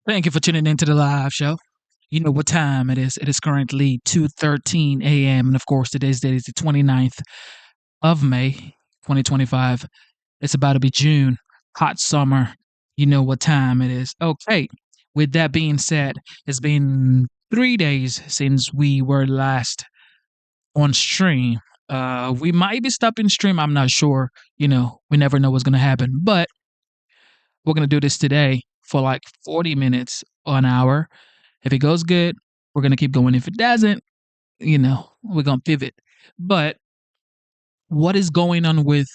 Thank you for tuning into the live show. You know what time it is. It is currently 2:13 a.m. And of course, today's date is the 29th of May, 2025. It's about to be June, hot summer. You know what time it is. Okay, with that being said, it's been 3 days since we were last on stream. We might be stopping stream. I'm not sure. We never know what's going to happen. But we're going to do this today for like 40 minutes or an hour. If it goes good, we're going to keep going. If it doesn't, we're going to pivot. But what is going on with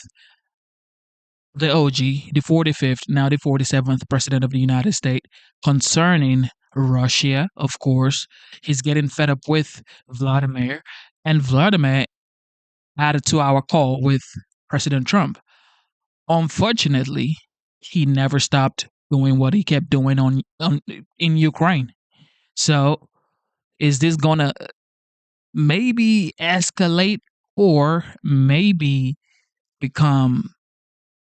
the OG, the 45th, now the 47th President of the United States, concerning Russia, of course? He's getting fed up with Vladimir, and Vladimir had a 2-hour call with President Trump. Unfortunately, he never stopped doing what he kept doing in Ukraine. So, is this gonna maybe escalate or maybe become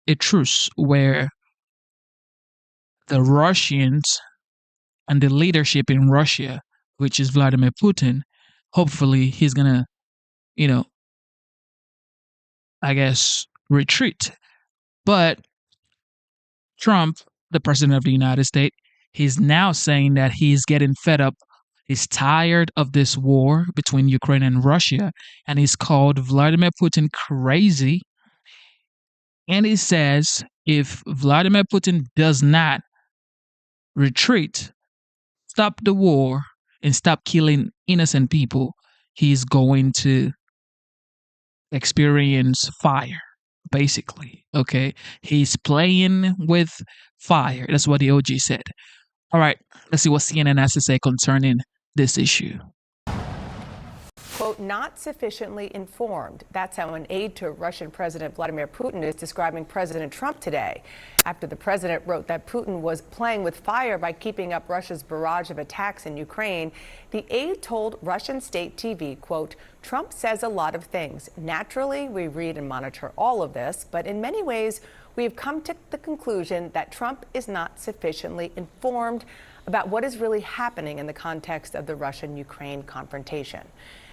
a truce where the Russians and the leadership in Russia, which is Vladimir Putin, hopefully he's gonna, you know, I guess retreat. But Trump, the president of the United States, he's now saying that he's getting fed up. He's tired of this war between Ukraine and Russia, and he's called Vladimir Putin crazy. And he says if Vladimir Putin does not retreat, stop the war, and stop killing innocent people, he's going to experience fire, basically. Okay. He's playing with fire. That's what the OG said. All right. Let's see what CNN has to say concerning this issue. Quote, not sufficiently informed. That's how an aide to Russian President Vladimir Putin is describing President Trump today, after the president wrote that Putin was playing with fire by keeping up Russia's barrage of attacks in Ukraine. The aide told Russian state TV, quote, Trump says a lot of things. Naturally, we read and monitor all of this, but in many ways, we have come to the conclusion that Trump is not sufficiently informed about what is really happening in the context of the Russian-Ukraine confrontation.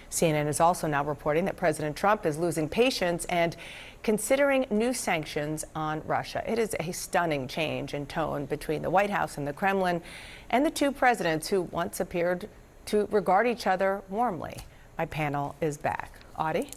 CNN is also now reporting that President Trump is losing patience and considering new sanctions on Russia. It is a stunning change in tone between the White House and the Kremlin and the two presidents who once appeared to regard each other warmly. My panel is back. Audie?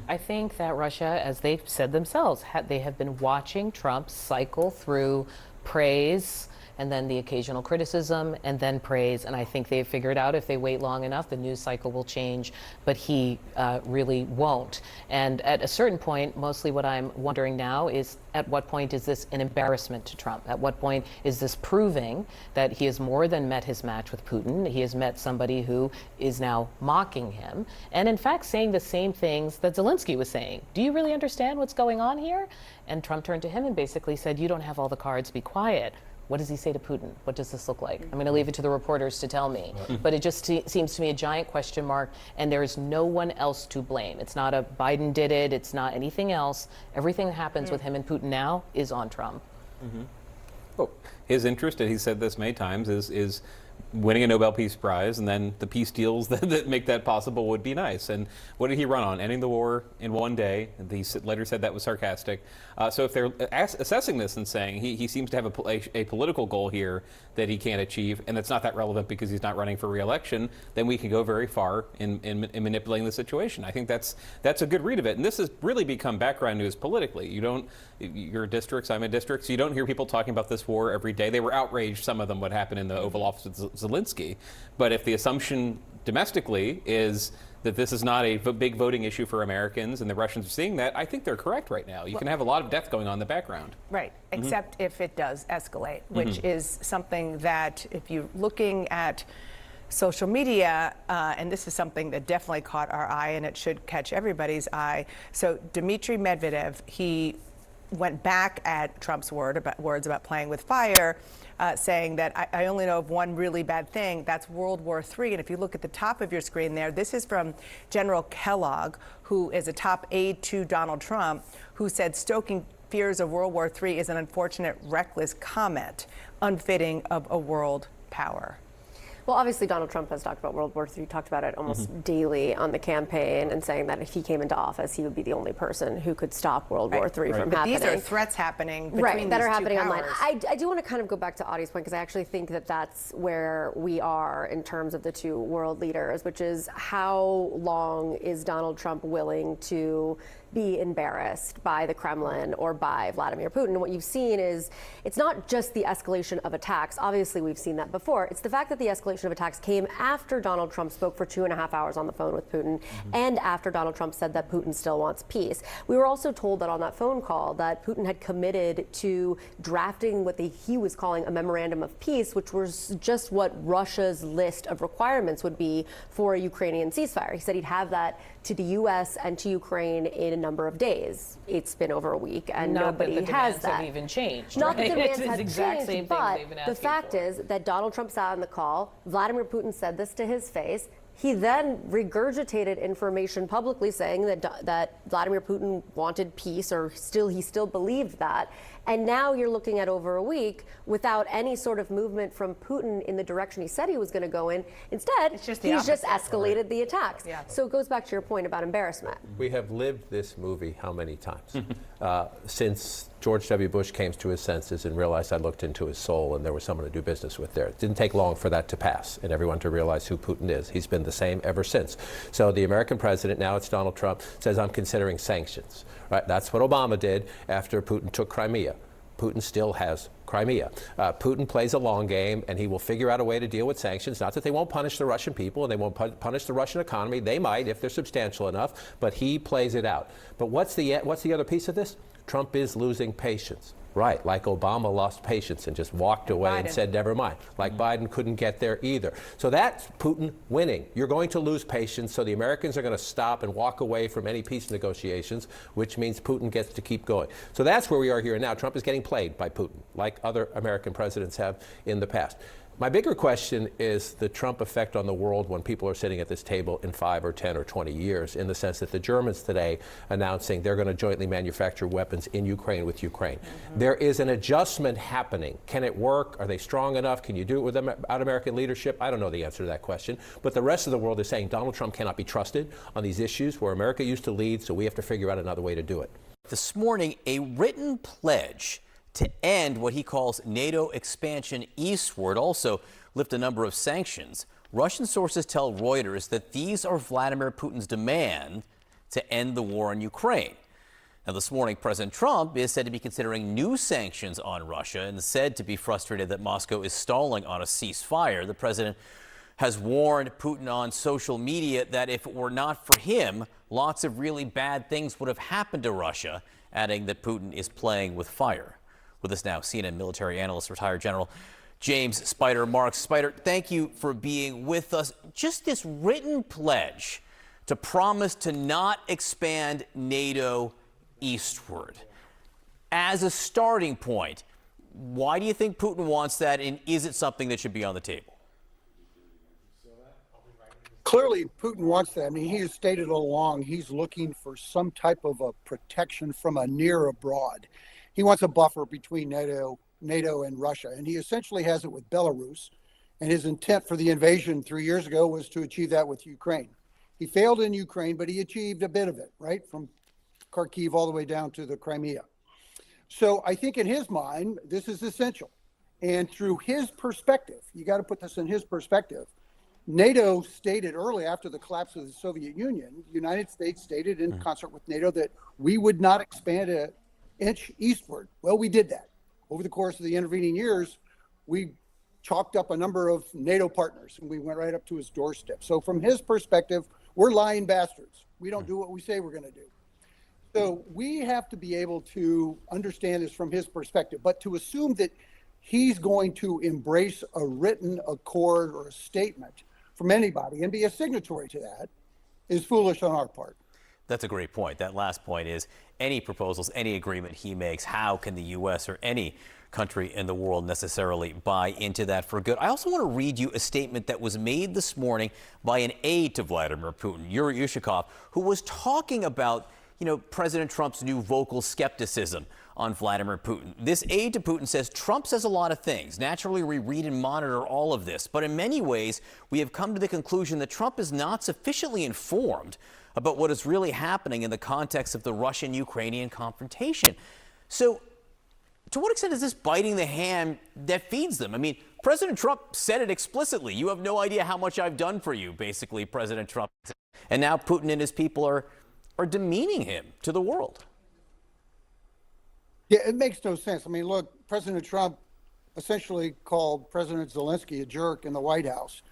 I think that Russia, as they've said themselves, they have been watching Trump cycle through praise and then the occasional criticism and then praise. And I think they've figured out if they wait long enough, the news cycle will change, but he really won't. And at a certain point, mostly what I'm wondering now is at what point is this an embarrassment to Trump? At what point is this proving that he has more than met his match with Putin? He has met somebody who is now mocking him and in fact saying the same things that Zelensky was saying. Do you really understand what's going on here? And Trump turned to him and basically said, you don't have all the cards, be quiet. What does he say to Putin? What does this look like? I'm going to leave it to the reporters to tell me. But it just seems to me a giant question mark, and there is no one else to blame. It's not a Biden did it. It's not anything else. Everything that happens with him and Putin now is on Trump. Well, his interest, and he said this many times, is winning a Nobel Peace Prize, and then the peace deals that make that possible would be nice. And what did he run on? Ending the war in one day. He later said that was sarcastic. So if they're assessing this and saying he seems to have a political goal here that he can't achieve, and that's not that relevant because he's not running for re-election, then we can go very far in manipulating the situation. I think that's a good read of it. And this has really become background news politically. You're districts, I'm in districts. You don't hear people talking about this war every day. They were outraged, some of them, what happened in the Oval Office with Zelensky. But if the assumption domestically is that this is not a big voting issue for Americans and the Russians are seeing that, I think they're correct right now. You can have a lot of death going on in the background. Right, except if it does escalate, which is something that if you're looking at social media, and this is something that definitely caught our eye and it should catch everybody's eye. So Dmitry Medvedev, he went back at Trump's words about playing with fire, saying that I only know of one really bad thing, that's World War III. And if you look at the top of your screen there, this is from General Kellogg, who is a top aide to Donald Trump, who said stoking fears of World War III is an unfortunate, reckless comment, unfitting of a world power? Well, obviously, Donald Trump has talked about World War III, talked about it almost daily on the campaign, and saying that if he came into office, he would be the only person who could stop World War III from happening. These are threats happening between that these are happening two online. powers. I do want to kind of go back to Audie's point, because I actually think that that's where we are in terms of the two world leaders, which is how long is Donald Trump willing to be embarrassed by the Kremlin or by Vladimir Putin. And what you've seen is it's not just the escalation of attacks. Obviously, we've seen that before. It's the fact that the escalation of attacks came after Donald Trump spoke for 2.5 hours on the phone with Putin, and after Donald Trump said that Putin still wants peace. We were also told that on that phone call that Putin had committed to drafting what he was calling a memorandum of peace, which was just what Russia's list of requirements would be for a Ukrainian ceasefire. He said he'd have that to the U.S. and to Ukraine in a number of days. It's been over a week, and nobody has that. Not that the demands have even changed. Not that the demands it's have the exact changed, same but thing they've been the asking fact for. is that Donald Trump sat on the call. Vladimir Putin said this to his face. He then regurgitated information publicly saying that Vladimir Putin wanted peace, or he still believed that. And now you're looking at over a week without any sort of movement from Putin in the direction he said he was going to go in. Instead, he's just escalated the attacks. Yeah. So it goes back to your point about embarrassment. We have lived this movie how many times? Since George W. Bush came to his senses and realized I looked into his soul and there was someone to do business with there. It didn't take long for that to pass and everyone to realize who Putin is. He's been the same ever since. So the American president, now it's Donald Trump, says I'm considering sanctions. Right? That's what Obama did after Putin took Crimea. Putin still has Crimea. Putin plays a long game, and he will figure out a way to deal with sanctions. Not that they won't punish the Russian people and they won't punish the Russian economy. They might if they're substantial enough, but he plays it out. But what's the other piece of this? Trump is losing patience. Right, like Obama lost patience and just walked away and said, never mind. Like Biden couldn't get there either. So that's Putin winning. You're going to lose patience, so the Americans are going to stop and walk away from any peace negotiations, which means Putin gets to keep going. So that's where we are here now. Trump is getting played by Putin, like other American presidents have in the past. My bigger question is the Trump effect on the world when people are sitting at this table in 5 or 10 or 20 years, in the sense that the Germans today announcing they're going to jointly manufacture weapons in Ukraine with Ukraine. There is an adjustment happening. Can it work? Are they strong enough? Can you do it without American leadership? I don't know the answer to that question. But the rest of the world is saying Donald Trump cannot be trusted on these issues where America used to lead, so we have to figure out another way to do it. This morning, a written pledge to end what he calls NATO expansion eastward, also lift a number of sanctions. Russian sources tell Reuters that these are Vladimir Putin's demand to end the war in Ukraine. Now, this morning, President Trump is said to be considering new sanctions on Russia and said to be frustrated that Moscow is stalling on a ceasefire. The president has warned Putin on social media that if it were not for him, lots of really bad things would have happened to Russia, adding that Putin is playing with fire. With us now, CNN military analyst, retired General James Spider Marks. Spider, thank you for being with us. Just this written pledge to promise to not expand NATO eastward. As a starting point, why do you think Putin wants that, and is it something that should be on the table? Clearly, Putin wants that. I mean, he has stated all along he's looking for some type of a protection from a near abroad. He wants a buffer between NATO and Russia, and he essentially has it with Belarus. And his intent for the invasion 3 years ago was to achieve that with Ukraine. He failed in Ukraine, but he achieved a bit of it, right, from Kharkiv all the way down to the Crimea. So I think in his mind, this is essential. And through his perspective, you got to put this in his perspective. NATO stated early after the collapse of the Soviet Union, the United States stated in concert with NATO that we would not expand an inch eastward. Well, we did that. Over the course of the intervening years, we chalked up a number of NATO partners and we went right up to his doorstep. So from his perspective, we're lying bastards. We don't do what we say we're going to do. So we have to be able to understand this from his perspective, but to assume that he's going to embrace a written accord or a statement from anybody and be a signatory to that is foolish on our part. That's a great point. That last point is any proposals, any agreement he makes, how can the U.S. or any country in the world necessarily buy into that for good? I also want to read you a statement that was made this morning by an aide to Vladimir Putin, Yuri Ushakov, who was talking about President Trump's new vocal skepticism on Vladimir Putin. This aide to Putin says Trump says a lot of things. Naturally, we read and monitor all of this. But in many ways, we have come to the conclusion that Trump is not sufficiently informed about what is really happening in the context of the Russian-Ukrainian confrontation. So to what extent is this biting the hand that feeds them? I mean, President Trump said it explicitly. You have no idea how much I've done for you, basically, President Trump. And now Putin and his people are demeaning him to the world. Yeah, it makes no sense. I mean, look, President Trump essentially called President Zelensky a jerk in the White House.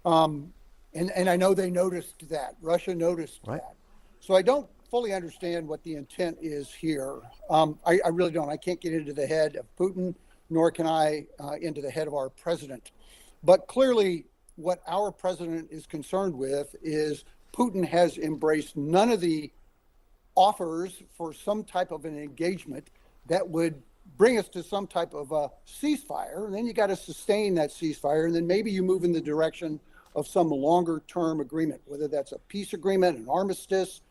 And I know they noticed that. Russia noticed that. So I don't fully understand what the intent is here. I really don't. I can't get into the head of Putin, nor can I into the head of our president. But clearly, what our president is concerned with is Putin has embraced none of the offers for some type of an engagement that would bring us to some type of a ceasefire. And then you got to sustain that ceasefire. And then maybe you move in the direction of some longer term agreement, whether that's a peace agreement, an armistice,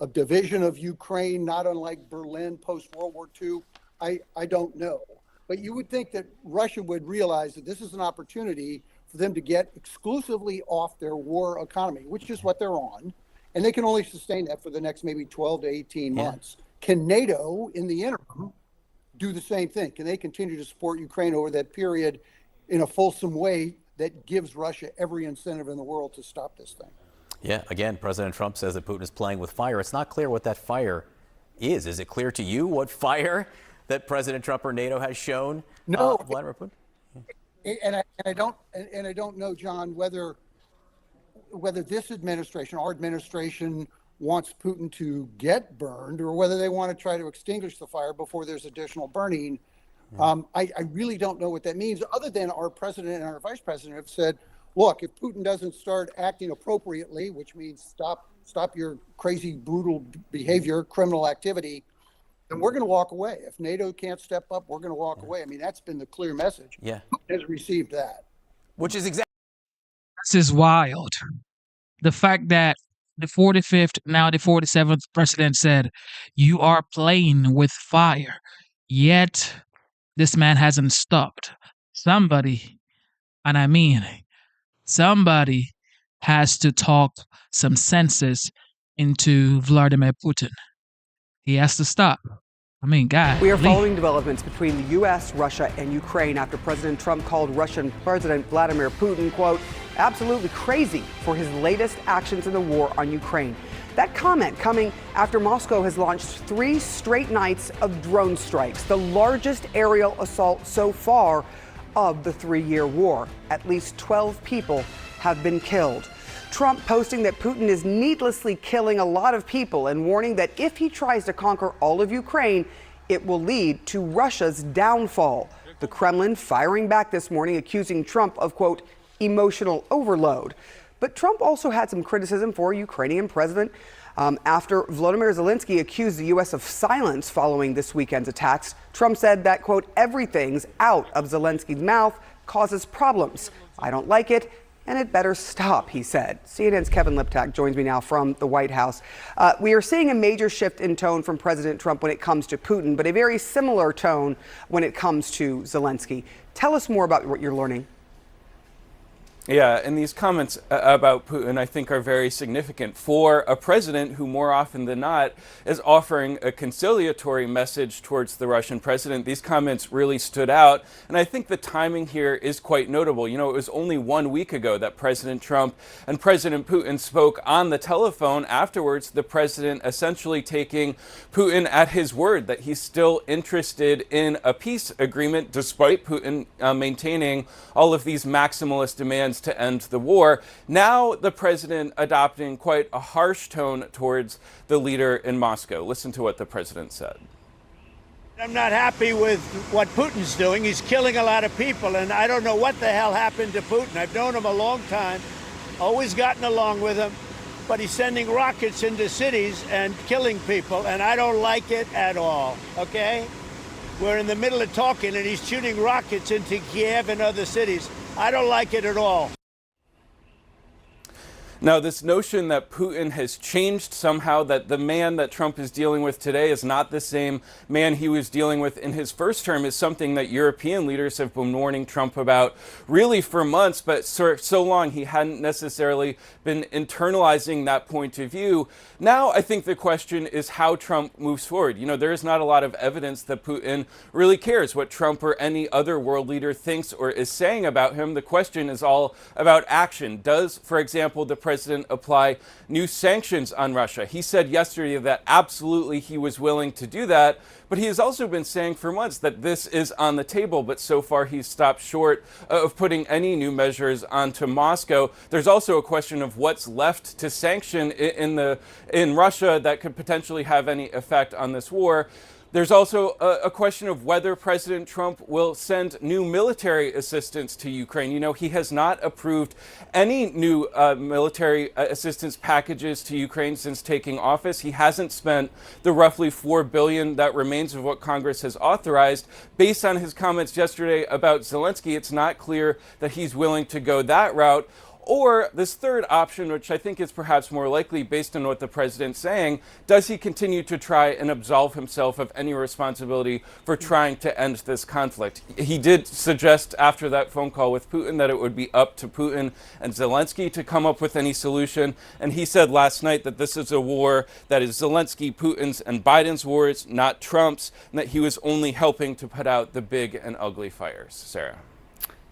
a division of Ukraine, not unlike Berlin post World War II. I don't know. But you would think that Russia would realize that this is an opportunity for them to get exclusively off their war economy, which is what they're on. And they can only sustain that for the next maybe 12 to 18 months. Can NATO, in the interim, do the same thing? Can they continue to support Ukraine over that period in a fulsome way that gives Russia every incentive in the world to stop this thing? Yeah, again, President Trump says that Putin is playing with fire. It's not clear what that fire is. Is it clear to you what fire that President Trump or NATO has shown Vladimir Putin? And I don't know, John, whether this administration, our administration, wants Putin to get burned or whether they want to try to extinguish the fire before there's additional burning. I really don't know what that means, other than our president and our vice president have said, look, if Putin doesn't start acting appropriately, which means stop your crazy, brutal behavior, criminal activity, then we're going to walk away. If NATO can't step up, we're going to walk away. I mean, that's been the clear message. Yeah. Putin has received that. Which is exactly. This is wild. The fact that the 45th, now the 47th president said, you are playing with fire, yet this man hasn't stopped. Somebody, and I mean somebody, has to talk some senses into Vladimir Putin. He has to stop. I mean, God. We are following developments between the U.S., Russia, and Ukraine after President Trump called Russian President Vladimir Putin, quote, absolutely crazy for his latest actions in the war on Ukraine. That comment coming after Moscow has launched 3 straight nights of drone strikes, the largest aerial assault so far of the 3-year war. At least 12 people have been killed. Trump posting that Putin is needlessly killing a lot of people and warning that if he tries to conquer all of Ukraine, it will lead to Russia's downfall. The Kremlin firing back this morning, accusing Trump of, quote, emotional overload. But Trump also had some criticism for Ukrainian president after Volodymyr Zelensky accused the U.S. of silence following this weekend's attacks. Trump said that, quote, everything's out of Zelensky's mouth causes problems. I don't like it, and it better stop, he said. CNN's Kevin Liptak joins me now from the White House. We are seeing a major shift in tone from President Trump when it comes to Putin, but a very similar tone when it comes to Zelensky. Tell us more about what you're learning. Yeah, and these comments about Putin, I think, are very significant for a president who more often than not is offering a conciliatory message towards the Russian president. These comments really stood out, and I think the timing here is quite notable. You know, it was only 1 week ago that President Trump and President Putin spoke on the telephone. Afterwards, the president essentially taking Putin at his word that he's still interested in a peace agreement, despite Putin maintaining all of these maximalist demands to end the war. Now the president adopting quite a harsh tone towards the leader in Moscow. Listen to what the president said. I'm not happy with what Putin's doing. He's killing a lot of people, and I don't know what the hell happened to Putin. I've known him a long time, always gotten along with him, but he's sending rockets into cities and killing people, and I don't like it at all, okay? We're in the middle of talking, and he's shooting rockets into Kiev and other cities. I don't like it at all. Now, this notion that Putin has changed somehow, that the man that Trump is dealing with today is not the same man he was dealing with in his first term, is something that European leaders have been warning Trump about really for months, but so long he hadn't necessarily been internalizing that point of view. Now, I think the question is how Trump moves forward. You know, there is not a lot of evidence that Putin really cares what Trump or any other world leader thinks or is saying about him. The question is all about action. Does, for example, the president apply new sanctions on Russia? He said yesterday that absolutely he was willing to do that, but he has also been saying for months that this is on the table, but so far he's stopped short of putting any new measures onto Moscow. There's also a question of what's left to sanction in Russia that could potentially have any effect on this war. There's also a question of whether President Trump will send new military assistance to Ukraine. You know, he has not approved any new military assistance packages to Ukraine since taking office. He hasn't spent the roughly $4 billion that remains of what Congress has authorized. Based on his comments yesterday about Zelensky, it's not clear that he's willing to go that route. Or this third option, which I think is perhaps more likely based on what the president's saying, does he continue to try and absolve himself of any responsibility for trying to end this conflict? He did suggest after that phone call with Putin that it would be up to Putin and Zelensky to come up with any solution. And he said last night that this is a war that is Zelensky, Putin's, and Biden's wars, not Trump's, and that he was only helping to put out the big and ugly fires. Sarah.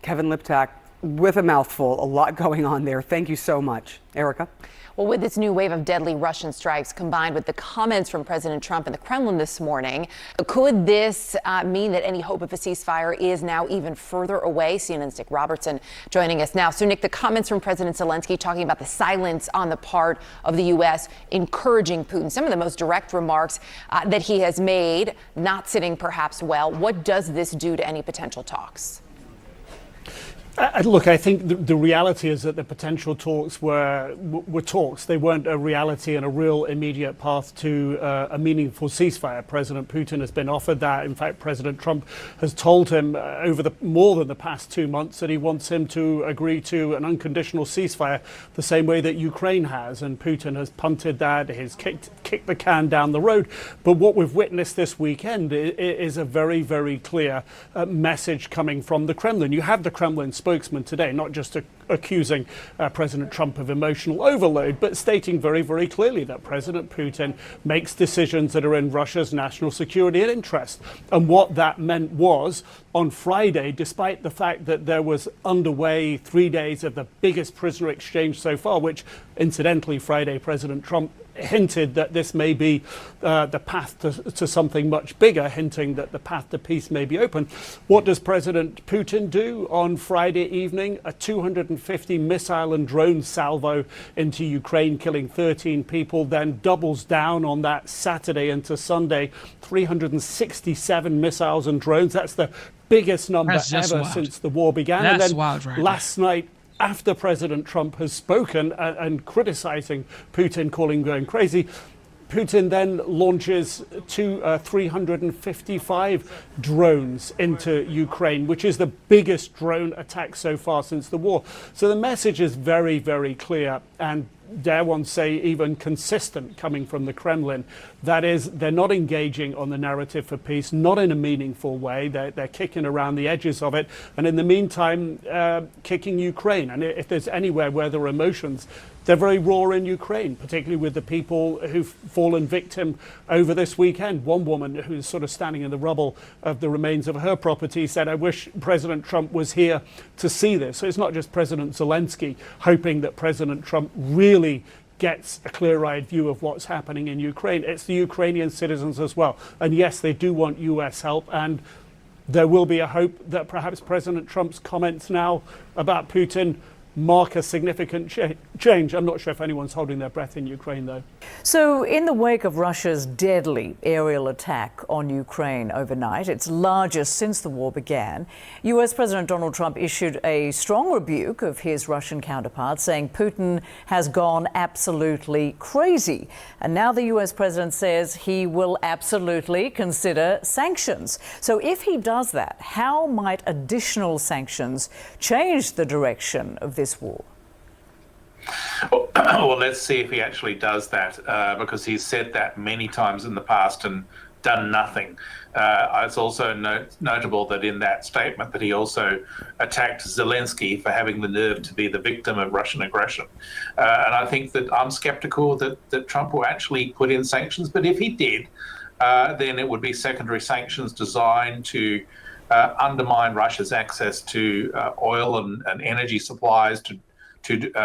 Kevin Liptak, with a mouthful, a lot going on there. Thank you so much. Erica? Well, with this new wave of deadly Russian strikes combined with the comments from President Trump in the Kremlin this morning, could this mean that any hope of a ceasefire is now even further away? CNN's Nick Robertson joining us now. So, Nick, the comments from President Zelensky talking about the silence on the part of the U.S. encouraging Putin, some of the most direct remarks that he has made, not sitting perhaps well. What does this do to any potential talks? Look, I think the reality is that the potential talks were talks. They weren't a reality and a real immediate path to a meaningful ceasefire. President Putin has been offered that. In fact, President Trump has told him over more than the past 2 months that he wants him to agree to an unconditional ceasefire the same way that Ukraine has. And Putin has punted that, has kicked the can down the road. But what we've witnessed this weekend is a very, very clear message coming from the Kremlin. You have the Kremlin spokesman today, not just accusing President Trump of emotional overload, but stating very, very clearly that President Putin makes decisions that are in Russia's national security and interest. And what that meant was, on Friday, despite the fact that there was underway 3 days of the biggest prisoner exchange so far, which incidentally Friday President Trump hinted that this may be the path to something much bigger, hinting that the path to peace may be open. What does President Putin do on Friday evening? A 250 missile and drone salvo into Ukraine, killing 13 people, then doubles down on that Saturday into Sunday, 367 missiles and drones. That's the biggest number ever since the war began. That's and then wild, right? Last night, after President Trump has spoken and criticizing Putin, calling him going crazy, Putin then launches 355 drones into Ukraine, which is the biggest drone attack so far since the war. So the message is very, very clear, and dare one say even consistent, coming from the Kremlin. That is, they're not engaging on the narrative for peace, not in a meaningful way. They're kicking around the edges of it, and in the meantime, kicking Ukraine. And if there's anywhere where there are emotions, they're very raw in Ukraine, particularly with the people who've fallen victim over this weekend. One woman who's sort of standing in the rubble of the remains of her property said, "I wish President Trump was here to see this." So it's not just President Zelensky hoping that President Trump really gets a clear-eyed view of what's happening in Ukraine. It's the Ukrainian citizens as well. And yes, they do want US help, and there will be a hope that perhaps President Trump's comments now about Putin mark a significant change. I'm not sure if anyone's holding their breath in Ukraine, though. So in the wake of Russia's deadly aerial attack on Ukraine overnight, its largest since the war began, US President Donald Trump issued a strong rebuke of his Russian counterpart, saying Putin has gone absolutely crazy. And now the US president says he will absolutely consider sanctions. So if he does that, how might additional sanctions change the direction of this war? Well, let's see if he actually does that, because he's said that many times in the past and done nothing. It's also notable that in that statement that he also attacked Zelensky for having the nerve to be the victim of Russian aggression. And I think that I'm skeptical that Trump will actually put in sanctions, but if he did, then it would be secondary sanctions designed to undermine Russia's access to oil and energy supplies, to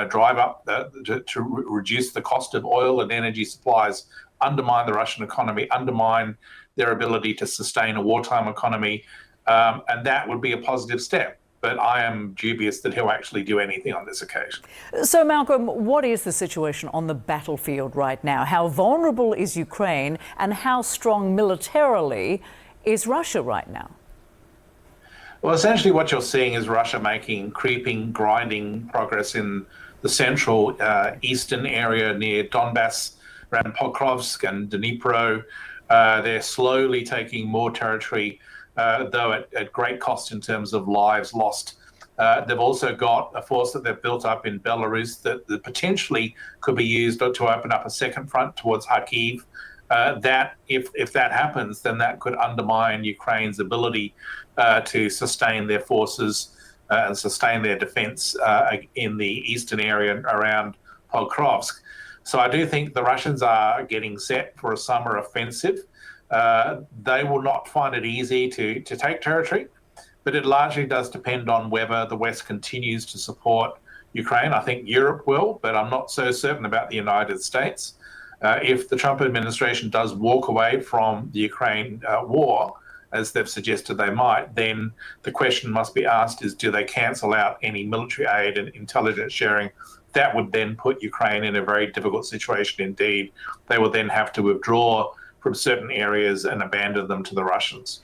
drive up, to reduce the cost of oil and energy supplies, undermine the Russian economy, undermine their ability to sustain a wartime economy, and that would be a positive step. But I am dubious that he'll actually do anything on this occasion. So, Malcolm, what is the situation on the battlefield right now? How vulnerable is Ukraine, and how strong militarily is Russia right now? Well, essentially what you're seeing is Russia making creeping, grinding progress in the central eastern area near Donbass, around Pokrovsk and Dnipro. They're slowly taking more territory, though at great cost in terms of lives lost. They've also got a force that they've built up in Belarus that potentially could be used to open up a second front towards Kharkiv. That if that happens, then that could undermine Ukraine's ability to sustain their forces and sustain their defense in the eastern area around Pokrovsk. So I do think the Russians are getting set for a summer offensive. They will not find it easy to take territory, but it largely does depend on whether the West continues to support Ukraine. I think Europe will, but I'm not so certain about the United States. If the Trump administration does walk away from the Ukraine war, as they've suggested they might, then the question must be asked is, do they cancel out any military aid and intelligence sharing? That would then put Ukraine in a very difficult situation indeed. They will then have to withdraw from certain areas and abandon them to the Russians.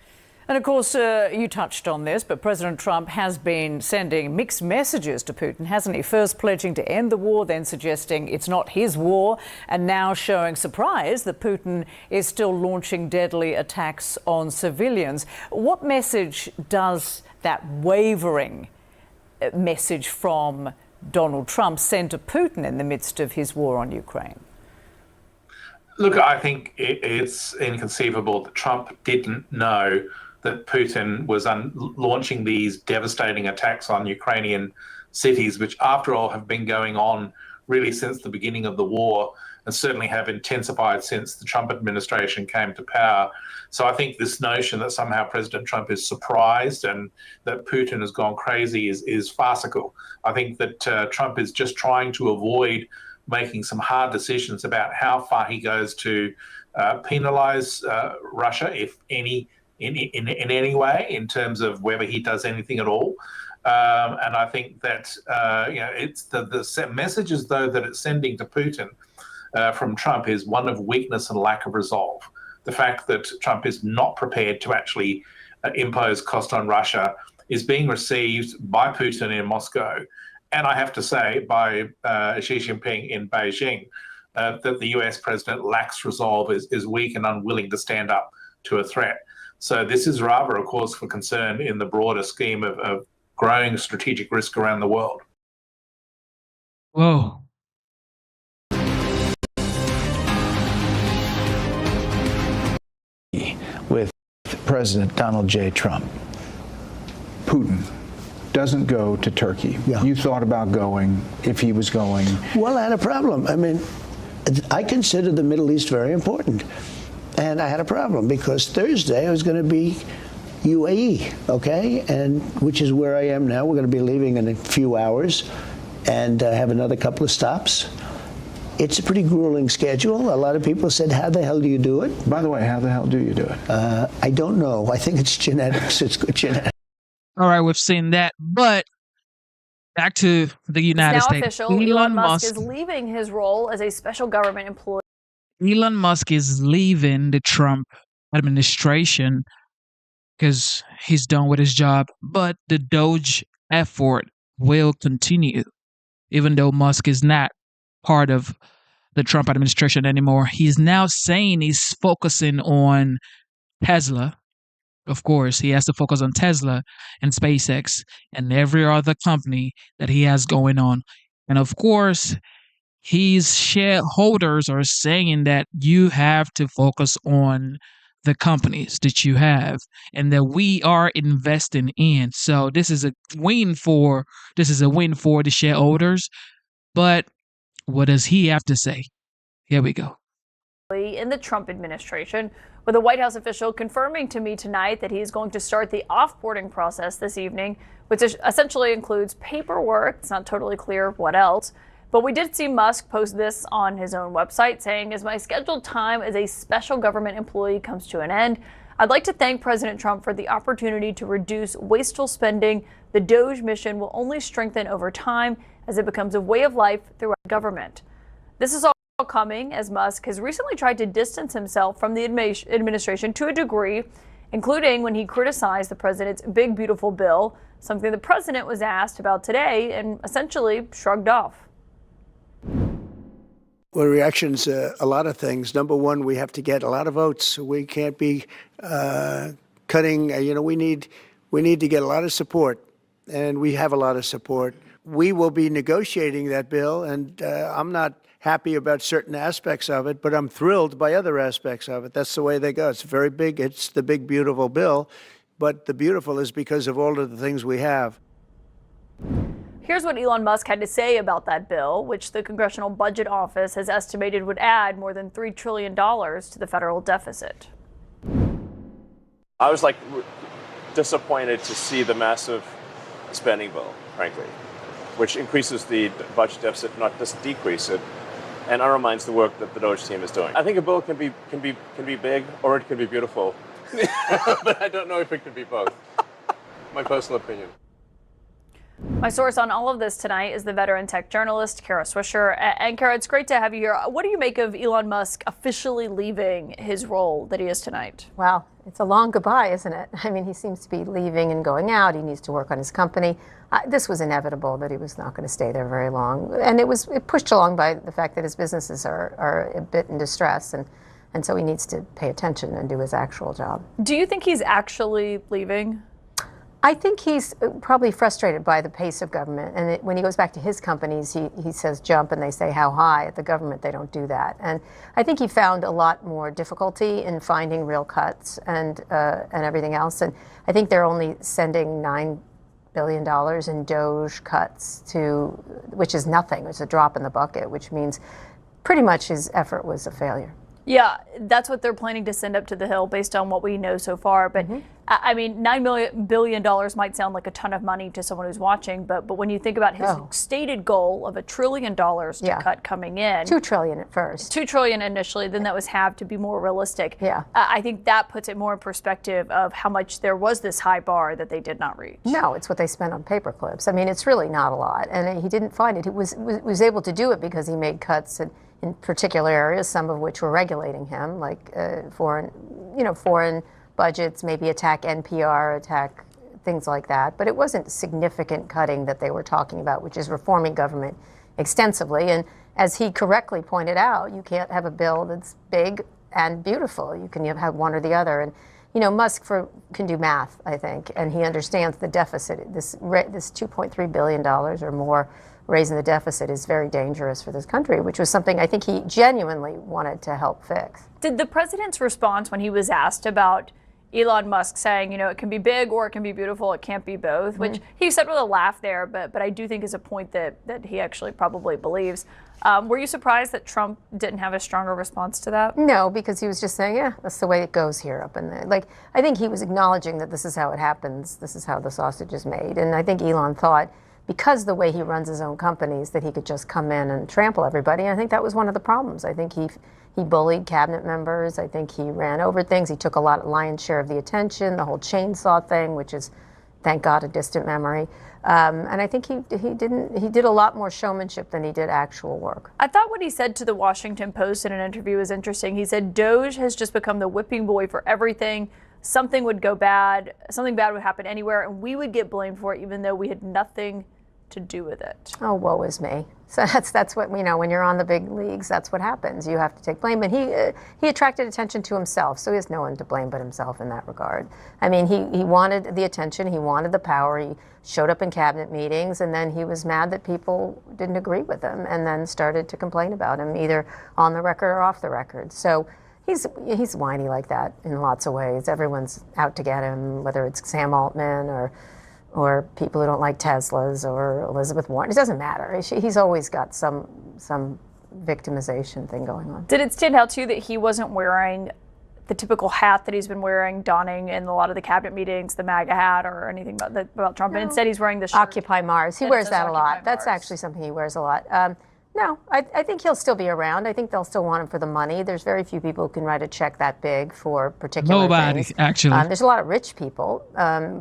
And of course, you touched on this, but President Trump has been sending mixed messages to Putin, hasn't he? First pledging to end the war, then suggesting it's not his war, and now showing surprise that Putin is still launching deadly attacks on civilians. What message does that wavering message from Donald Trump send to Putin in the midst of his war on Ukraine? Look, I think it's inconceivable that Trump didn't know that Putin was launching these devastating attacks on Ukrainian cities, which after all have been going on really since the beginning of the war and certainly have intensified since the Trump administration came to power. So I think this notion that somehow President Trump is surprised and that Putin has gone crazy is farcical. I think that Trump is just trying to avoid making some hard decisions about how far he goes to penalize Russia, if any, in any way, in terms of whether he does anything at all. And I think that it's the messages, though, that it's sending to Putin from Trump is one of weakness and lack of resolve. The fact that Trump is not prepared to actually impose cost on Russia is being received by Putin in Moscow, and I have to say by Xi Jinping in Beijing, that the US president lacks resolve, is weak and unwilling to stand up to a threat. So this is rather a cause for concern in the broader scheme of growing strategic risk around the world. Whoa. With President Donald J. Trump. Putin doesn't go to Turkey. Yeah. You thought about going if he was going. Well, I had a problem. I mean, I consider the Middle East very important. And I had a problem because Thursday I was going to be UAE, okay? And which is where I am now. We're going to be leaving in a few hours and have another couple of stops. It's a pretty grueling schedule. A lot of people said, how the hell do you do it? By the way, how the hell do you do it? I don't know. I think it's genetics. It's good genetics. All right, we've seen that. But back to the United It's now States. official. Elon Musk is leaving his role as a special government employee. Elon Musk is leaving the Trump administration because he's done with his job. But the Doge effort will continue, even though Musk is not part of the Trump administration anymore. He's now saying he's focusing on Tesla. Of course, he has to focus on Tesla and SpaceX and every other company that he has going on. And of course, his shareholders are saying that you have to focus on the companies that you have and that we are investing in. So this is a win for the shareholders. But what does he have to say? Here we go. In the Trump administration, with a White House official confirming to me tonight that he is going to start the offboarding process this evening, which essentially includes paperwork. It's not totally clear what else. But we did see Musk post this on his own website saying, as my scheduled time as a special government employee comes to an end, I'd like to thank President Trump for the opportunity to reduce wasteful spending. The DOGE mission will only strengthen over time as it becomes a way of life throughout government. This is all coming as Musk has recently tried to distance himself from the administration to a degree, including when he criticized the president's big, beautiful bill, something the president was asked about today and essentially shrugged off. Well, reactions, a lot of things. Number one, we have to get a lot of votes. We can't be cutting. We need to get a lot of support, and we have a lot of support. We will be negotiating that bill, and I'm not happy about certain aspects of it, but I'm thrilled by other aspects of it. That's the way they go. It's very big. It's the big, beautiful bill, but the beautiful is because of all of the things we have. Here's what Elon Musk had to say about that bill, which the Congressional Budget Office has estimated would add more than $3 trillion to the federal deficit. I was disappointed to see the massive spending bill, frankly, which increases the budget deficit, not just decrease it, and undermines the work that the DOGE team is doing. I think a bill can be big or it can be beautiful, but I don't know if it can be both. My personal opinion. My source on all of this tonight is the veteran tech journalist, Kara Swisher. And Kara, it's great to have you here. What do you make of Elon Musk officially leaving his role that he is tonight? Well, it's a long goodbye, isn't it? I mean, he seems to be leaving and going out. He needs to work on his company. This was inevitable that he was not going to stay there very long. And it pushed along by the fact that his businesses are a bit in distress. And so he needs to pay attention and do his actual job. Do you think he's actually leaving? I think he's probably frustrated by the pace of government. And when he goes back to his companies, he says jump and they say how high. At the government, they don't do that. And I think he found a lot more difficulty in finding real cuts and everything else. And I think they're only sending $9 billion in DOGE cuts which is nothing. It's a drop in the bucket, which means pretty much his effort was a failure. Yeah, that's what they're planning to send up to the Hill based on what we know so far. But I mean, $9 billion might sound like a ton of money to someone who's watching, but when you think about his stated goal of $1 trillion to cut coming in. $2 trillion at first. $2 trillion initially, then that was halved to be more realistic. Yeah. I think that puts it more in perspective of how much there was this high bar that they did not reach. No, it's what they spent on paper clips. I mean, it's really not a lot. And he didn't find it. He was able to do it because he made cuts in particular areas, some of which were regulating him, like foreign budgets, maybe attack NPR, attack things like that. But it wasn't significant cutting that they were talking about, which is reforming government extensively. And as he correctly pointed out, you can't have a bill that's big and beautiful. You can have one or the other. And Musk can do math, I think, and he understands the deficit. This $2.3 billion or more raising the deficit is very dangerous for this country, which was something I think he genuinely wanted to help fix. Did the president's response when he was asked about Elon Musk saying, it can be big or it can be beautiful, it can't be both, which he said with a laugh there, but I do think is a point that he actually probably believes. Were you surprised that Trump didn't have a stronger response to that? No, because he was just saying, yeah, that's the way it goes here up in there. I think he was acknowledging that this is how it happens, this is how the sausage is made. And I think Elon thought, because the way he runs his own companies, that he could just come in and trample everybody. And I think that was one of the problems. I think he bullied cabinet members. I think he ran over things. He took a lion's share of the attention, the whole chainsaw thing, which is, thank God, a distant memory. And I think he did a lot more showmanship than he did actual work. I thought what he said to the Washington Post in an interview was interesting. He said, DOGE has just become the whipping boy for everything. Something would go bad, something bad would happen anywhere, and we would get blamed for it even though we had nothing to do with it? Oh, woe is me. So that's what, when you're on the big leagues, that's what happens. You have to take blame. And he attracted attention to himself, so he has no one to blame but himself in that regard. I mean, he wanted the attention, he wanted the power, he showed up in cabinet meetings, and then he was mad that people didn't agree with him and then started to complain about him, either on the record or off the record. So he's whiny like that in lots of ways. Everyone's out to get him, whether it's Sam Altman or people who don't like Teslas or Elizabeth Warren. It doesn't matter. He's always got some victimization thing going on. Did it stand out to you that he wasn't wearing the typical hat that he's been donning in a lot of the cabinet meetings, the MAGA hat or anything about Trump? No. And instead he's wearing the shirt. Occupy Mars. He wears that a lot. That's actually something he wears a lot. No, I think he'll still be around. I think they'll still want him for the money. There's very few people who can write a check that big for particular things. Actually. There's a lot of rich people,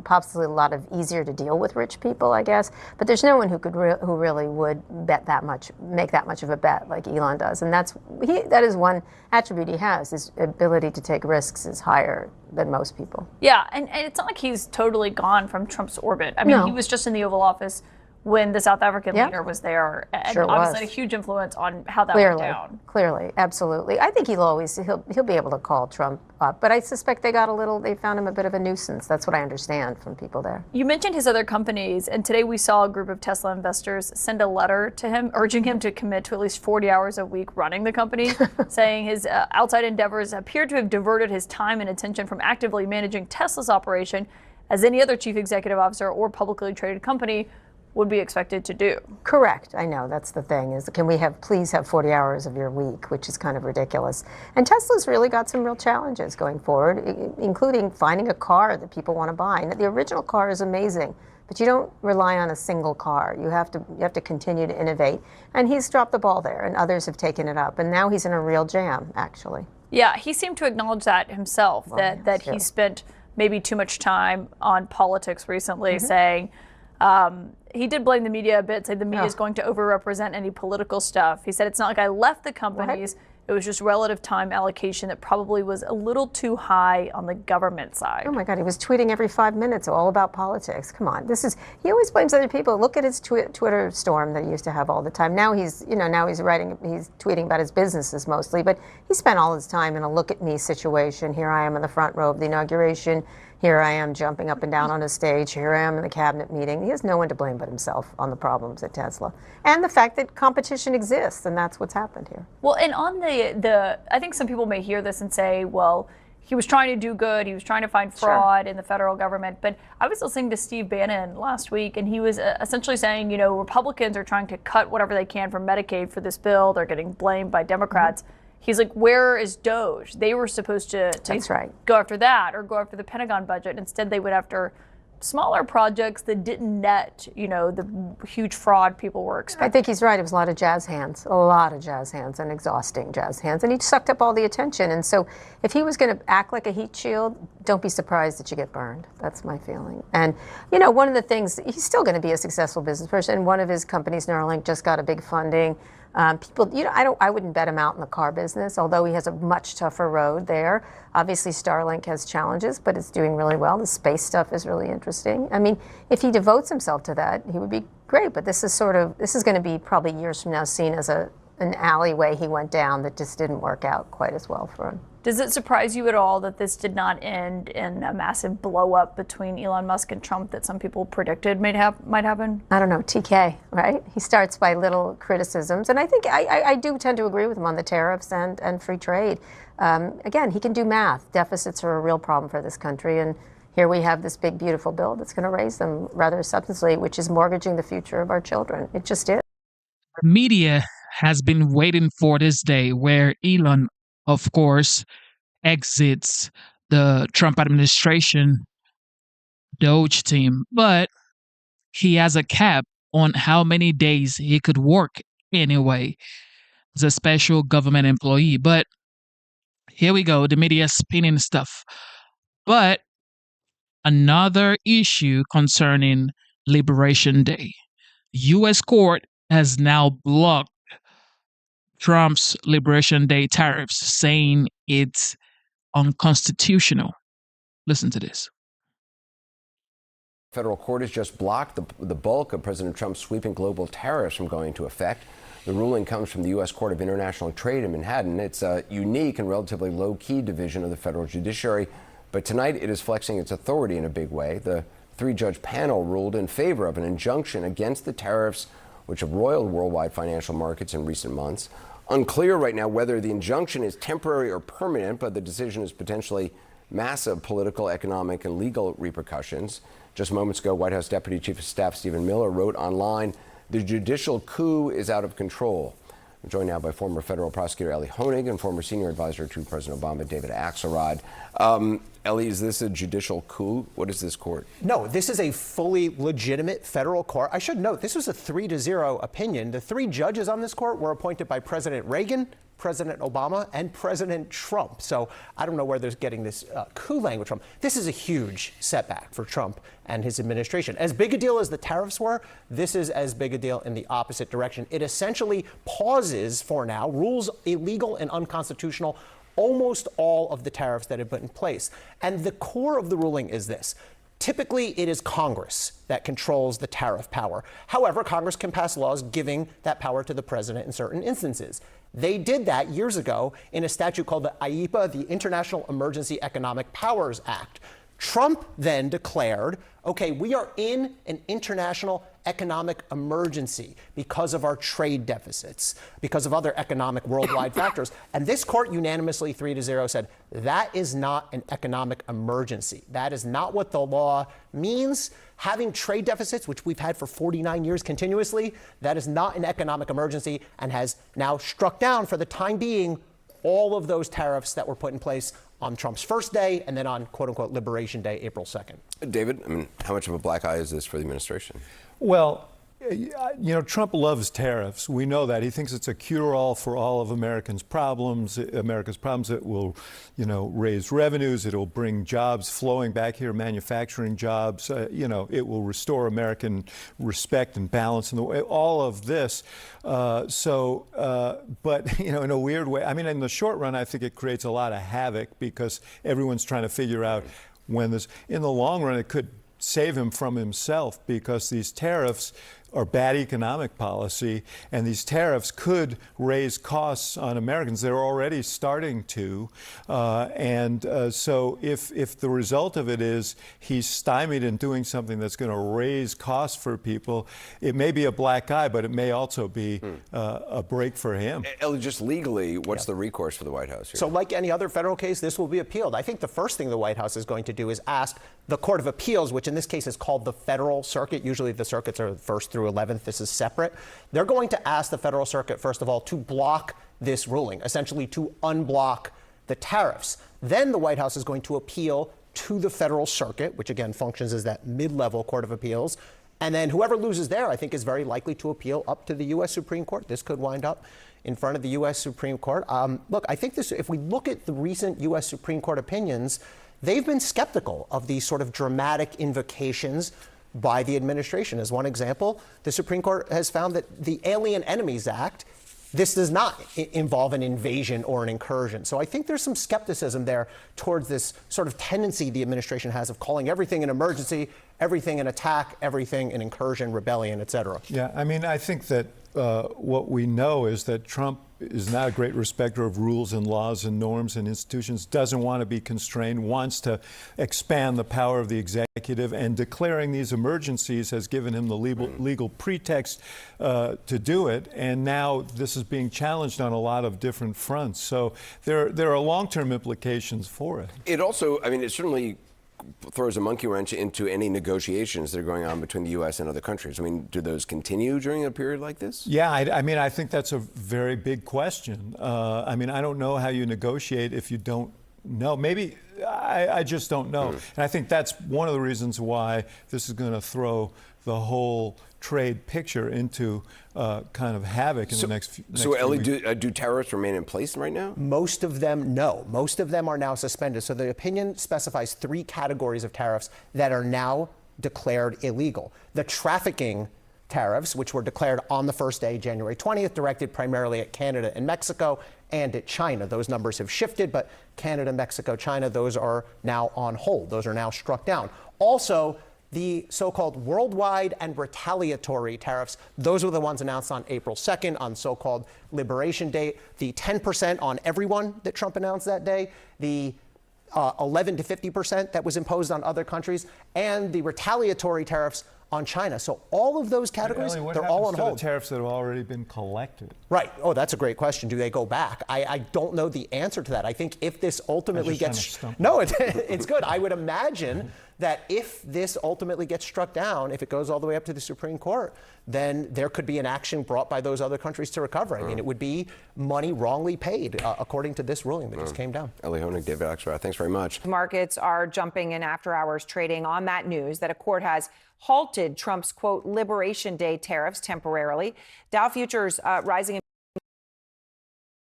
possibly a lot of easier to deal with rich people, I guess. But there's no one who could who really would bet that much, make that much of a bet like Elon does. And that is one attribute he has. His ability to take risks is higher than most people. Yeah, and it's not like he's totally gone from Trump's orbit. I mean, he was just in the Oval Office when the South African leader was there, and sure obviously had a huge influence on how that went down. Clearly, absolutely. I think he'll be able to call Trump up, but I suspect they found him a bit of a nuisance. That's what I understand from people there. You mentioned his other companies, and today we saw a group of Tesla investors send a letter to him, urging him to commit to at least 40 hours a week running the company, saying his outside endeavors appear to have diverted his time and attention from actively managing Tesla's operation, as any other chief executive officer or publicly traded company would be expected to do. Correct. I know, that's the thing, is can we please have 40 hours of your week, which is kind of ridiculous. And Tesla's really got some real challenges going forward, including finding a car that people want to buy. Now, the original car is amazing, but you don't rely on a single car. You have to continue to innovate. And he's dropped the ball there, and others have taken it up. And now he's in a real jam, actually. Yeah, he seemed to acknowledge that himself, that he spent maybe too much time on politics recently, saying, he did blame the media a bit, saying the media is going to overrepresent any political stuff. He said, it's not like I left the companies, it was just relative time allocation that probably was a little too high on the government side. Oh my God, he was tweeting every 5 minutes all about politics. Come on, he always blames other people. Look at his Twitter storm that he used to have all the time. Now he's tweeting about his businesses mostly, but he spent all his time in a look at me situation. Here I am in the front row of the inauguration. Here I am jumping up and down on a stage. Here I am in the cabinet meeting. He has no one to blame but himself on the problems at Tesla. And the fact that competition exists, and that's what's happened here. Well, and on I think some people may hear this and say, well, he was trying to do good. He was trying to find fraud in the federal government. But I was listening to Steve Bannon last week, and he was essentially saying, Republicans are trying to cut whatever they can from Medicaid for this bill. They're getting blamed by Democrats. He's like, where is DOGE? They were supposed to go after that or go after the Pentagon budget. Instead, they went after smaller projects that didn't net, the huge fraud people were expecting. I think he's right. It was a lot of jazz hands and exhausting jazz hands. And he sucked up all the attention. And so if he was going to act like a heat shield, don't be surprised that you get burned. That's my feeling. And, one of the things, he's still going to be a successful business person. One of his companies, Neuralink, just got a big funding. People, I wouldn't bet him out in the car business, although he has a much tougher road there. Obviously, Starlink has challenges, but it's doing really well. The space stuff is really interesting. I mean, if he devotes himself to that, he would be great. But this is going to be probably years from now seen as an alleyway he went down that just didn't work out quite as well for him. Does it surprise you at all that this did not end in a massive blow up between Elon Musk and Trump that some people predicted might happen? I don't know, TK, right? He starts by little criticisms. And I think I do tend to agree with him on the tariffs and free trade. Again, he can do math. Deficits are a real problem for this country. And here we have this big, beautiful bill that's going to raise them rather substantially, which is mortgaging the future of our children. It just is. Media has been waiting for this day where Elon, of course, exits the Trump administration Doge team, but he has a cap on how many days he could work anyway as a special government employee. But here we go, the media spinning stuff. But another issue concerning Liberation Day. U.S. court has now blocked Trump's Liberation Day tariffs, saying it's unconstitutional. Listen to this. federal court has just blocked the bulk of President Trump's sweeping global tariffs from going into effect. The ruling comes from the U.S. Court of International Trade in Manhattan. It's a unique and relatively low-key division of the federal judiciary, but tonight it is flexing its authority in a big way. The three-judge panel ruled in favor of an injunction against the tariffs which have roiled worldwide financial markets in recent months. Unclear right now whether the injunction is temporary or permanent, but the decision is potentially massive political, economic, and legal repercussions. Just moments ago, White House Deputy Chief of Staff Stephen Miller wrote online, "The judicial coup is out of control." I'm joined now by former federal prosecutor Ellie Honig and former senior advisor to President Obama, David Axelrod. Ellie, is this a judicial coup? What is this court? No, this is a fully legitimate federal court. I should note, this was a 3-0 opinion. The 3 judges on this court were appointed by President Reagan, President Obama, and President Trump. So I don't know where they're getting this coup language from. This is a huge setback for Trump and his administration. As big a deal as the tariffs were, this is as big a deal in the opposite direction. It essentially pauses for now, rules illegal and unconstitutional, almost all of the tariffs that have been in place. And the core of the ruling is this. Typically, it is Congress that controls the tariff power. However, Congress can pass laws giving that power to the president in certain instances. They did that years ago in a statute called the IEPA, the International Emergency Economic Powers Act. Trump then declared, okay, we are in an international economic emergency because of our trade deficits, because of other economic worldwide factors. And this court unanimously 3-0 said that is not an economic emergency. That is not what the law means. Having trade deficits, which we've had for 49 years continuously, that is not an economic emergency and has now struck down for the time being all of those tariffs that were put in place on Trump's first day and then on quote-unquote Liberation Day, April 2nd. David, I mean, how much of a black eye is this for the administration? Well, Trump loves tariffs. We know that. He thinks it's a cure-all for all of America's problems. It will, raise revenues. It'll bring jobs flowing back here, manufacturing jobs. It will restore American respect and balance in the way, all of this. But, in a weird way, I mean, in the short run, I think it creates a lot of havoc because everyone's trying to figure out when this, in the long run, it could save him from himself because these tariffs are bad economic policy, and these tariffs could raise costs on Americans. They're already starting to, so if the result of it is he's stymied in doing something that's going to raise costs for people, it may be a black eye, but it may also be a break for him. Ellie, just legally, what's the recourse for the White House here? So like any other federal case, this will be appealed. I think the first thing the White House is going to do is ask the Court of Appeals, which in this case is called the Federal Circuit. Usually the circuits are 1st through 11th. This is separate. They're going to ask the Federal Circuit, first of all, to block this ruling, essentially to unblock the tariffs. Then the White House is going to appeal to the Federal Circuit, which again functions as that mid-level Court of Appeals. And then whoever loses there, I think, is very likely to appeal up to the U.S. Supreme Court. This could wind up in front of the U.S. Supreme Court. Look, I think this, if we look at the recent U.S. Supreme Court opinions, they've been skeptical of these sort of dramatic invocations by the administration. As one example, the Supreme Court has found that the Alien Enemies Act, this does not involve an invasion or an incursion. So I think there's some skepticism there towards this sort of tendency the administration has of calling everything an emergency, everything an attack, everything an incursion, rebellion, et cetera. Yeah, I mean, I think that what we know is that Trump is not a great respecter of rules and laws and norms and institutions, doesn't want to be constrained, wants to expand the power of the executive, and declaring these emergencies has given him the legal pretext to do it. And now this is being challenged on a lot of different fronts. So there are long-term implications for it. It also, I mean, it certainly throws a monkey wrench into any negotiations that are going on between the U.S. and other countries. I mean, do those continue during a period like this? Yeah, I mean, I think that's a very big question. I mean, I don't know how you negotiate if you don't know. Maybe I just don't know. And I think that's one of the reasons why this is going to throw the whole trade picture into kind of havoc in the next few weeks. So, Ellie, do tariffs remain in place right now? Most of them, no. Most of them are now suspended. So the opinion specifies 3 categories of tariffs that are now declared illegal. The trafficking tariffs, which were declared on the first day, January 20th, directed primarily at Canada and Mexico and at China. Those numbers have shifted, but Canada, Mexico, China, those are now on hold. Those are now struck down. Also, The so-called worldwide and retaliatory tariffs, those were the ones announced on April 2nd on so-called Liberation Day. The 10% on everyone that Trump announced that day, the 11 to 50% that was imposed on other countries, and the retaliatory tariffs on China. So all of those categories, they're all on hold. The tariffs that have already been collected. Right. Oh, that's a great question. Do they go back? I don't know the answer to that. I think if this ultimately gets... No, it's good. I would imagine that if this ultimately gets struck down, if it goes all the way up to the Supreme Court, then there could be an action brought by those other countries to recover. I mean, it would be money wrongly paid, according to this ruling that just came down. Ellie Honig, David Axelrod, thanks very much. Markets are jumping in after-hours trading on that news that a court has halted Trump's, quote, Liberation Day tariffs temporarily. Dow futures rising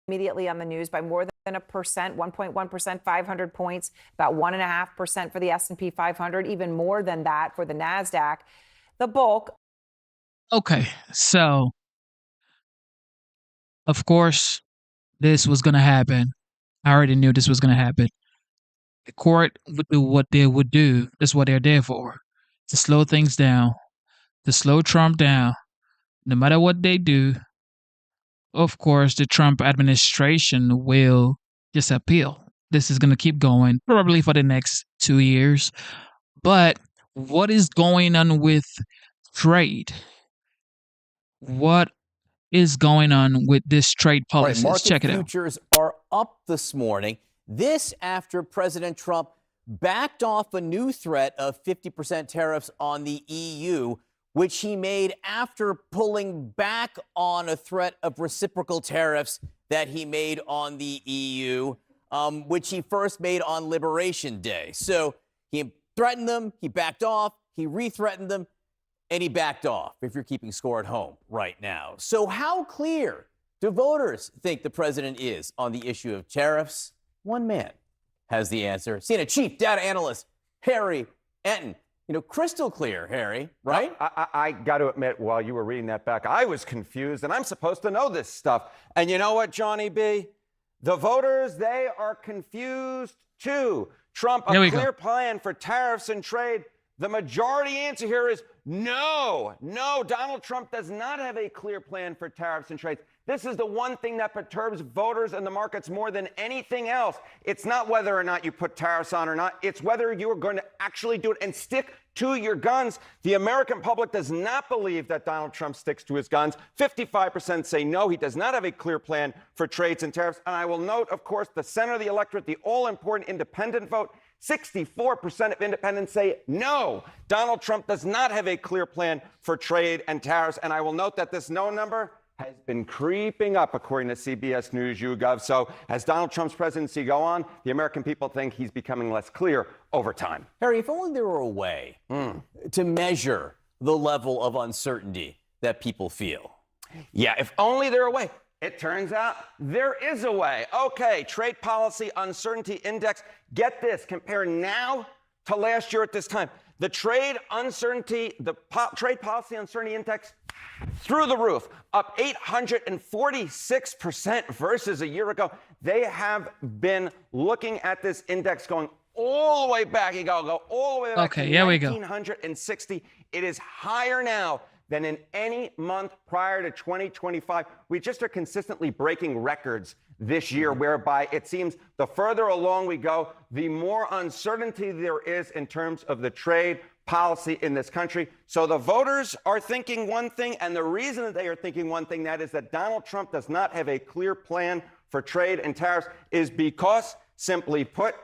immediately on the news by more than 1.1%, 500 points, about 1.5% for the S&P 500, even more than that for the NASDAQ. The bulk. Okay, so, of course, this was going to happen. I already knew this was going to happen. The court would do what they would do. That's what they're there for, to slow things down, to slow Trump down. No matter what they do, of course, the Trump administration will just appeal. This is going to keep going, probably for the next 2 years. But what is going on with trade? What is going on with this trade policy? Right, Check it out. Futures are up this morning. This after President Trump backed off a new threat of 50% tariffs on the EU, which he made after pulling back on a threat of reciprocal tariffs that he made on the EU, which he first made on Liberation Day. So he threatened them, he backed off, he re-threatened them, and he backed off, if you're keeping score at home right now. So how clear do voters think the president is on the issue of tariffs? One man has the answer. CNN chief data analyst Harry Enton. You know, crystal clear, Harry, right? I got to admit, while you were reading that back, I was confused, and I'm supposed to know this stuff. And you know what, Johnny B? The voters, they are confused too. Trump, a clear plan for tariffs and trade. The majority answer here is no. No, Donald Trump does not have a clear plan for tariffs and trade. This is the one thing that perturbs voters and the markets more than anything else. It's not whether or not you put tariffs on or not. It's whether you are going to actually do it and stick to your guns. The American public does not believe that Donald Trump sticks to his guns. 55% say no, he does not have a clear plan for trades and tariffs. And I will note, of course, the center of the electorate, the all-important independent vote, 64% of independents say no, Donald Trump does not have a clear plan for trade and tariffs. And I will note that this no number has been creeping up, according to CBS News YouGov. So as Donald Trump's presidency go on, the American people think he's becoming less clear over time. Harry, if only there were a way to measure the level of uncertainty that people feel. Yeah, if only there were a way. It turns out there is a way. Okay, trade policy uncertainty index. Get this, compare now to last year at this time. The trade uncertainty, trade policy uncertainty index, through the roof, up 846% versus a year ago. They have been looking at this index going all the way back. You go all the way back to 1960. It is higher now than in any month prior to 2025. We just are consistently breaking records this year, whereby it seems the further along we go, the more uncertainty there is in terms of the trade policy in this country. So the voters are thinking one thing, and the reason that they are thinking one thing, that is that Donald Trump does not have a clear plan for trade and tariffs, is because, simply put,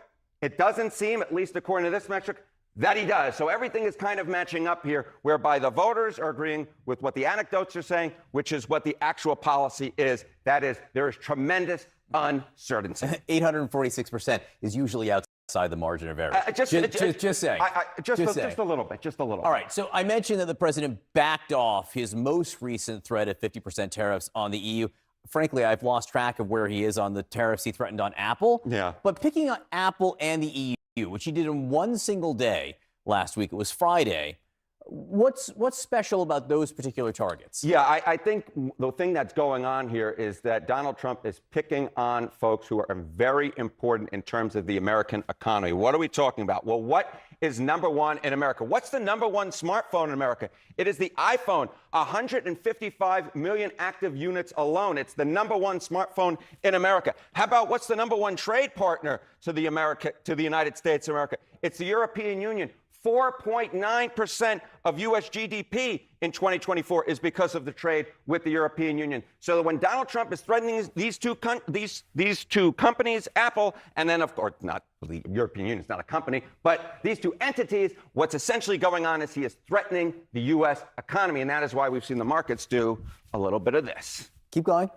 it doesn't seem, at least according to this metric, that he does. So everything is kind of matching up here, whereby the voters are agreeing with what the anecdotes are saying, which is what the actual policy is. That is, there is tremendous uncertainty. 846% is usually outside the margin of error. Just saying. Just a little bit. All right. So I mentioned that the president backed off his most recent threat of 50% tariffs on the EU. Frankly, I've lost track of where he is on the tariffs he threatened on Apple. Yeah. But picking on Apple and the EU, which he did in one single day last week, it was Friday, What's special about those particular targets? Yeah, I think the thing that's going on here is that Donald Trump is picking on folks who are very important in terms of the American economy. What are we talking about? Well, what is number one in America? What's the number one smartphone in America? It is the iPhone. 155 million active units alone. It's the number one smartphone in America. How about what's the number one trade partner to the United States of America? It's the European Union. 4.9% of U.S. GDP in 2024 is because of the trade with the European Union. So when Donald Trump is threatening these two companies, Apple, and then, of course, not the European Union, it's not a company, but these two entities, what's essentially going on is he is threatening the U.S. economy, and that is why we've seen the markets do a little bit of this. Keep going.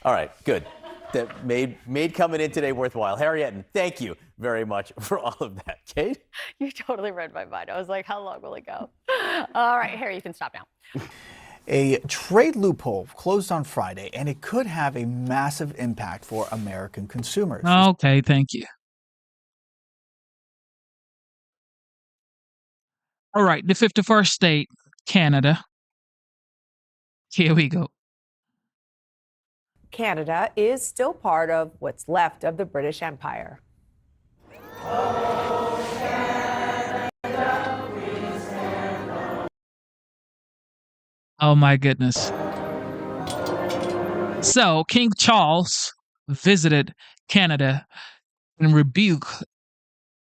All right, good. That made coming in today worthwhile. Harriet, thank you very much for all of that. Kate? You totally read my mind. I was like, how long will it go? All right, Harry, you can stop now. A trade loophole closed on Friday, and it could have a massive impact for American consumers. Okay, thank you. All right, the 51st state, Canada. Here we go. Canada is still part of what's left of the British Empire. Oh my goodness. So, King Charles visited Canada in rebuke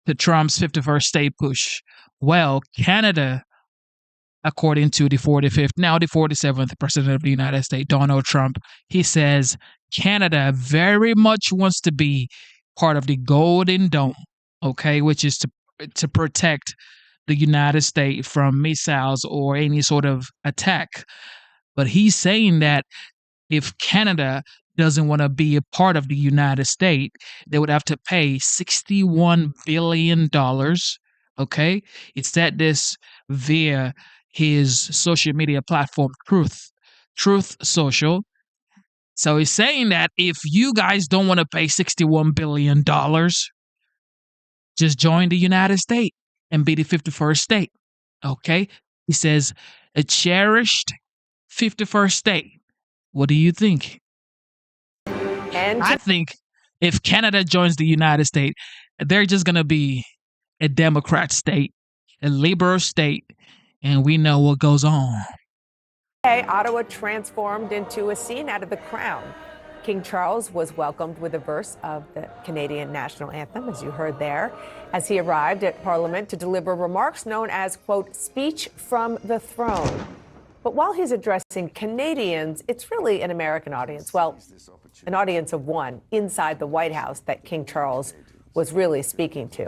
to Trump's 51st state push. Well, Canada, according to the 47th president of the United States, Donald Trump, he says Canada very much wants to be part of the Golden Dome, okay, which is to protect the United States from missiles or any sort of attack. But he's saying that if Canada doesn't want to be a part of the United States, they would have to pay $61 billion, okay? He said this via his social media platform, Truth Social. So he's saying that if you guys don't want to pay $61 billion, just join the United States and be the 51st state. Okay? He says, a cherished 51st state. What do you think? And I think if Canada joins the United States, they're just going to be a Democrat state, a liberal state, and we know what goes on. Ottawa transformed into a scene out of The Crown. King Charles was welcomed with a verse of the Canadian national anthem, as you heard there, as he arrived at Parliament to deliver remarks known as, quote, speech from the throne. But while he's addressing Canadians, it's really an American audience. Well, an audience of one inside the White House that King Charles was really speaking to.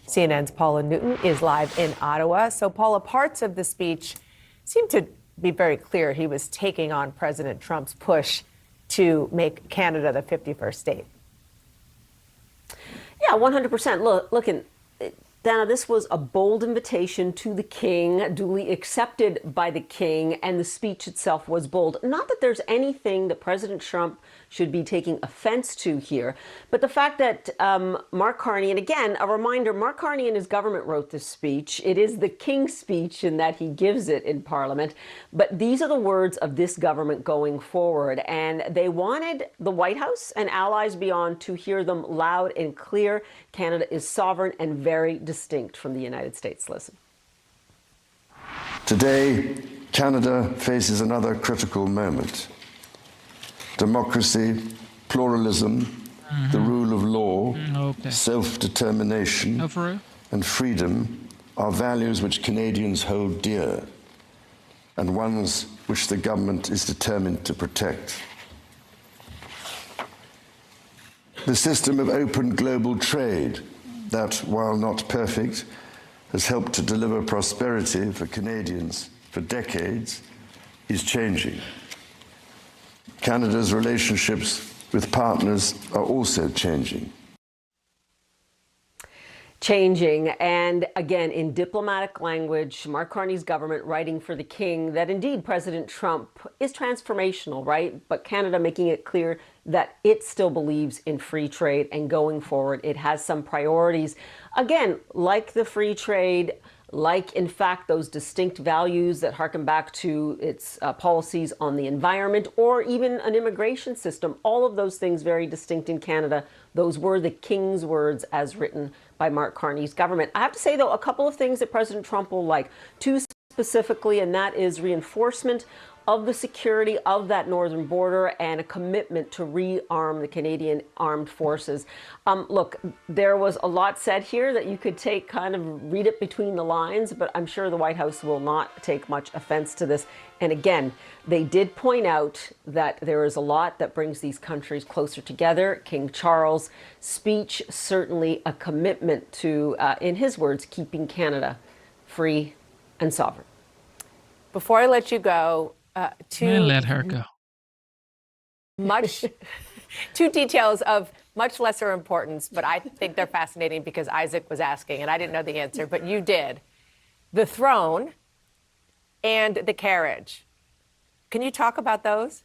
CNN's Paula Newton is live in Ottawa. So, Paula, parts of the speech seem to be very clear he was taking on President Trump's push to make Canada the 51st state. Yeah, 100%. Look, Dana, this was a bold invitation to the king, duly accepted by the king, and the speech itself was bold. Not that there's anything that President Trump should be taking offense to here, but the fact that Mark Carney, and again, a reminder, Mark Carney and his government wrote this speech. It is the king's speech in that he gives it in Parliament, but these are the words of this government going forward, and they wanted the White House and allies beyond to hear them loud and clear. Canada is sovereign and very distinct from the United States. Listen. Today, Canada faces another critical moment. Democracy, pluralism, the rule of law, self-determination, and freedom are values which Canadians hold dear, and ones which the government is determined to protect. The system of open global trade that, while not perfect, has helped to deliver prosperity for Canadians for decades, is changing. Canada's relationships with partners are also changing. And again, in diplomatic language, Mark Carney's government writing for the king that indeed President Trump is transformational, right? But Canada making it clear that it still believes in free trade, and going forward, it has some priorities. Again, like the free trade, like, in fact, those distinct values that harken back to its policies on the environment or even an immigration system. All of those things very distinct in Canada. Those were the king's words as written by Mark Carney's government. I have to say, though, a couple of things that President Trump will like. Two specifically, and that is reinforcement of the security of that northern border and a commitment to rearm the Canadian armed forces. Look, there was a lot said here that you could take, kind of read it between the lines, but I'm sure the White House will not take much offense to this. And again, they did point out that there is a lot that brings these countries closer together. King Charles' speech, certainly a commitment to, in his words, keeping Canada free and sovereign. Before I let you go, let her go. Two details of much lesser importance, but I think they're fascinating because Isaac was asking and I didn't know the answer, but you did. The throne and the carriage. Can you talk about those?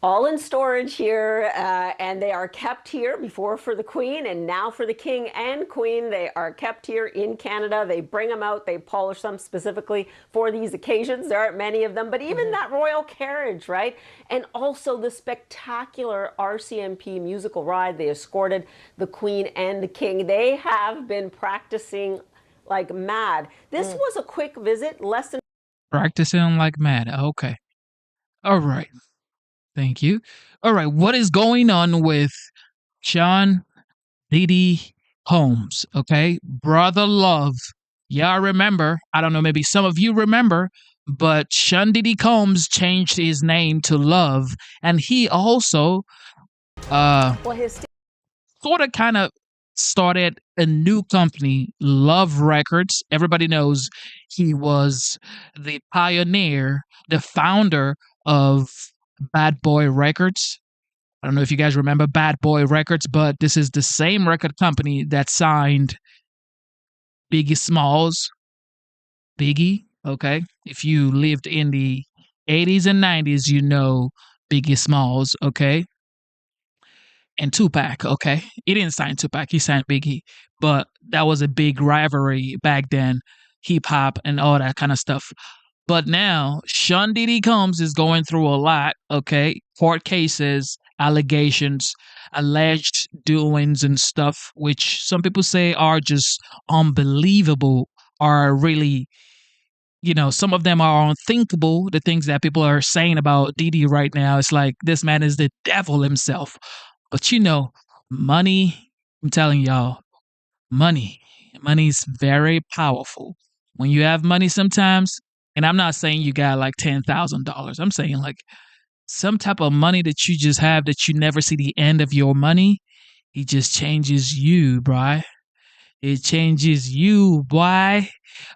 All in storage here, and they are kept here before for the Queen and now for the King and Queen. They are kept here in Canada. They bring them out. They polish them specifically for these occasions. There aren't many of them, but even that royal carriage, right? And also the spectacular RCMP musical ride. They escorted the Queen and the King. They have been practicing like mad. This was a quick visit, less than Practicing like mad. Okay. All right. Thank you. All right. What is going on with Sean Diddy Holmes? Okay. Brother Love. Yeah, I remember. I don't know. Maybe some of you remember, but Sean Diddy Combs changed his name to Love. And he also sort of kind of started a new company, Love Records. Everybody knows he was the pioneer, the founder of Bad Boy Records. I don't know if you guys remember Bad Boy Records, but this is the same record company that signed Biggie Smalls. Biggie, okay? If you lived in the 80s and 90s, you know Biggie Smalls, okay? And Tupac, okay? He didn't sign Tupac, he signed Biggie. But that was a big rivalry back then, hip-hop and all that kind of stuff. But now, Sean Diddy Combs is going through a lot, okay? Court cases, allegations, alleged doings and stuff, which some people say are just unbelievable, are really, you know, some of them are unthinkable. The things that people are saying about Diddy right now, it's like this man is the devil himself. But you know, money, I'm telling y'all, money's very powerful. When you have money sometimes, and I'm not saying you got like $10,000. I'm saying like some type of money that you just have that you never see the end of your money. It just changes you, boy. It changes you, boy.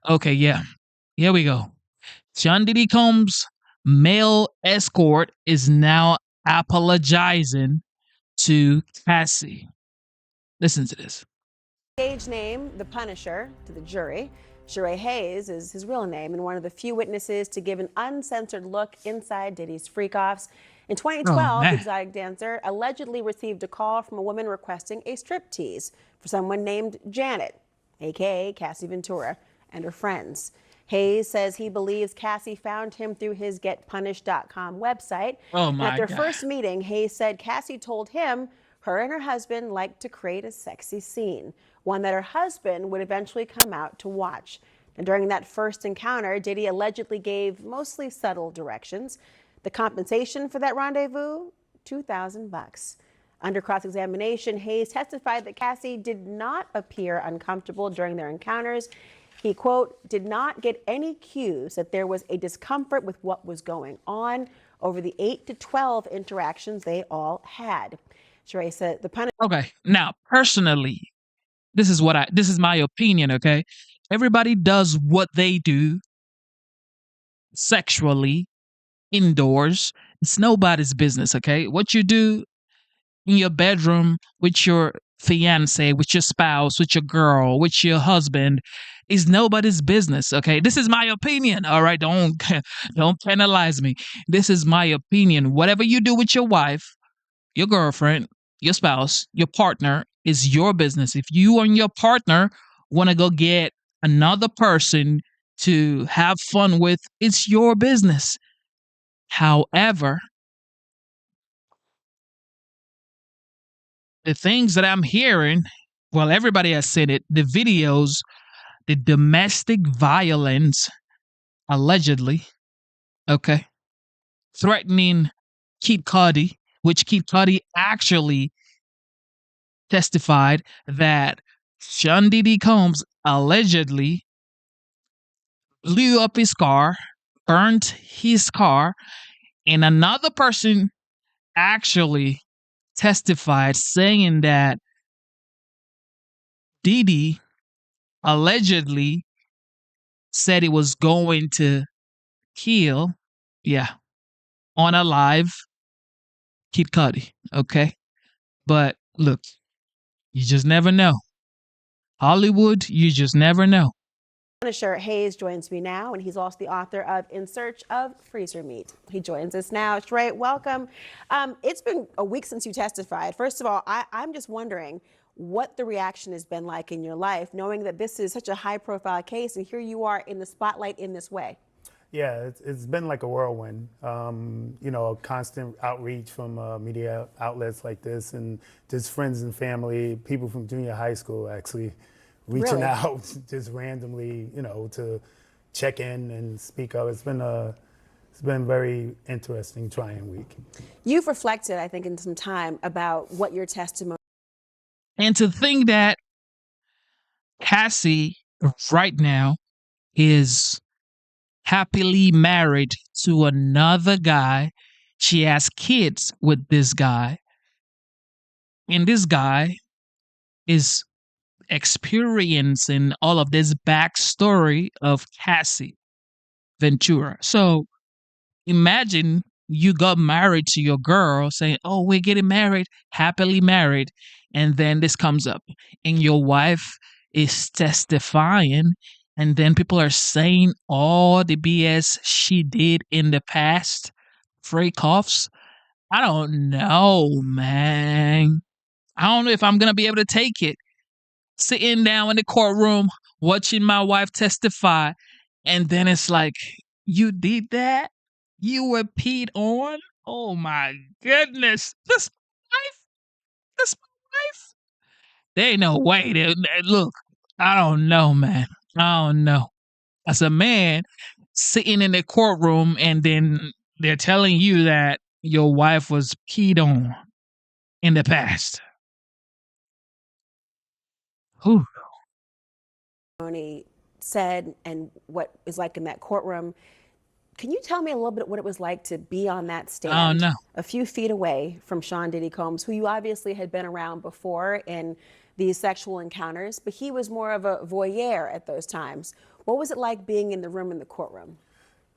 Okay, yeah. Here we go. Sean Diddy Combs' male escort is now apologizing to Cassie. Listen to this. Stage name, The Punisher, to the jury. Sheree Hayes is his real name and one of the few witnesses to give an uncensored look inside Diddy's freak-offs. In 2012, the exotic dancer allegedly received a call from a woman requesting a striptease for someone named Janet, a.k.a. Cassie Ventura, and her friends. Hayes says he believes Cassie found him through his GetPunished.com website. Oh my At their God. first meeting, Hayes said Cassie told him her and her husband liked to create a sexy scene, one that her husband would eventually come out to watch. And during that first encounter, Diddy allegedly gave mostly subtle directions. The compensation for that rendezvous, $2,000. Under cross-examination, Hayes testified that Cassie did not appear uncomfortable during their encounters. He, quote, did not get any cues that there was a discomfort with what was going on over the 8 to 12 interactions they all had. Sheree said the Punisher. Okay, now personally, this is my opinion, okay? Everybody does what they do sexually indoors. It's nobody's business, okay? What you do in your bedroom with your fiance, with your spouse, with your girl, with your husband is nobody's business, okay? This is my opinion, all right? Don't penalize me. This is my opinion. Whatever you do with your wife, your girlfriend, your spouse, your partner is your business. If you and your partner want to go get another person to have fun with, it's your business. However, the things that I'm hearing, well, everybody has said it, the videos, the domestic violence, allegedly, okay, threatening Kid Cudi, which Kid Cudi actually testified that Sean Diddy Combs allegedly blew up his car, burnt his car, and another person actually testified saying that Diddy allegedly said he was going to kill, on a live Kid Cudi, okay? But look, you just never know. Hollywood, you just never know. Senator Hayes joins me now, and he's also the author of In Search of Freezer Meat. He joins us now. Shrey, welcome. It's been a week since you testified. First of all, I'm just wondering what the reaction has been like in your life, knowing that this is such a high-profile case, and here you are in the spotlight in this way. Yeah, it's been like a whirlwind. You know, a constant outreach from media outlets like this, and just friends and family, people from junior high school actually reaching out just randomly, you know, to check in and speak up. It's been a very interesting, trying week. You've reflected, I think, in some time about what your testimony. And to think that Cassie right now is happily married to another guy. She has kids with this guy. And this guy is experiencing all of this backstory of Cassie Ventura. So imagine you got married to your girl saying, oh, we're getting married, happily married. And then this comes up and your wife is testifying. And then people are saying all the BS she did in the past, fake offs. I don't know, man. I don't know if I'm going to be able to take it. Sitting down in the courtroom, watching my wife testify, and then it's like, you did that? You were peed on? Oh my goodness. That's my wife? That's my wife? There ain't no way. Look, I don't know, man. I don't know. As a man sitting in the courtroom and then they're telling you that your wife was peed on in the past. Whew. Said and what is like in that courtroom. Can you tell me a little bit what it was like to be on that stand a few feet away from Sean Diddy Combs, who you obviously had been around before in these sexual encounters, but he was more of a voyeur at those times. What was it like being in the room in the courtroom?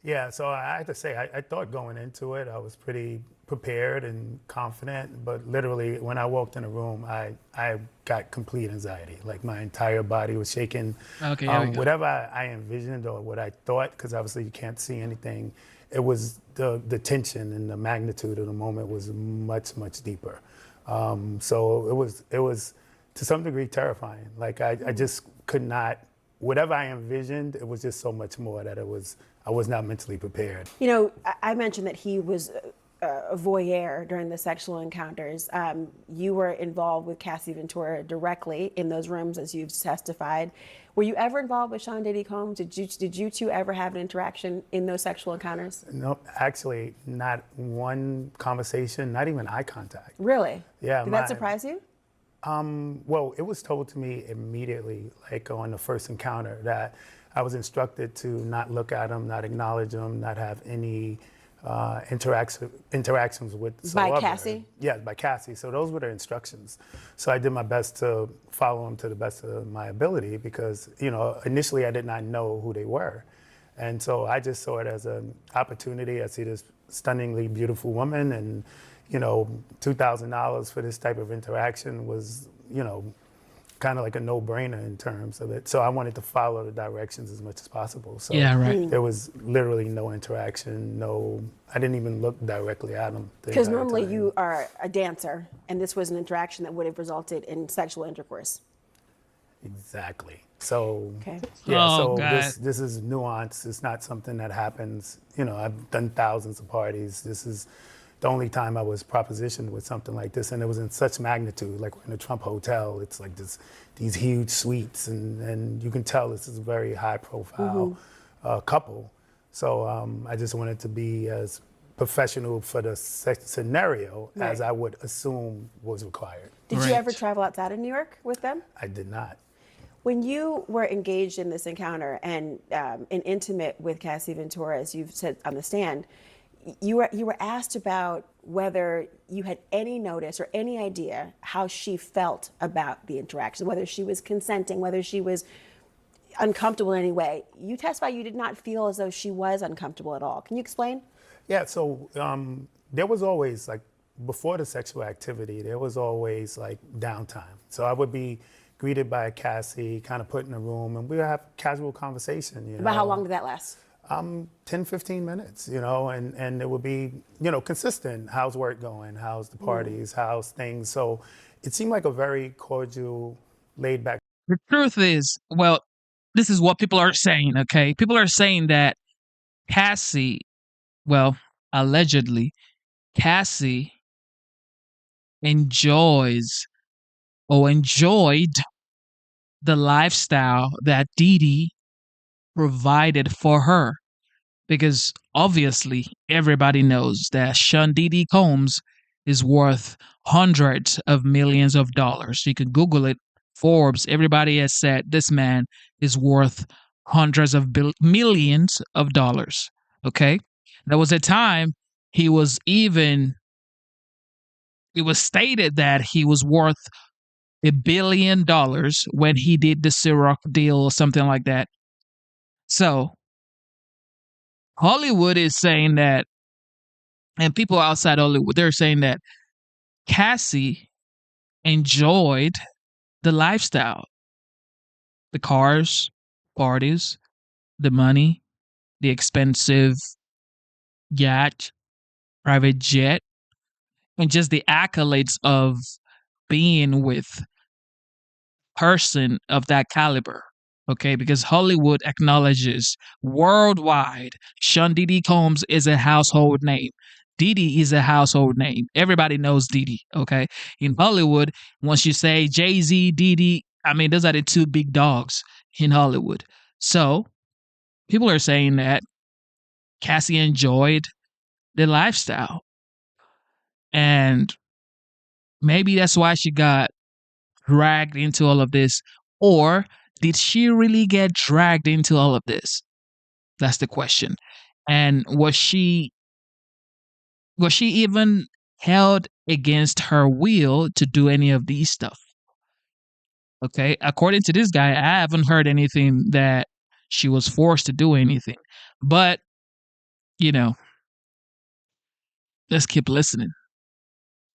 Yeah, so I have to say, I thought going into it, I was pretty prepared and confident, but literally when I walked in the room, I got complete anxiety. Like my entire body was shaking. Okay, whatever I envisioned or what I thought, because obviously you can't see anything, it was the tension and the magnitude of the moment was much, much deeper. So it was to some degree terrifying. Like I just could not, whatever I envisioned, it was just so much more that I was not mentally prepared. You know, I mentioned that he was a voyeur during the sexual encounters. You were involved with Cassie Ventura directly in those rooms, as you've testified. Were you ever involved with Sean Diddy Combs? Did you two ever have an interaction in those sexual encounters? No, actually, not one conversation, not even eye contact. Really? Yeah. Did that surprise you? Well, it was told to me immediately, like on the first encounter, that I was instructed to not look at him, not acknowledge him, not have any interactions with. By Cassie? Yeah, by Cassie. So those were the instructions. So I did my best to follow them to the best of my ability because, you know, initially I did not know who they were. And so I just saw it as an opportunity. I see this stunningly beautiful woman and, you know, $2,000 for this type of interaction was, you know, kind of like a no-brainer in terms of it. So I wanted to follow the directions as much as possible. So yeah, right. There was literally no interaction, I didn't even look directly at him. Because normally you are a dancer, and this was an interaction that would have resulted in sexual intercourse. Exactly. So Okay. yeah, Oh, so God. this is nuance. It's not something that happens. You know, I've done thousands of parties. This is the only time I was propositioned with something like this, and it was in such magnitude. Like we're in the Trump Hotel, it's like these huge suites, and you can tell this is a very high profile couple. So I just wanted to be as professional for the scenario as I would assume was required. Did you ever travel outside of New York with them? I did not. When you were engaged in this encounter and intimate with Cassie Ventura, as you've said on the stand, you were asked about whether you had any notice or any idea how she felt about the interaction, whether she was consenting, whether she was uncomfortable in any way. You testified you did not feel as though she was uncomfortable at all. Can you explain? Yeah, so there was always, like, before the sexual activity, there was always, like, downtime. So I would be greeted by Cassie, kind of put in a room, and we would have casual conversation, you know. About how long did that last? 10, 15 minutes, you know, and it would be, you know, consistent. How's work going? How's the parties? How's things? So it seemed like a very cordial, laid back. The truth is, well, this is what people are saying, okay? People are saying that Cassie, well, allegedly, Cassie enjoyed the lifestyle that Diddy provided for her. Because obviously, everybody knows that Sean Diddy Combs is worth hundreds of millions of dollars. You can Google it. Forbes, everybody has said this man is worth hundreds of millions of dollars. Okay? There was a time it was stated that he was worth $1 billion when he did the Ciroc deal or something like that. So Hollywood is saying that, and people outside Hollywood, they're saying that Cassie enjoyed the lifestyle, the cars, parties, the money, the expensive yacht, private jet, and just the accolades of being with person of that caliber. Okay, because Hollywood acknowledges worldwide Sean Diddy Combs is a household name. Diddy is a household name. Everybody knows Diddy, okay? In Hollywood, once you say Jay-Z, Diddy, I mean, those are the two big dogs in Hollywood. So, people are saying that Cassie enjoyed the lifestyle. And maybe that's why she got dragged into all of this. Or did she really get dragged into all of this? That's the question. And was she even held against her will to do any of these stuff? Okay, according to this guy, I haven't heard anything that she was forced to do anything. But, you know, let's keep listening.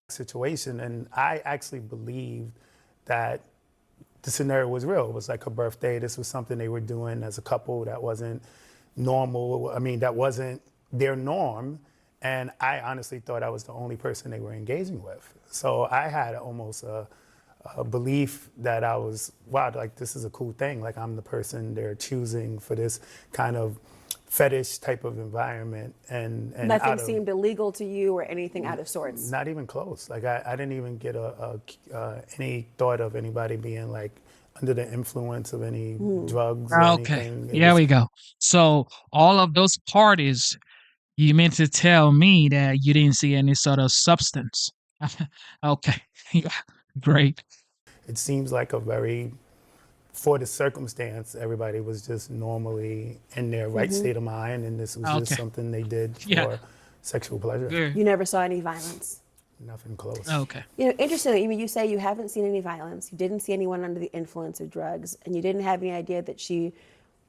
Situation, and I actually believed that the scenario was real. It was like her birthday. This was something they were doing as a couple that wasn't normal. I mean, that wasn't their norm. And I honestly thought I was the only person they were engaging with. So I had almost a belief that I was, wow, like this is a cool thing. Like I'm the person they're choosing for this kind of fetish type of environment. And nothing seemed illegal to you or anything out of sorts? Not even close. Like I didn't even get any thought of anybody being like under the influence of any drugs or anything. Here we go. So all of those parties, you meant to tell me that you didn't see any sort of substance. Okay. Yeah. Great. It seems like for the circumstance, everybody was just normally in their right state of mind, and this was just something they did for sexual pleasure. You never saw any violence? Nothing close. Okay. You know, interestingly, you say you haven't seen any violence, you didn't see anyone under the influence of drugs, and you didn't have any idea that she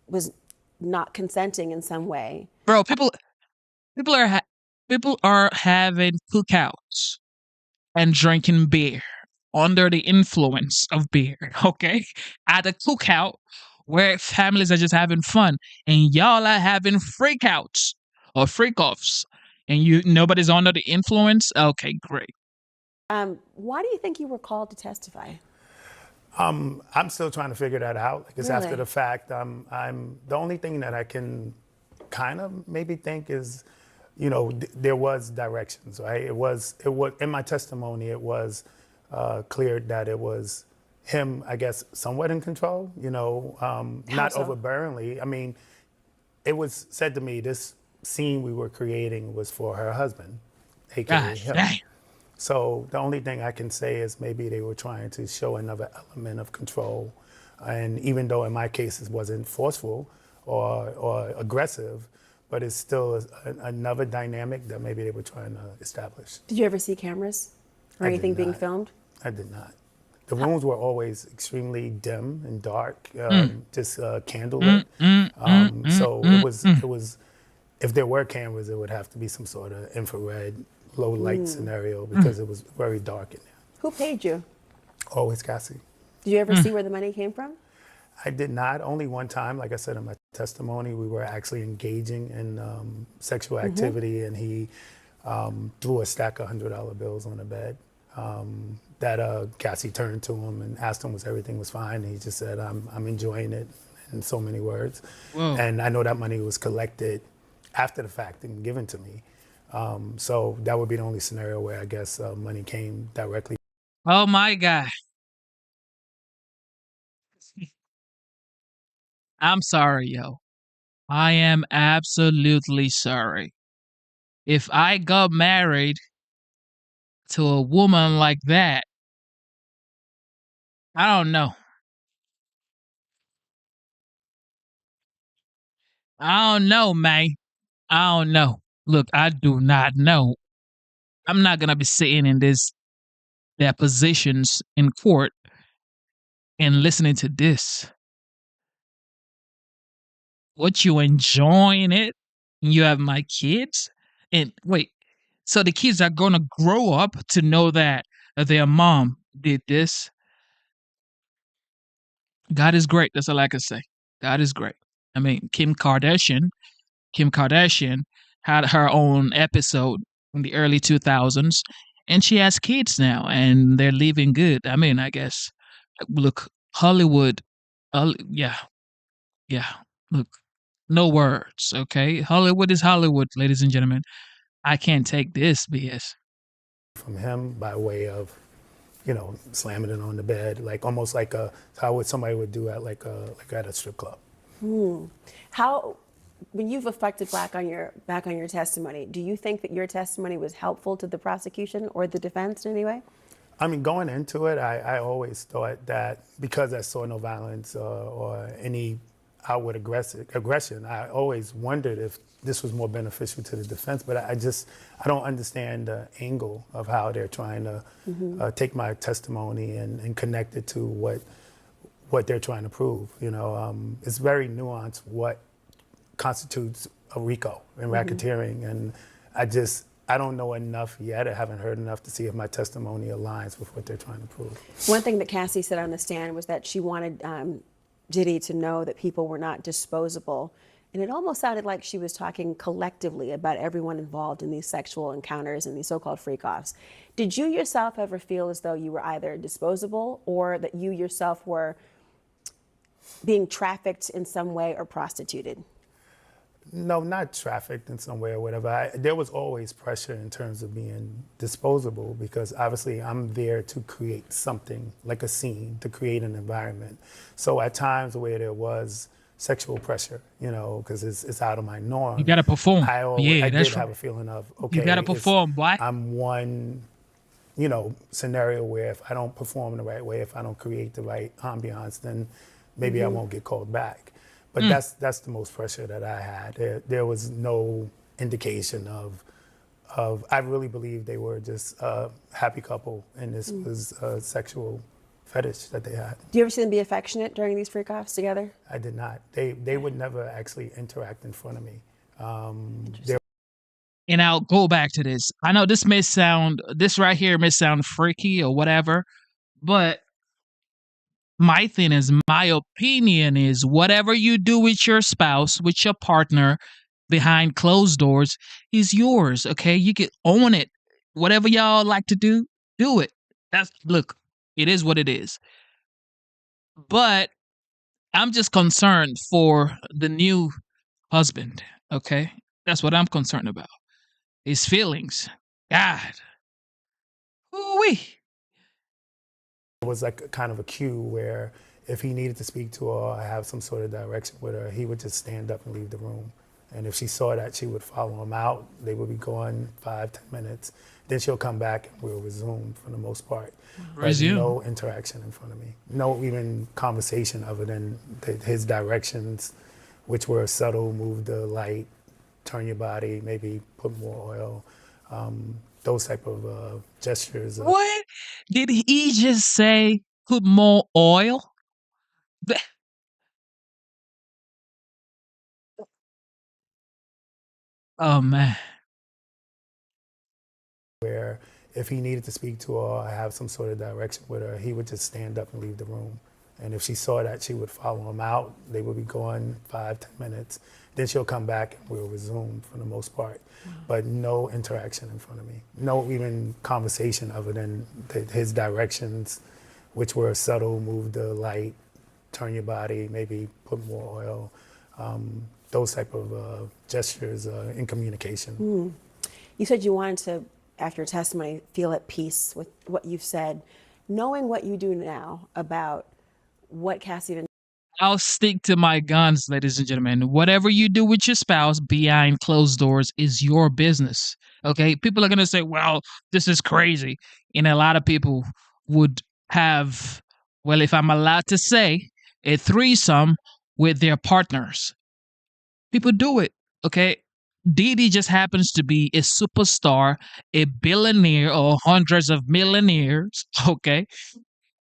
was not consenting in some way. Bro, people are having cookouts and drinking beer under the influence of beer, okay? At a cookout where families are just having fun and y'all are having freakouts or freak-offs and nobody's under the influence? Okay, great. Why do you think you were called to testify? I'm still trying to figure that out. Like it's after Really? the fact. I'm the only thing that I can kind of maybe think is, there was directions, right? It was in my testimony. It was clear that it was him, I guess, somewhat in control. Not so? overbearingly. I mean, it was said to me this scene we were creating was for her husband, aka God him. dang. So the only thing I can say is maybe they were trying to show another element of control. And even though in my case it wasn't forceful or aggressive, but it's still another dynamic that maybe they were trying to establish. Did you ever see cameras or I did anything being not. filmed? I did not. The rooms were always extremely dim and dark, just candlelit. So it was, if there were cameras, it would have to be some sort of infrared, low light scenario because it was very dark in there. Who paid you? Always Cassie. Did you ever see where the money came from? I did not. Only one time, like I said in my testimony, we were actually engaging in sexual activity, and he threw a stack of $100 bills on the bed. That Cassie turned to him and asked him was everything was fine. And he just said, I'm enjoying it, in so many words. Whoa. And I know that money was collected after the fact and given to me. So that would be the only scenario where I guess money came directly. Oh my God. I'm sorry, yo. I am absolutely sorry. If I got married to a woman like that, I don't know. I don't know, man. I don't know. Look, I do not know. I'm not gonna be sitting in their positions in court and listening to this. What, you enjoying it? And you have my kids? And wait, so the kids are gonna grow up to know that their mom did this? God is great. That's all I can say. God is great. I mean, Kim Kardashian had her own episode in the early 2000s, and she has kids now, and they're living good. I mean, I guess, look, Hollywood, yeah, yeah. Look, no words, okay? Hollywood is Hollywood, ladies and gentlemen. I can't take this BS. From him by way of, slamming it on the bed, like almost like how somebody would do at like at a strip club. How, when you've reflected back on your testimony, do you think that your testimony was helpful to the prosecution or the defense in any way? I mean, going into it, I always thought that because I saw no violence or any outward aggression, I always wondered if this was more beneficial to the defense. But I don't understand the angle of how they're trying to take my testimony and connect it to what they're trying to prove. It's very nuanced what constitutes a RICO and racketeering, and I don't know enough yet. I haven't heard enough to see if my testimony aligns with what they're trying to prove. One thing that Cassie said on the stand was that she wanted Diddy to know that people were not disposable. And it almost sounded like she was talking collectively about everyone involved in these sexual encounters and these so-called freak-offs. Did you yourself ever feel as though you were either disposable or that you yourself were being trafficked in some way or prostituted? No, not trafficked in some way or whatever. There was always pressure in terms of being disposable because obviously I'm there to create something, like a scene, to create an environment. So at times where there was sexual pressure, because it's out of my norm. You gotta perform. I did have a feeling of, okay, you gotta perform, boy. I'm one, scenario where if I don't perform in the right way, if I don't create the right ambiance, then maybe I won't get called back. But that's the most pressure that I had. There was no indication of. I really believe they were just a happy couple, and this was a sexual fetish that they had. Do you ever see them be affectionate during these freak-offs together? I did not. They would never actually interact in front of me. And I'll go back to this. I know this right here may sound freaky or whatever, but my thing is, my opinion is, whatever you do with your spouse, with your partner, behind closed doors, is yours, okay? You can own it. Whatever y'all like to do it. Look, it is what it is. But I'm just concerned for the new husband. Okay, that's what I'm concerned about. His feelings. God. Ooh-wee. It was like kind of a cue where if he needed to speak to her or have some sort of direction with her, he would just stand up and leave the room. And if she saw that, she would follow him out. They would be gone 5-10 minutes. Then she'll come back and we'll resume for the most part. Resume. But no interaction in front of me. No even conversation other than his directions, which were subtle: move the light, turn your body, maybe put more oil. Those type of gestures. What? Did he just say put more oil? Oh, man. Where if he needed to speak to her or have some sort of direction with her, he would just stand up and leave the room. And if she saw that, she would follow him out. They would be gone 5-10 minutes. Then she'll come back and we'll resume for the most part. But no interaction in front of me. No even conversation other than his directions, which were subtle: move the light, turn your body, maybe put more oil. Those type of gestures in communication. You said you wanted to, after your testimony, feel at peace with what you've said. Knowing what you do now about what Cassie did. I'll stick to my guns, ladies and gentlemen. Whatever you do with your spouse behind closed doors is your business. Okay? People are going to say, well, this is crazy. And a lot of people would have, well, if I'm allowed to say, a threesome with their partners. People do it. Okay? Diddy just happens to be a superstar, a billionaire, or hundreds of millionaires. Okay?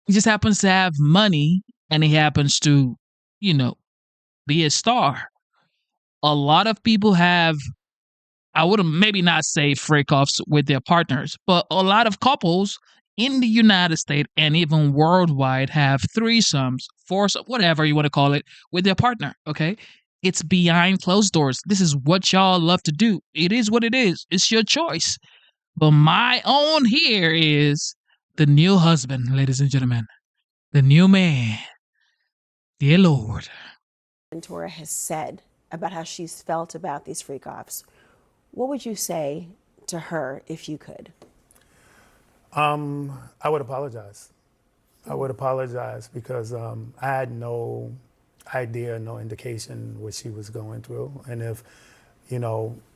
He just happens to have money and he happens to, be a star. A lot of people have, I wouldn't maybe not say freak offs with their partners, but a lot of couples in the United States and even worldwide have threesomes, foursomes, whatever you want to call it, with their partner. Okay. It's behind closed doors. This is what y'all love to do. It is what it is. It's your choice. But my own here is the new husband, ladies and gentlemen. The new man. Dear Lord. Ventura has said about how she's felt about these freak offs. What would you say to her if you could? I would apologize. I would apologize because I had no idea, no indication what she was going through. And if,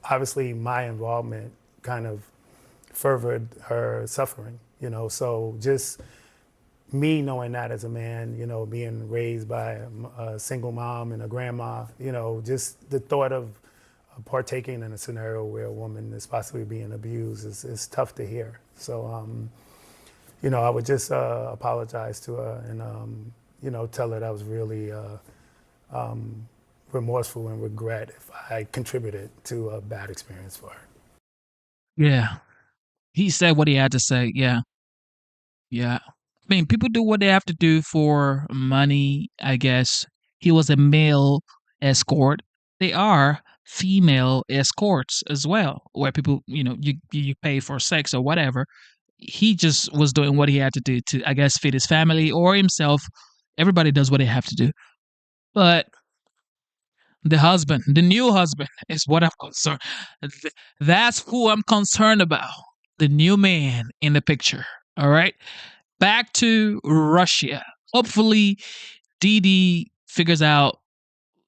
obviously my involvement kind of furthered her suffering, so just me knowing that as a man, being raised by a single mom and a grandma, just the thought of partaking in a scenario where a woman is possibly being abused is tough to hear. So, I would just apologize to her and, tell her that I was really remorseful and regret if I contributed to a bad experience for her. Yeah. He said what he had to say. Yeah. Yeah. I mean, people do what they have to do for money, I guess. He was a male escort. They are female escorts as well, where people, you pay for sex or whatever. He just was doing what he had to do to, I guess, feed his family or himself. Everybody does what they have to do. But the husband, the new husband, is what I'm concerned. That's who I'm concerned about. The new man in the picture. All right. Back to Russia. Hopefully, Didi figures out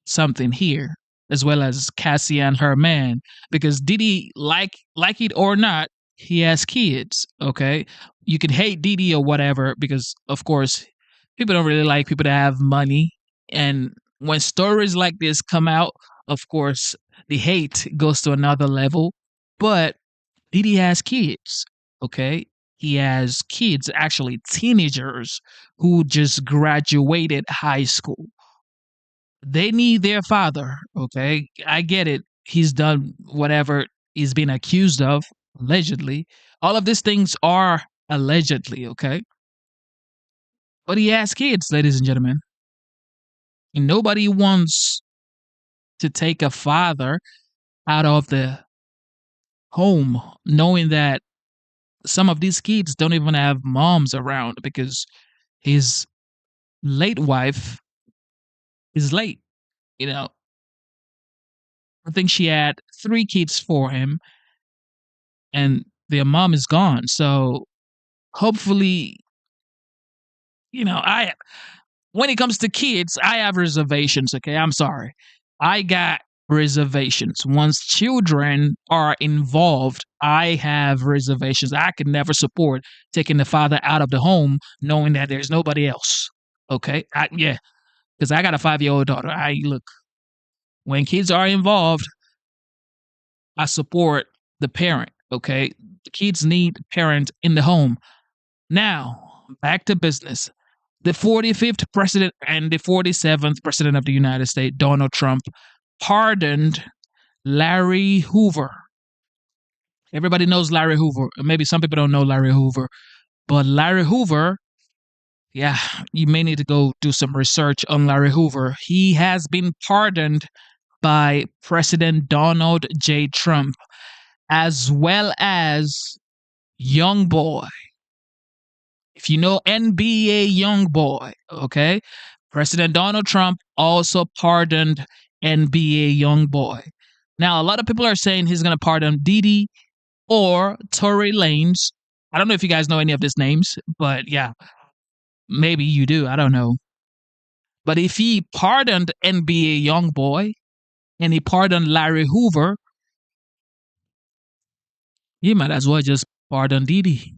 something here, as well as Cassie and her man, because Didi, like it or not, he has kids. Okay, you can hate Didi or whatever, because of course, people don't really like people that have money, and when stories like this come out, of course, the hate goes to another level. But Didi has kids. Okay, he has kids, actually teenagers, who just graduated high school. They need their father. Okay, I get it. He's done whatever he's been accused of, allegedly. All of these things are allegedly, okay? But he has kids, ladies and gentlemen. And nobody wants to take a father out of the home knowing that some of these kids don't even have moms around because his late wife is late. You know, I think she had 3 kids for him, and their mom is gone. So hopefully, when it comes to kids, I have reservations. Okay, I'm sorry. I got reservations. Once children are involved, I have reservations. I could never support taking the father out of the home knowing that there's nobody else. Okay, because I got a 5-year-old daughter. Look, when kids are involved, I support the parent. Okay, the kids need parent in the home. Now, back to business. The 45th president and the 47th president of the United States, Donald Trump, pardoned Larry Hoover. Everybody knows Larry Hoover. Maybe some people don't know Larry Hoover. But Larry Hoover, you may need to go do some research on Larry Hoover. He has been pardoned by President Donald J. Trump, as well as Young Boy. If you know NBA Young Boy, okay, President Donald Trump also pardoned NBA Young Boy. Now, a lot of people are saying he's going to pardon Diddy or Tory Lanez. I don't know if you guys know any of these names, but maybe you do. I don't know. But if he pardoned NBA Young Boy and he pardoned Larry Hoover, he might as well just pardon Diddy.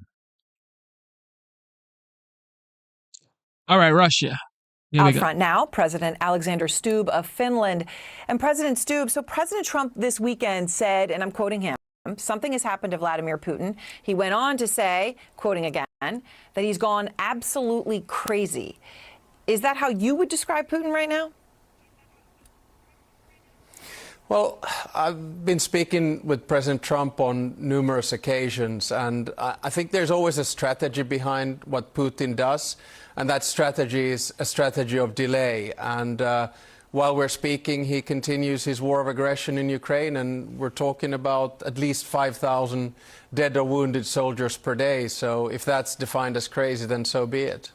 All right, Russia. Out front now, President Alexander Stubb of Finland. And President Stubb, so President Trump this weekend said, and I'm quoting him, something has happened to Vladimir Putin. He went on to say, quoting again, that he's gone absolutely crazy. Is that how you would describe Putin right now? Well, I've been speaking with President Trump on numerous occasions, and I think there's always a strategy behind what Putin does, and that strategy is a strategy of delay. And while we're speaking, he continues his war of aggression in Ukraine, and we're talking about at least 5,000 dead or wounded soldiers per day. So if that's defined as crazy, then so be it.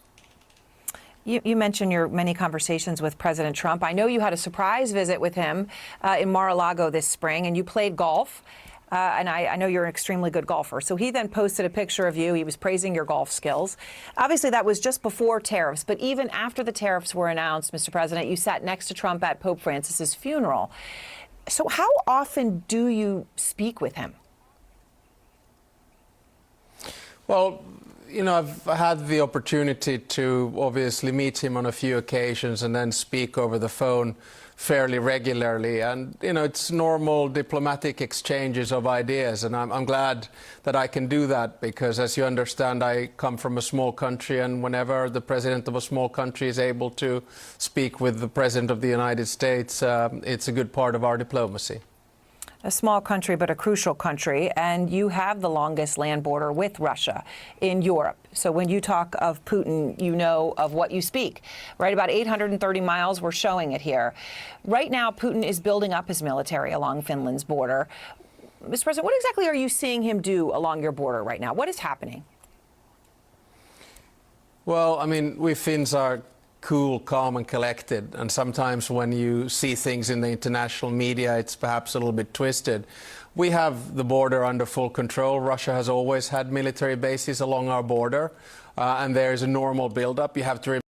You mentioned your many conversations with President Trump. I know you had a surprise visit with him in Mar-a-Lago this spring, and you played golf. And I know you're an extremely good golfer. So he then posted a picture of you. He was praising your golf skills. Obviously, that was just before tariffs. But even after the tariffs were announced, Mr. President, you sat next to Trump at Pope Francis's funeral. So how often do you speak with him? Well, I've had the opportunity to obviously meet him on a few occasions and then speak over the phone fairly regularly. And, it's normal diplomatic exchanges of ideas. And I'm glad that I can do that because, as you understand, I come from a small country. And whenever the president of a small country is able to speak with the president of the United States, it's a good part of our diplomacy. A small country, but a crucial country, and you have the longest land border with Russia in Europe. So when you talk of Putin, you know of what you speak, right? About 830 miles, we're showing it here. Right now, Putin is building up his military along Finland's border. Mr. President, what exactly are you seeing him do along your border right now? What is happening? Well, we Finns are cool, calm and collected. And sometimes when you see things in the international media, it's perhaps a little bit twisted. We have the border under full control. Russia has always had military bases along our border, and there is a normal buildup. You have to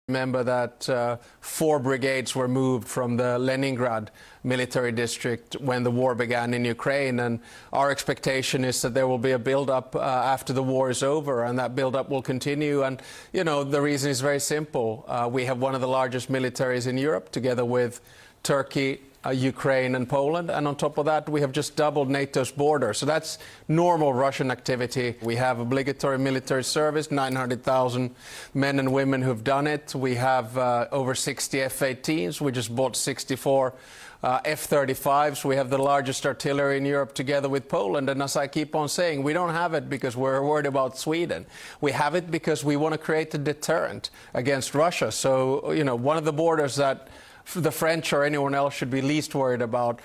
remember that 4 brigades were moved from the Leningrad military district when the war began in Ukraine, and our expectation is that there will be a build-up after the war is over, and that build-up will continue. And the reason is very simple. We have one of the largest militaries in Europe, together with Turkey, Ukraine and Poland, and on top of that we have just doubled NATO's border. So that's normal Russian activity. We have obligatory military service, 900,000 men and women who've done it. We have over 60 F-18s. We just bought 64 F-35s. We have the largest artillery in Europe together with Poland. And as I keep on saying, we don't have it because we're worried about Sweden. We have it because we want to create a deterrent against Russia. So, one of the borders that the French or anyone else should be least worried about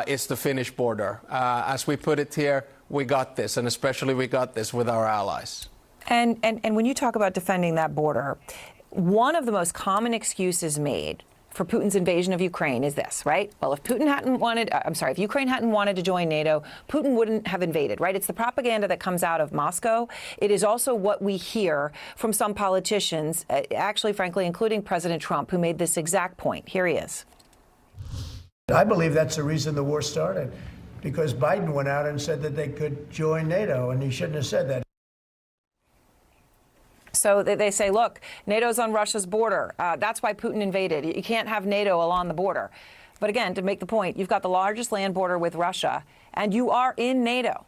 is the Finnish border. As we put it here, we got this, and especially we got this with our allies. And when you talk about defending that border, One of the most common excuses made for Putin's invasion of Ukraine is this, right? Well, if Ukraine hadn't wanted to join NATO, Putin wouldn't have invaded, right? It's the propaganda that comes out of Moscow. It is also what we hear from some politicians, actually, frankly, including President Trump, who made this exact point. Here he is. I believe that's the reason the war started, because Biden went out and said that they could join NATO, and he shouldn't have said that. So they say, look, NATO's on Russia's border. That's why Putin invaded. You can't have NATO along the border. But again, to make the point, you've got the largest land border with Russia, and you are in NATO.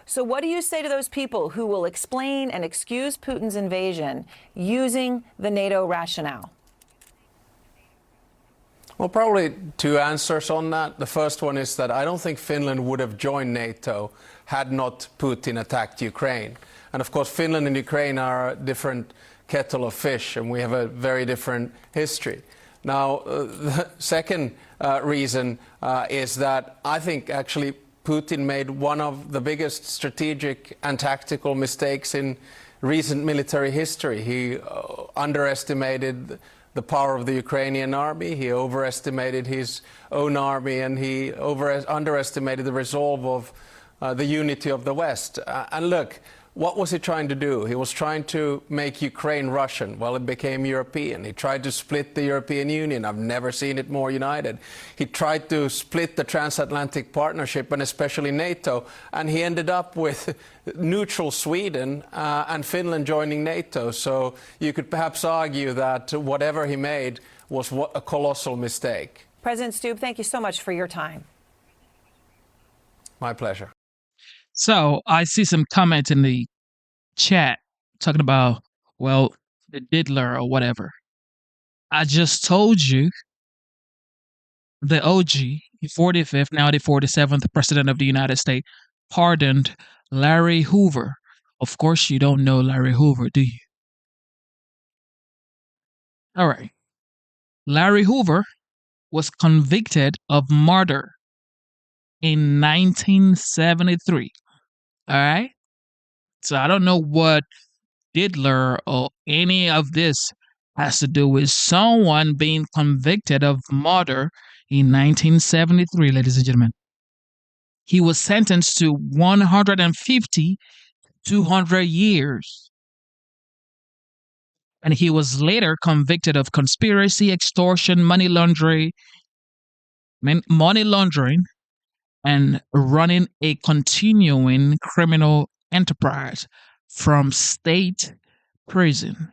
So what do you say to those people who will explain and excuse Putin's invasion using the NATO rationale? Well, probably two answers on that. The first one is that I don't think Finland would have joined NATO had not Putin attacked Ukraine. And of course, Finland and Ukraine are a different kettle of fish, and we have a very different history. Now, the second reason is that I think actually Putin made one of the biggest strategic and tactical mistakes in recent military history. He underestimated the power of the Ukrainian army, he overestimated his own army, and he underestimated the resolve of the unity of the West. And look, what was he trying to do? He was trying to make Ukraine Russian. Well, it became European. He tried to split the European Union. I've never seen it more united. He tried to split the transatlantic partnership, and especially NATO, and he ended up with neutral Sweden and Finland joining NATO. So you could perhaps argue that whatever he made was a colossal mistake. President Stubb, thank you so much for your time. My pleasure. So I see some comments in the chat talking about, well, the diddler or whatever. I just told you the OG, the 45th, now the 47th President of the United States, pardoned Larry Hoover. Of course, you don't know Larry Hoover, do you? All right. Larry Hoover was convicted of murder in 1973. All right. So I don't know what diddler or any of this has to do with someone being convicted of murder in 1973, ladies and gentlemen. He was sentenced to 150, 200 years. And he was later convicted of conspiracy, extortion, money laundering, and running a continuing criminal enterprise from state prison,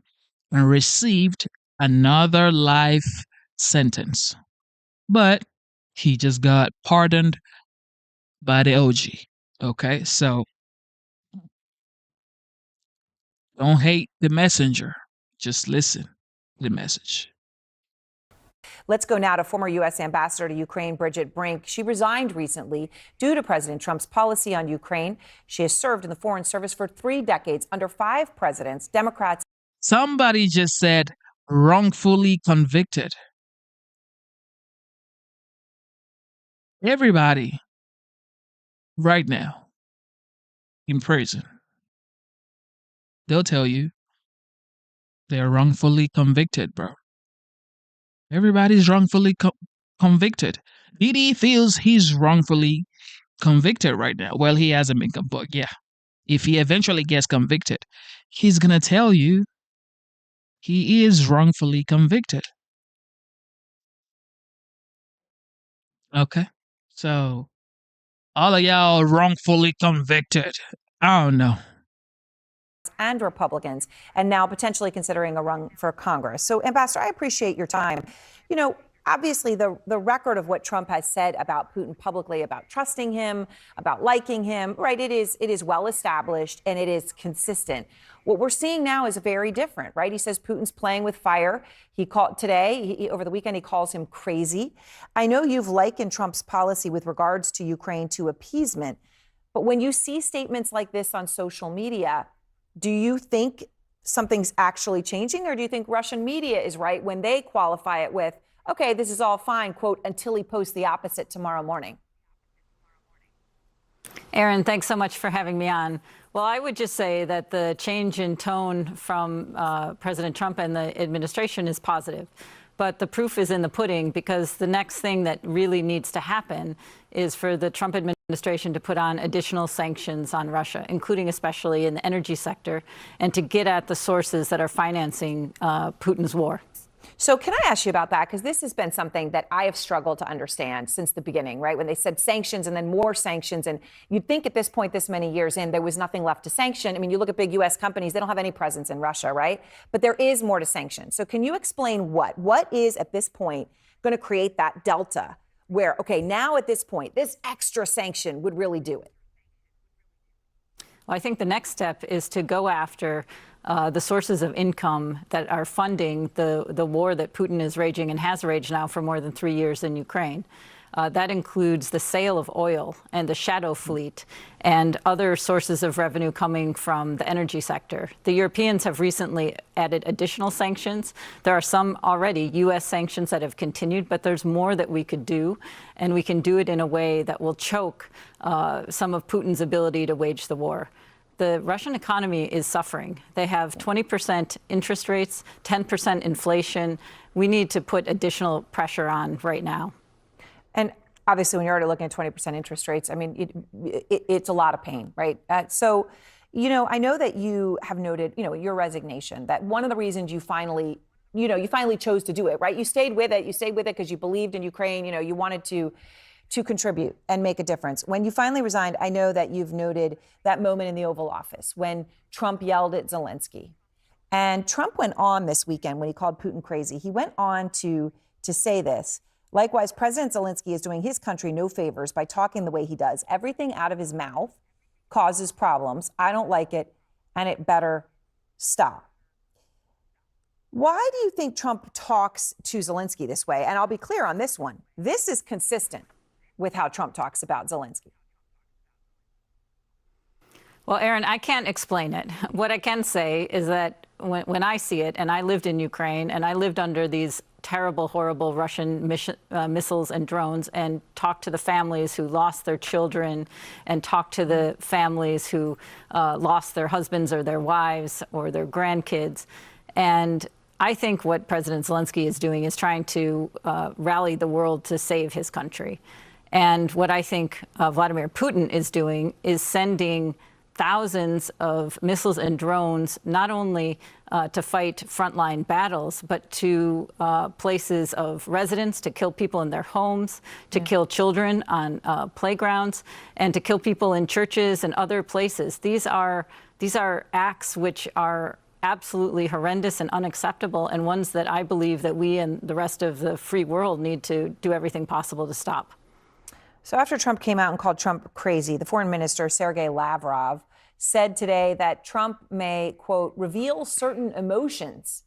and received another life sentence. But he just got pardoned by the OG. Okay, so don't hate the messenger. Just listen to the message. Let's go now to former U.S. Ambassador to Ukraine, Bridget Brink. She resigned recently due to President Trump's policy on Ukraine. She has served in the Foreign Service for 3 decades under 5 presidents, Democrats. Somebody just said wrongfully convicted. Everybody right now in prison, they'll tell you they're wrongfully convicted, bro. Everybody's wrongfully convicted. Diddy feels he's wrongfully convicted right now. Well, he hasn't been convicted. Yeah. If he eventually gets convicted, he's going to tell you he is wrongfully convicted. Okay. So, all of y'all wrongfully convicted. I don't know. And Republicans, and now potentially considering a run for Congress. So, Ambassador, I appreciate your time. You know, obviously, the record of what Trump has said about Putin publicly, about trusting him, about liking him, right? It is well established and it is consistent. What we're seeing now is very different, right? He says Putin's playing with fire. He called today, over the weekend, he calls him crazy. I know you've likened Trump's policy with regards to Ukraine to appeasement, but when you see statements like this on social media, do you think something's actually changing, or do you think Russian media is right when they qualify it with, okay, this is all fine, quote, until he posts the opposite tomorrow morning? Aaron, thanks so much for having me on. Well, I would just say that the change in tone from President Trump and the administration is positive. But the proof is in the pudding, because the next thing that really needs to happen is for the Trump administration to put on additional sanctions on Russia, including especially in the energy sector, and to get at the sources that are financing Putin's war. So can I ask you about that? Because this has been something that I have struggled to understand since the beginning, right? When they said sanctions and then more sanctions, and you'd think at this point, this many years in, there was nothing left to sanction. I mean, you look at big U.S. companies, they don't have any presence in Russia, right? But there is more to sanction. So can you explain what is at this point going to create that delta where, okay, now at this point, this extra sanction would really do it? Well, I think the next step is to go after the sources of income that are funding the war that Putin is raging and has raged now for more than 3 years in Ukraine. That includes the sale of oil and the shadow fleet and other sources of revenue coming from the energy sector. The Europeans have recently added additional sanctions. There are some already U.S. sanctions that have continued, but there's more that we could do, and we can do it in a way that will choke some of Putin's ability to wage the war. The Russian economy is suffering. They have 20% interest rates, 10% inflation. We need to put additional pressure on right now. And obviously, when you're already looking at 20% interest rates, I mean, it's a lot of pain, right? So, I know that you have noted, your resignation, that one of the reasons you finally chose to do it, right? You stayed with it. You stayed with it because you believed in Ukraine. You wanted to contribute and make a difference. When you finally resigned, I know that you've noted that moment in the Oval Office when Trump yelled at Zelensky. And Trump went on this weekend when he called Putin crazy. He went on to say this. Likewise, President Zelensky is doing his country no favors by talking the way he does. Everything out of his mouth causes problems. I don't like it, and it better stop. Why do you think Trump talks to Zelensky this way? And I'll be clear on this one. This is consistent with how Trump talks about Zelensky. Well, Aaron, I can't explain it. What I can say is that when I see it, and I lived in Ukraine, and I lived under these terrible, horrible Russian missiles and drones, and talked to the families who lost their children, and talked to the families who lost their husbands or their wives or their grandkids. And I think what President Zelensky is doing is trying to rally the world to save his country. And what I think Vladimir Putin is doing is sending thousands of missiles and drones, not only to fight frontline battles, but to places of residence, to kill people in their homes, to kill children on playgrounds, and to kill people in churches and other places. These are acts which are absolutely horrendous and unacceptable, and ones that I believe that we and the rest of the free world need to do everything possible to stop. So after Trump came out and called Trump crazy, the foreign minister, Sergei Lavrov, said today that Trump may, quote, reveal certain emotions.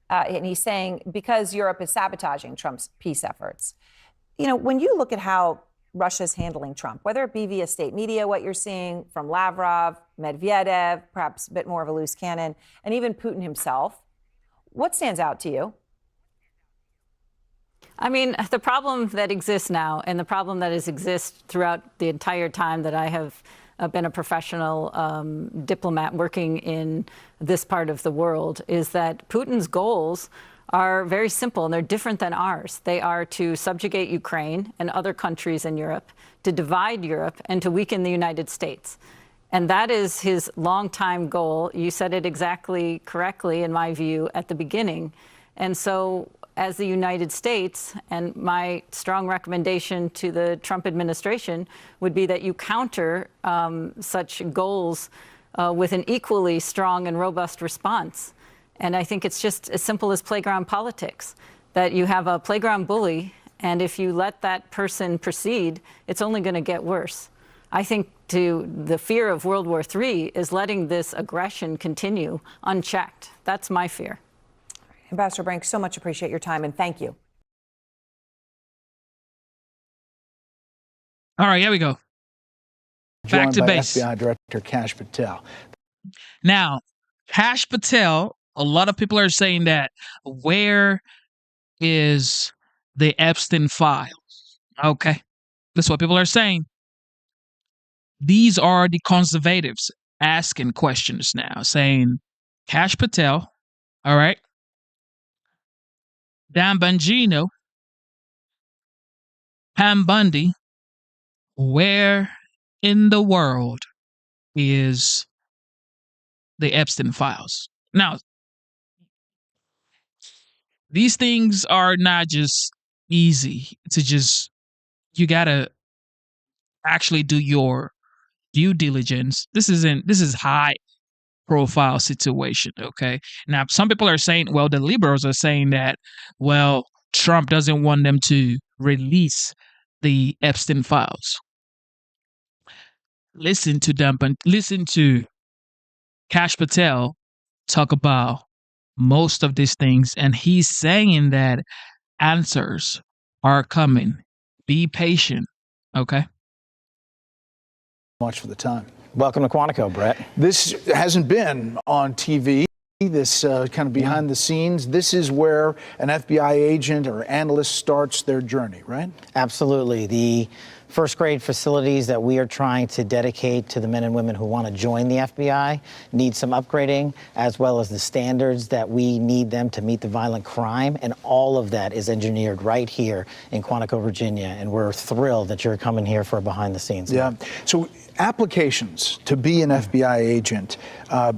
And he's saying because Europe is sabotaging Trump's peace efforts. When you look at how Russia's handling Trump, whether it be via state media, what you're seeing from Lavrov, Medvedev, perhaps a bit more of a loose cannon, and even Putin himself, what stands out to you? I mean, the problem that exists now, and the problem that has existed throughout the entire time that I have been a professional diplomat working in this part of the world, is that Putin's goals are very simple, and they're different than ours. They are to subjugate Ukraine and other countries in Europe, to divide Europe, and to weaken the United States. And that is his longtime goal. You said it exactly correctly, in my view, at the beginning. And so, as the United States, and my strong recommendation to the Trump administration would be that you counter such goals with an equally strong and robust response. And I think it's just as simple as playground politics, that you have a playground bully, and if you let that person proceed, it's only going to get worse. I think the fear of World War III is letting this aggression continue unchecked. That's my fear. Ambassador Brink, so much appreciate your time, and thank you. All right, here we go. Back to base. FBI Director Kash Patel. Now, Kash Patel, a lot of people are saying that, where is the Epstein files? Okay, that's what people are saying. these are the conservatives asking questions now, saying Kash Patel, all right, Dan Bongino, Pam Bundy, where in the world is the Epstein files? Now, these things are not just easy to just, you gotta actually do your due diligence. This is high profile situation, okay? Now, some people are saying, well, the liberals are saying that, well, Trump doesn't want them to release the Epstein files. Listen to them, but listen to Kash Patel talk about most of these things, and he's saying that answers are coming. Be patient, okay? Much for the time. Welcome to Quantico, Brett. This hasn't been on TV, this kind of behind the scenes. This is where an FBI agent or analyst starts their journey, right? Absolutely. The first grade facilities that we are trying to dedicate to the men and women who want to join the FBI need some upgrading, as well as the standards that we need them to meet the violent crime. And all of that is engineered right here in Quantico, Virginia. And we're thrilled that you're coming here for a behind the scenes. Yeah. So applications to be an FBI agent,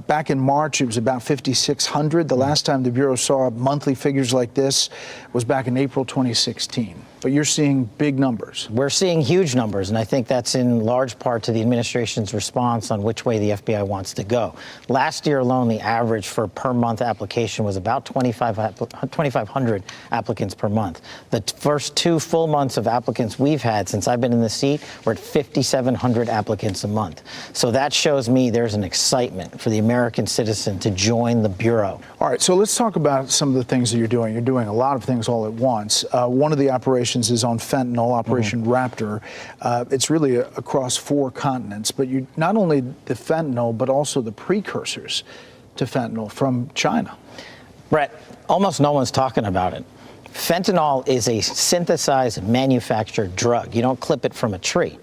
back in March, it was about 5,600. The last time the Bureau saw monthly figures like this was back in April 2016. But you're seeing big numbers. We're seeing huge numbers, and I think that's in large part to the administration's response on which way the FBI wants to go. Last year alone, the average for per month application was about 2,500 applicants per month. The first 2 full months of applicants we've had since I've been in the seat, we're at 5,700 applicants a month. So that shows me there's an excitement for the American citizen to join the Bureau. All right, so let's talk about some of the things that you're doing. You're doing a lot of things all at once. One of the operations is on fentanyl, Operation Raptor. It's really across 4 continents, but you not only the fentanyl, but also the precursors to fentanyl from China. Brett, almost no one's talking about it. Fentanyl is a synthesized manufactured drug. You don't clip it from a tree.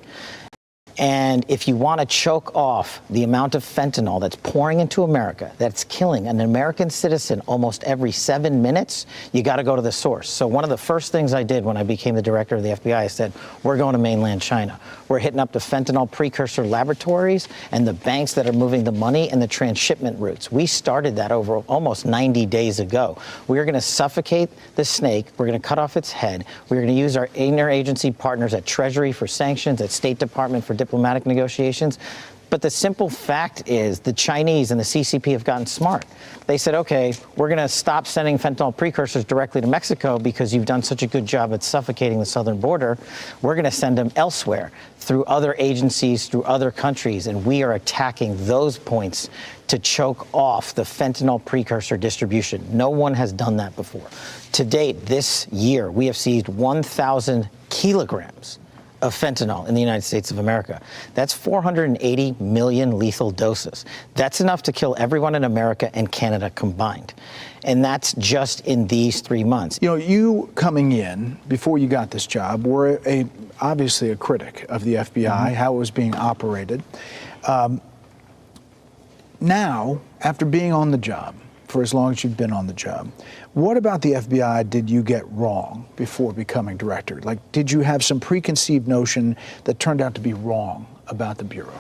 And if you want to choke off the amount of fentanyl that's pouring into America, that's killing an American citizen almost every 7 minutes, you got to go to the source. So one of the first things I did when I became the director of the FBI, I said, we're going to mainland China. We're hitting up the fentanyl precursor laboratories and the banks that are moving the money and the transshipment routes. We started that over almost 90 days ago. We're going to suffocate the snake. We're going to cut off its head. We're going to use our interagency partners at Treasury for sanctions, at State Department for diplomatic negotiations. But the simple fact is the Chinese and the CCP have gotten smart. They said, okay, we're going to stop sending fentanyl precursors directly to Mexico because you've done such a good job at suffocating the southern border. We're going to send them elsewhere through other agencies, through other countries, and we are attacking those points to choke off the fentanyl precursor distribution. No one has done that before. To date, this year, we have seized 1,000 kilograms of fentanyl in the United States of America. That's 480 million lethal doses. That's enough to kill everyone in America and Canada combined. And that's just in these 3 months. You know, you coming in, before you got this job, were obviously a critic of the FBI, how it was being operated. Now, after being on the job, for as long as you've been on the job, what about the FBI did you get wrong before becoming director? Like, did you have some preconceived notion that turned out to be wrong about the Bureau?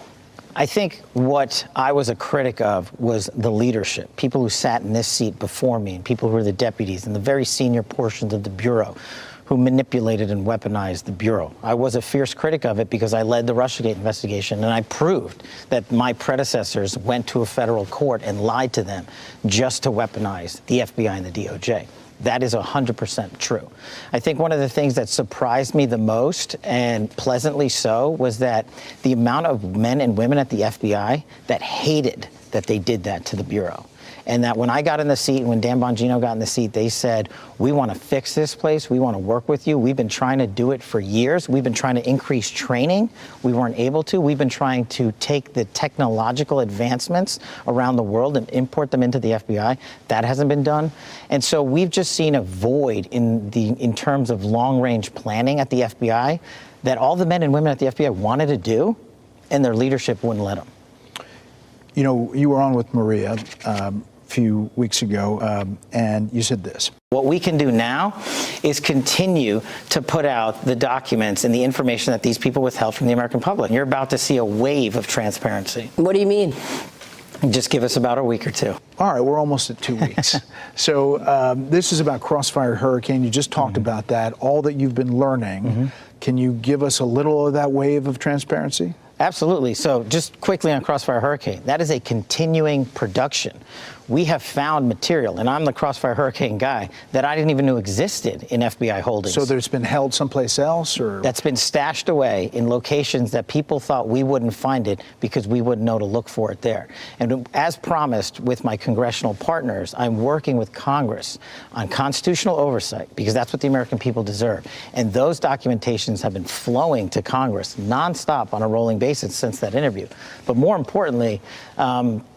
I think what I was a critic of was the leadership, people who sat in this seat before me and people who were the deputies and the very senior portions of the Bureau who manipulated and weaponized the Bureau. I was a fierce critic of it because I led the Russiagate investigation, and I proved that my predecessors went to a federal court and lied to them just to weaponize the FBI and the DOJ. That is 100% true. I think one of the things that surprised me the most, and pleasantly so, was that the amount of men and women at the FBI that hated that they did that to the Bureau. And that when I got in the seat, and when Dan Bongino got in the seat, they said, we want to fix this place. We want to work with you. We've been trying to do it for years. We've been trying to increase training. We weren't able to. We've been trying to take the technological advancements around the world and import them into the FBI. That hasn't been done. And so we've just seen a void in terms of long-range planning at the FBI that all the men and women at the FBI wanted to do and their leadership wouldn't let them. You know, you were on with Maria a few weeks ago, and you said this. What we can do now is continue to put out the documents and the information that these people withheld from the American public. You're about to see a wave of transparency. What do you mean? Just give us about a week or two. All right, we're almost at 2 weeks. So this is about Crossfire Hurricane. You just talked about that, all that you've been learning. Can you give us a little of that wave of transparency? Absolutely. So just quickly on Crossfire Hurricane, that is a continuing production. We have found material, and I'm the Crossfire Hurricane guy, that I didn't even know existed in FBI holdings. So there's been held someplace else, or? That's been stashed away in locations that people thought we wouldn't find it because we wouldn't know to look for it there. And as promised with my congressional partners, I'm working with Congress on constitutional oversight because that's what the American people deserve. And those documentations have been flowing to Congress nonstop on a rolling basis since that interview. But more importantly,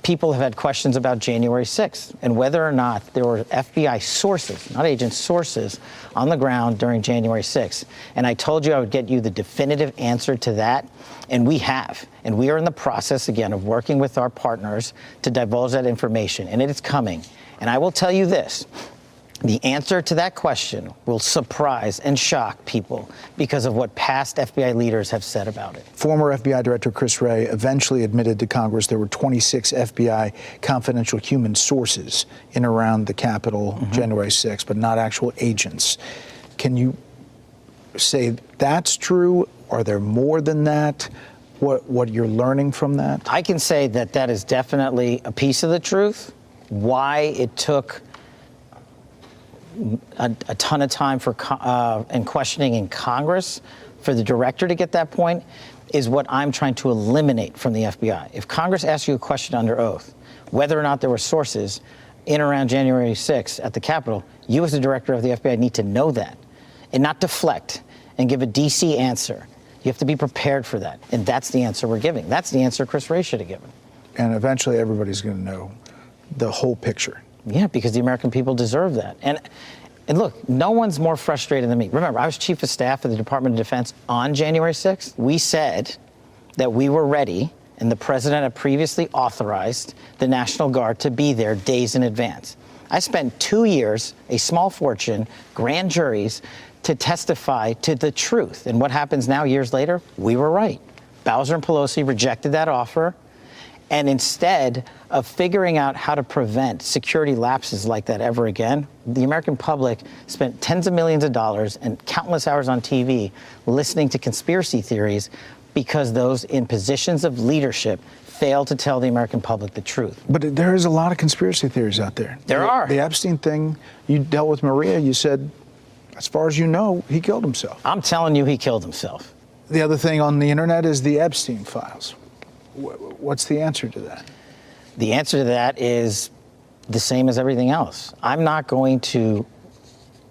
people have had questions about January 6th and whether or not there were FBI sources, not agents, sources on the ground during January 6th. And I told you I would get you the definitive answer to that, and we have. And we are in the process, again, of working with our partners to divulge that information, and it is coming. And I will tell you this. The answer to that question will surprise and shock people because of what past FBI leaders have said about it. Former FBI Director Chris Wray eventually admitted to Congress there were 26 FBI confidential human sources in around the Capitol January 6th, but not actual agents. Can you say that's true? Are there more than that? What you're learning from that? I can say that that is definitely a piece of the truth. Why it took a ton of time for and questioning in Congress for the director to get that point is what I'm trying to eliminate from the FBI. If Congress asks you a question under oath, whether or not there were sources in around January 6th at the Capitol, you as the director of the FBI need to know that and not deflect and give a DC answer. You have to be prepared for that. And that's the answer we're giving. That's the answer Chris Wray should have given. And eventually everybody's going to know the whole picture. Yeah, because the American people deserve that. And look, no one's more frustrated than me. Remember, I was chief of staff of the Department of Defense on January 6th. We said that we were ready, and the president had previously authorized the National Guard to be there days in advance. I spent 2 years, a small fortune, grand juries, to testify to the truth. And what happens now, years later? We were right. Bowser and Pelosi rejected that offer. And instead of figuring out how to prevent security lapses like that ever again, the American public spent tens of millions of dollars and countless hours on TV listening to conspiracy theories because those in positions of leadership failed to tell the American public the truth. But there is a lot of conspiracy theories out there. There are. The Epstein thing, you dealt with Maria, you said, as far as you know, he killed himself. I'm telling you, he killed himself. The other thing on the internet is the Epstein files. What's the answer to that? The answer to that is the same as everything else. I'm not going to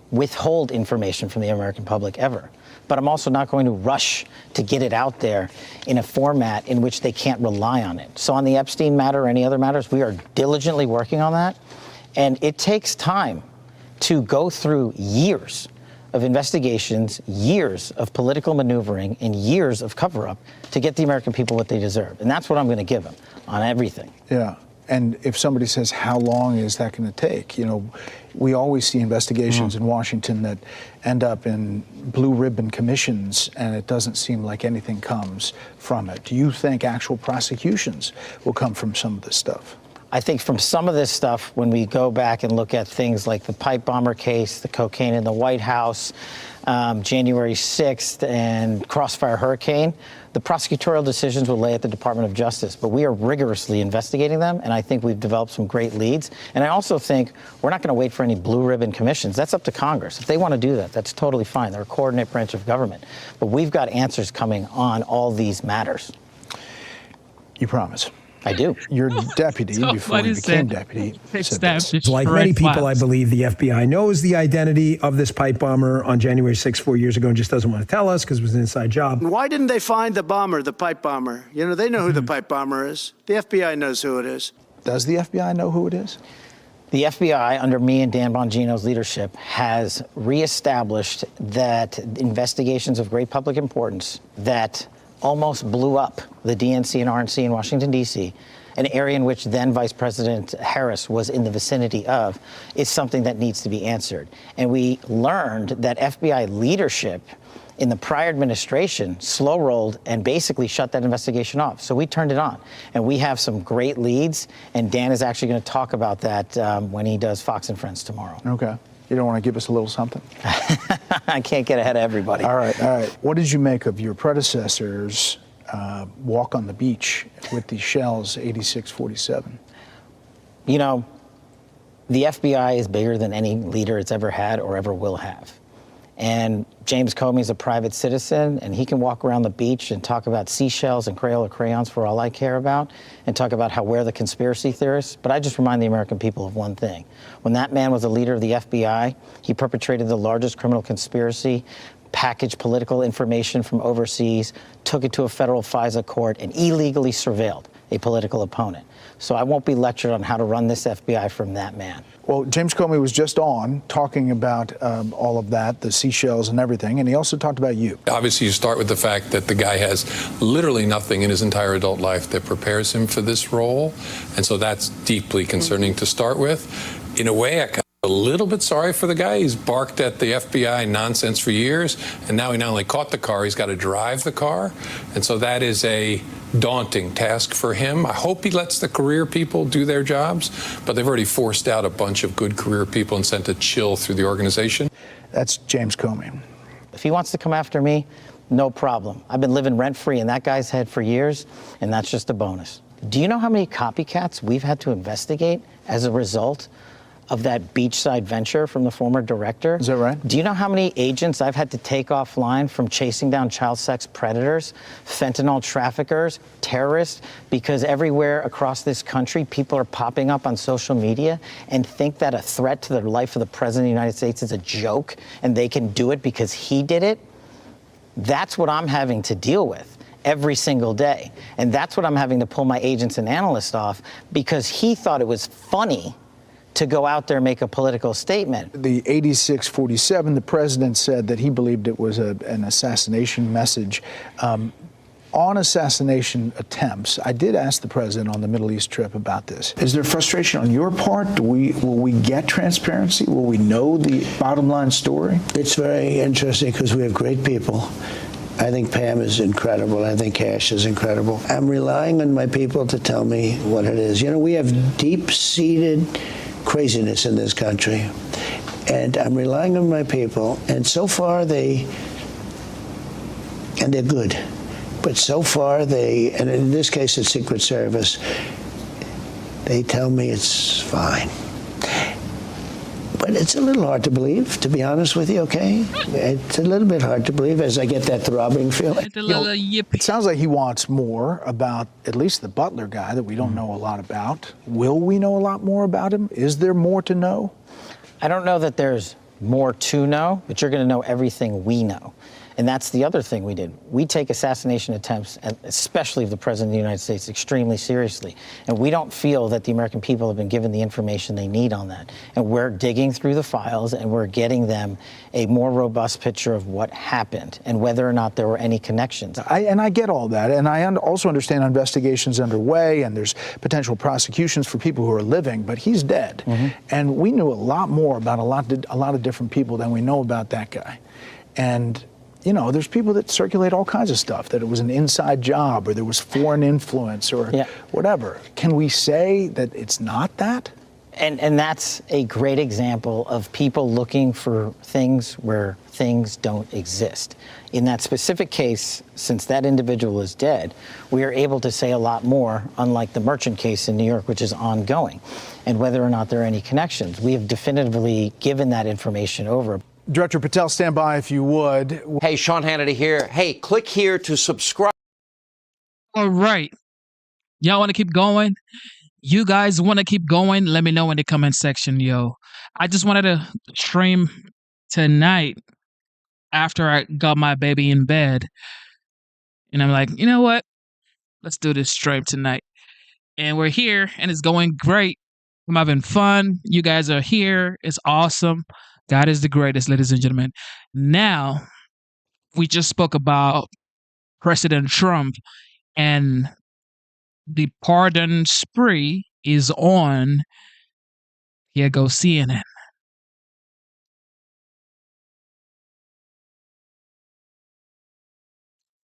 withhold information from the American public ever, but I'm also not going to rush to get it out there in a format in which they can't rely on it. So on the Epstein matter or any other matters, we are diligently working on that. And it takes time to go through years of investigations, years of political maneuvering, and years of cover-up to get the American people what they deserve. And that's what I'm going to give them on everything. Yeah. And if somebody says, how long is that going to take? You know, we always see investigations in Washington that end up in blue ribbon commissions, and it doesn't seem like anything comes from it. Do you think actual prosecutions will come from some of this stuff? I think from some of this stuff, when we go back and look at things like the pipe bomber case, the cocaine in the White House, January 6th, and Crossfire Hurricane, the prosecutorial decisions will lay at the Department of Justice. But we are rigorously investigating them, and I think we've developed some great leads. And I also think we're not going to wait for any blue ribbon commissions. That's up to Congress. If they want to do that, that's totally fine. They're a coordinate branch of government. But we've got answers coming on all these matters. You promise? I do. Your deputy, before you became deputy, said this. Like many people, I believe the FBI knows the identity of this pipe bomber on January 6th, 4 years ago, and just doesn't want to tell us because it was an inside job. Why didn't they find the bomber, the pipe bomber? You know, they know who the pipe bomber is. The FBI knows who it is. Does the FBI know who it is? The FBI, under me and Dan Bongino's leadership, has reestablished that investigations of great public importance that almost blew up the DNC and RNC in Washington, D.C., an area in which then Vice President Harris was in the vicinity of, is something that needs to be answered. And we learned that FBI leadership in the prior administration slow-rolled and basically shut that investigation off. So we turned it on. And we have some great leads, and Dan is actually going to talk about that when he does Fox and Friends tomorrow. Okay. You don't want to give us a little something? I can't get ahead of everybody. All right. What did you make of your predecessor's walk on the beach with the shells 86-47? You know, the FBI is bigger than any leader it's ever had or ever will have. And James Comey is a private citizen, and he can walk around the beach and talk about seashells and Crayola crayons for all I care about, and talk about how we're the conspiracy theorists. But I just remind the American people of one thing. When that man was the leader of the FBI, he perpetrated the largest criminal conspiracy, packaged political information from overseas, took it to a federal FISA court, and illegally surveilled a political opponent. So I won't be lectured on how to run this FBI from that man. Well, James Comey was just on talking about all of that, the seashells and everything, and he also talked about you. Obviously, you start with the fact that the guy has literally nothing in his entire adult life that prepares him for this role, and so that's deeply concerning to start with. In a way, I kind of a little bit sorry for the guy. He's barked at the FBI nonsense for years, and now he not only caught the car, he's got to drive the car, and so that is a daunting task for him. I hope he lets the career people do their jobs, but they've already forced out a bunch of good career people and sent a chill through the organization. That's James Comey. If he wants to come after me, no problem. I've been living rent-free in that guy's head for years, and that's just a bonus. Do you know how many copycats we've had to investigate as a result of that beachside venture from the former director? Is that right? Do you know how many agents I've had to take offline from chasing down child sex predators, fentanyl traffickers, terrorists? Because everywhere across this country, people are popping up on social media and think that a threat to the life of the President of the United States is a joke and they can do it because he did it. That's what I'm having to deal with every single day. And that's what I'm having to pull my agents and analysts off because he thought it was funny to go out there and make a political statement. The 86-47, the president said that he believed it was an assassination message. On assassination attempts, I did ask the president on the Middle East trip about this. Is there frustration on your part? Will we get transparency? Will we know the bottom line story? It's very interesting because we have great people. I think Pam is incredible. I think Cash is incredible. I'm relying on my people to tell me what it is. You know, we have deep-seated craziness in this country, and I'm relying on my people, and so far they're good, but so far and in this case it's Secret Service, they tell me it's fine. But it's a little hard to believe, to be honest with you, okay? It's a little bit hard to believe as I get that throbbing feeling. It sounds like he wants more about at least the Butler guy that we don't know a lot about. Will we know a lot more about him? Is there more to know? I don't know that there's more to know, but you're going to know everything we know. And that's the other thing we did. We take assassination attempts, and especially of the President of the United States, extremely seriously. And we don't feel that the American people have been given the information they need on that. And we're digging through the files, and we're getting them a more robust picture of what happened and whether or not there were any connections. I get all that. And I also understand investigations underway, and there's potential prosecutions for people who are living, but he's dead. And we knew a lot more about a lot of different people than we know about that guy. And you know, there's people that circulate all kinds of stuff, that it was an inside job or there was foreign influence or whatever. Can we say that it's not that? And that's a great example of people looking for things where things don't exist. In that specific case, since that individual is dead, we are able to say a lot more, unlike the Merchant case in New York, which is ongoing, and whether or not there are any connections. We have definitively given that information over. Director Patel, stand by if you would. Hey, Sean Hannity here. Hey, click here to subscribe. All right. Y'all want to keep going? You guys want to keep going? Let me know in the comment section, yo. I just wanted to stream tonight after I got my baby in bed. And I'm like, you know what? Let's do this stream tonight. And we're here, and it's going great. I'm having fun. You guys are here. It's awesome. God is the greatest, ladies and gentlemen. Now, we just spoke about President Trump, and the pardon spree is on. Here goes CNN.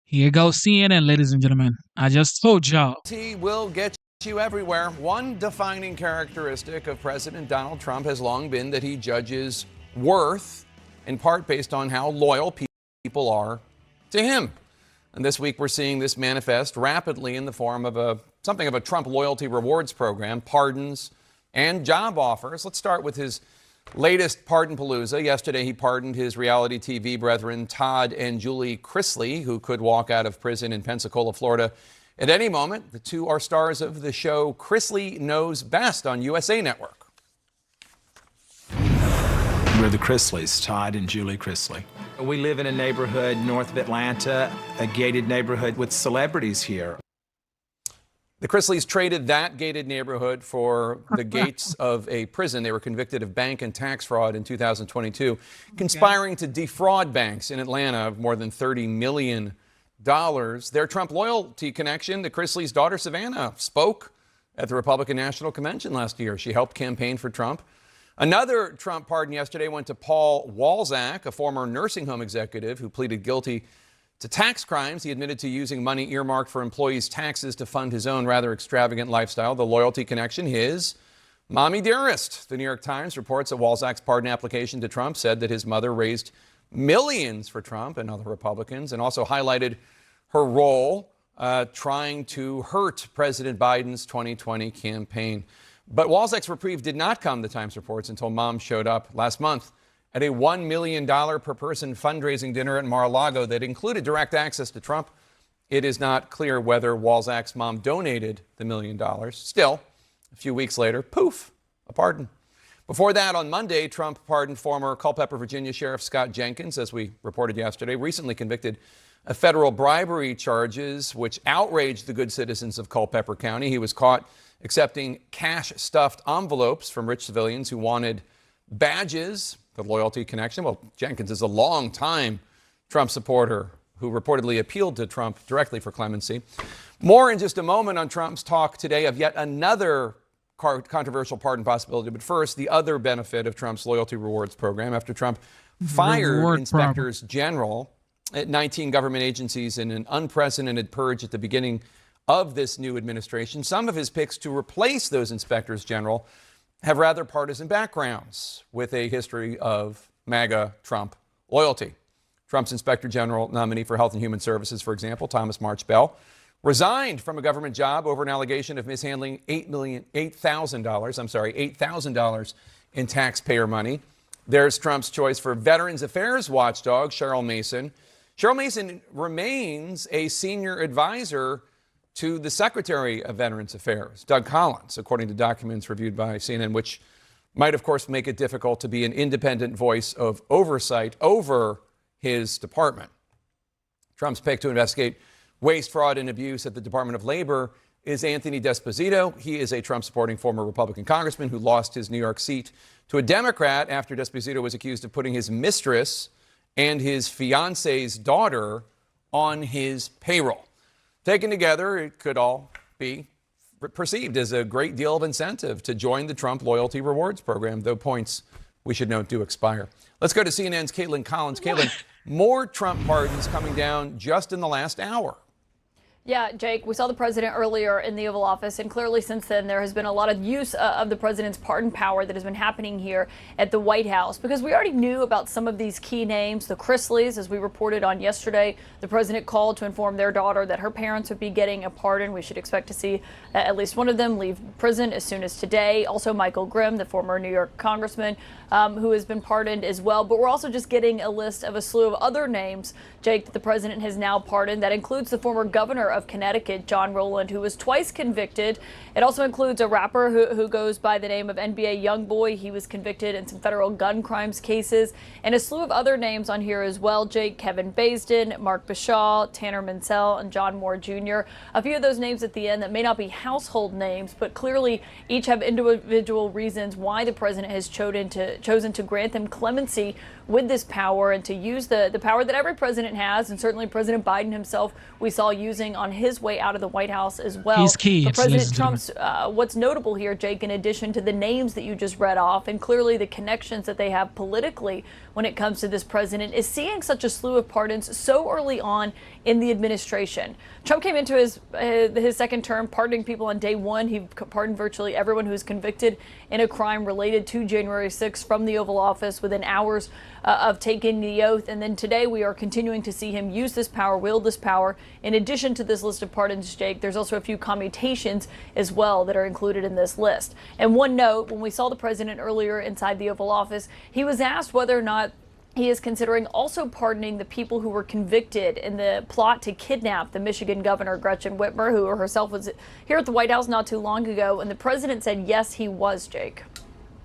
Here goes CNN, ladies and gentlemen. I just told y'all. He will get you everywhere. One defining characteristic of President Donald Trump has long been that he judges worth in part based on how loyal people are to him. And this week we're seeing this manifest rapidly in the form of something of a Trump loyalty rewards program, pardons and job offers. Let's start with his latest pardon palooza. Yesterday he pardoned his reality TV brethren Todd and Julie Chrisley, who could walk out of prison in Pensacola, Florida at any moment. The two are stars of the show Chrisley Knows Best on USA Network. We're the Chrisleys, Todd and Julie Chrisley. We live in a neighborhood north of Atlanta, a gated neighborhood with celebrities here. The Chrisleys traded that gated neighborhood for the gates of a prison. They were convicted of bank and tax fraud in 2022, conspiring to defraud banks in Atlanta of more than $30 million. Their Trump loyalty connection, the Chrisleys' daughter Savannah, spoke at the Republican National Convention last year. She helped campaign for Trump. Another Trump pardon yesterday went to Paul Walzak, a former nursing home executive who pleaded guilty to tax crimes. He admitted to using money earmarked for employees' taxes to fund his own rather extravagant lifestyle. The loyalty connection, his mommy dearest. The New York Times reports that Walzak's pardon application to Trump said that his mother raised millions for Trump and other Republicans, and also highlighted her role trying to hurt President Biden's 2020 campaign. But Walzak's reprieve did not come, the Times reports, until mom showed up last month at a $1 million per person fundraising dinner at Mar-a-Lago that included direct access to Trump. It is not clear whether Walzak's mom donated the $1 million. Still, a few weeks later, poof, a pardon. Before that, on Monday, Trump pardoned former Culpeper, Virginia Sheriff Scott Jenkins, as we reported yesterday, recently convicted of federal bribery charges, which outraged the good citizens of Culpeper County. He was caught accepting cash-stuffed envelopes from rich civilians who wanted badges. The loyalty connection. Well, Jenkins is a long-time Trump supporter who reportedly appealed to Trump directly for clemency. More in just a moment on Trump's talk today of yet another controversial pardon possibility. But first, the other benefit of Trump's loyalty rewards program after Trump fired inspectors general at 19 government agencies in an unprecedented purge at the beginning of this new administration. Some of his picks to replace those inspectors general have rather partisan backgrounds with a history of MAGA Trump loyalty. Trump's Inspector General nominee for Health and Human Services, for example, Thomas March Bell, resigned from a government job over an allegation of mishandling $8,000 in taxpayer money. There's Trump's choice for Veterans Affairs watchdog, Cheryl Mason. Cheryl Mason remains a senior advisor to the Secretary of Veterans Affairs, Doug Collins, according to documents reviewed by CNN, which might, of course, make it difficult to be an independent voice of oversight over his department. Trump's pick to investigate waste, fraud, and abuse at the Department of Labor is Anthony Desposito. He is a Trump-supporting former Republican congressman who lost his New York seat to a Democrat after Desposito was accused of putting his mistress and his fiance's daughter on his payroll. Taken together, it could all be perceived as a great deal of incentive to join the Trump loyalty rewards program, though points, we should note, do expire. Let's go to CNN's Caitlin Collins. Caitlin, more Trump pardons coming down just in the last hour. Yeah, Jake, we saw the president earlier in the Oval Office, and clearly since then there has been a lot of use of the president's pardon power that has been happening here at the White House, because we already knew about some of these key names. The Chrisleys, as we reported on yesterday, the president called to inform their daughter that her parents would be getting a pardon. We should expect to see at least one of them leave prison as soon as today. Also, Michael Grimm, the former New York congressman, who has been pardoned as well. But we're also just getting a list of a slew of other names, Jake, that the president has now pardoned. That includes the former governor of Connecticut, John Rowland, who was twice convicted. It also includes a rapper who goes by the name of NBA Youngboy. He was convicted in some federal gun crimes cases, and a slew of other names on here as well. Jake, Kevin Baisden, Mark Bashaw, Tanner Mansell, and John Moore Jr. A few of those names at the end that may not be household names, but clearly each have individual reasons why the president has chosen to grant them clemency with this power and to use the power that every president has, and certainly President Biden himself we saw using on his way out of the White House as well. He's key. But President Trump's, what's notable here, Jake, in addition to the names that you just read off, and clearly the connections that they have politically when it comes to this president, is seeing such a slew of pardons so early on in the administration. Trump came into his second term pardoning people on day one. He pardoned virtually everyone who was convicted in a crime related to January 6th from the Oval Office within hours of taking the oath. And then today we are continuing to see him use this power, wield this power. In addition to this list of pardons, Jake, there's also a few commutations as well that are included in this list. And one note, when we saw the president earlier inside the Oval Office, he was asked whether or not he is considering also pardoning the people who were convicted in the plot to kidnap the Michigan governor, Gretchen Whitmer, who herself was here at the White House not too long ago. And the president said, yes, he was, Jake.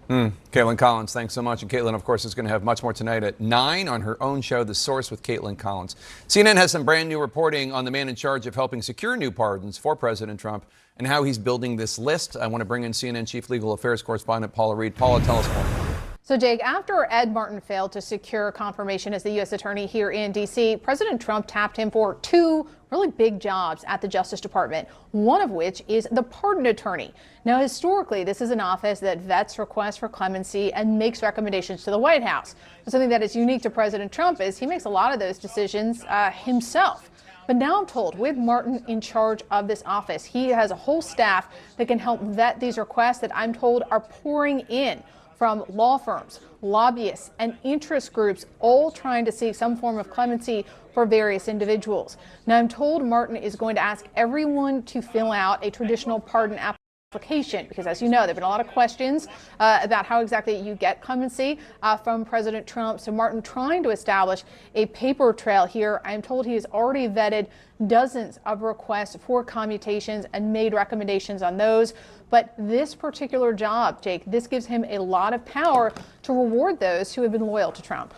Caitlin Collins, thanks so much. And Caitlin, of course, is going to have much more tonight at 9 on her own show, The Source with Caitlin Collins. CNN has some brand new reporting on the man in charge of helping secure new pardons for President Trump and how he's building this list. I want to bring in CNN Chief Legal Affairs Correspondent Paula Reed. Paula, tell us more. So, Jake, after Ed Martin failed to secure confirmation as the U.S. attorney here in D.C., President Trump tapped him for two really big jobs at the Justice Department, one of which is the pardon attorney. Now, historically, this is an office that vets requests for clemency and makes recommendations to the White House. But something that is unique to President Trump is he makes a lot of those decisions himself. But now I'm told, with Martin in charge of this office, he has a whole staff that can help vet these requests that I'm told are pouring in from law firms, lobbyists, and interest groups, all trying to seek some form of clemency for various individuals. Now, I'm told Martin is going to ask everyone to fill out a traditional pardon application, because as you know, there have been a lot of questions about how exactly you get clemency from President Trump. So Martin trying to establish a paper trail here. I'm told he has already vetted dozens of requests for commutations and made recommendations on those. But this particular job, Jake, this gives him a lot of power to reward those who have been loyal to Trump.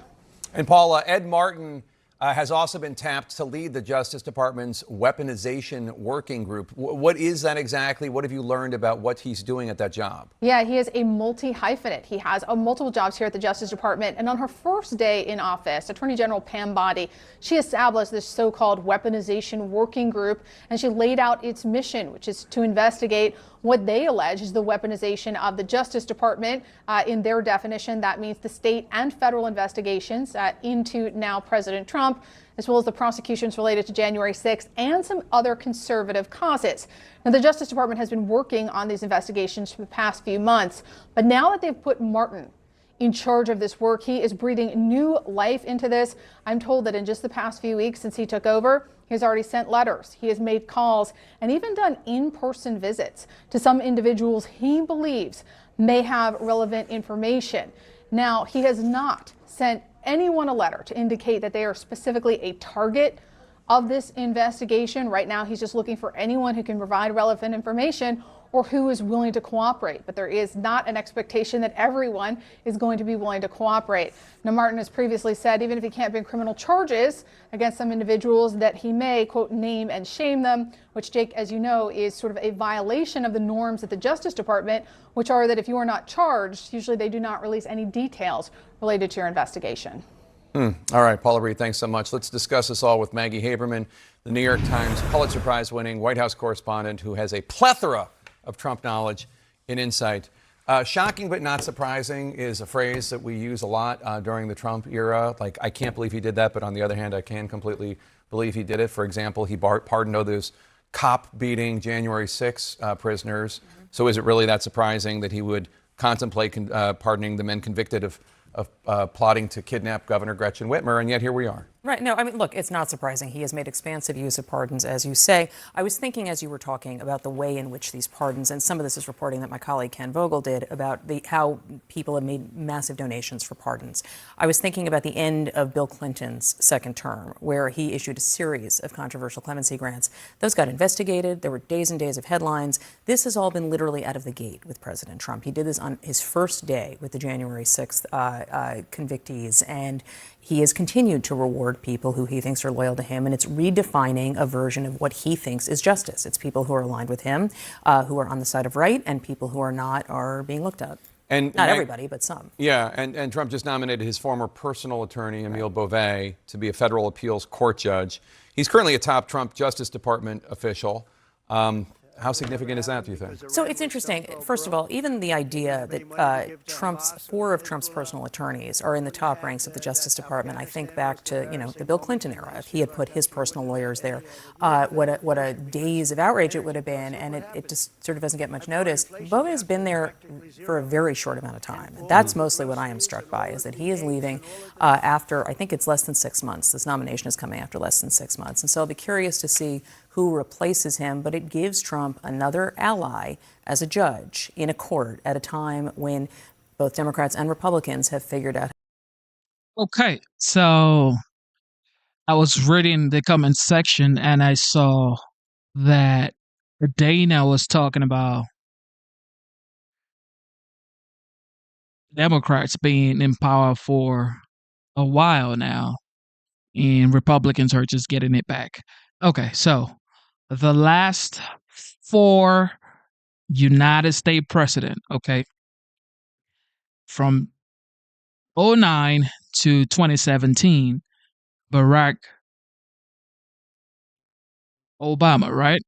And Paula, Ed Martin has also been tapped to lead the Justice Department's weaponization working group. What is that exactly? What have you learned about what he's doing at that job? Yeah, he is a multi-hyphenate. He has multiple jobs here at the Justice Department. And on her first day in office, Attorney General Pam Bondi, she established this so-called weaponization working group, and she laid out its mission, which is to investigate what they allege is the weaponization of the Justice Department. In their definition, that means the state and federal investigations into now President Trump, as well as the prosecutions related to January 6th and some other conservative causes. Now, the Justice Department has been working on these investigations for the past few months, but now that they've put Martin in charge of this work, he is breathing new life into this. I'm told that in just the past few weeks since he took over, he has already sent letters, he has made calls, and even done in-person visits to some individuals he believes may have relevant information. Now, he has not sent anyone a letter to indicate that they are specifically a target of this investigation. Right now, he's just looking for anyone who can provide relevant information or who is willing to cooperate. But there is not an expectation that everyone is going to be willing to cooperate. Now, Martin has previously said even if he can't bring criminal charges against some individuals, that he may, quote, name and shame them, which, Jake, as you know, is sort of a violation of the norms at the Justice Department, which are that if you are not charged, usually they do not release any details related to your investigation. All right, Paula Reed, thanks so much. Let's discuss this all with Maggie Haberman, the New York Times Pulitzer Prize winning White House correspondent who has a plethora of Trump knowledge and insight. Shocking but not surprising is a phrase that we use a lot during the Trump era. Like, I can't believe he did that, but on the other hand, I can completely believe he did it. For example, he pardoned those cop-beating January 6 prisoners. So is it really that surprising that he would contemplate pardoning the men convicted of plotting to kidnap Governor Gretchen Whitmer? And yet here we are. Right. No, I mean, look, it's not surprising. He has made expansive use of pardons, as you say. I was thinking as you were talking about the way in which these pardons, and some of this is reporting that my colleague Ken Vogel did about how people have made massive donations for pardons. I was thinking about the end of Bill Clinton's second term, where he issued a series of controversial clemency grants. Those got investigated. There were days and days of headlines. This has all been literally out of the gate with President Trump. He did this on his first day with the January 6th convictees, and he has continued to reward people who he thinks are loyal to him, and it's redefining a version of what he thinks is justice. It's people who are aligned with him, who are on the side of right, and people who are not are being looked at. And not everybody, but some. Yeah, and Trump just nominated his former personal attorney, Emile Beauvais, to be a federal appeals court judge. He's currently a top Trump Justice Department official. How significant is that, do you think? So it's interesting. First of all, even the idea that four of Trump's personal attorneys are in the top ranks of the Justice Department, I think back to, the Bill Clinton era. If he had put his personal lawyers there, what a daze of outrage it would have been, and it just sort of doesn't get much notice. Beauvais has been there for a very short amount of time. That's mostly what I am struck by, is that he is leaving after, I think it's less than 6 months. This nomination is coming after less than 6 months. And so I'll be curious to see who replaces him, but it gives Trump another ally as a judge in a court at a time when both Democrats and Republicans have figured out. Okay, so I was reading the comment section and I saw that Dana was talking about Democrats being in power for a while now, and Republicans are just getting it back. Okay, so the last 4 United States president, okay, from 2009 to 2017, Barack Obama, right?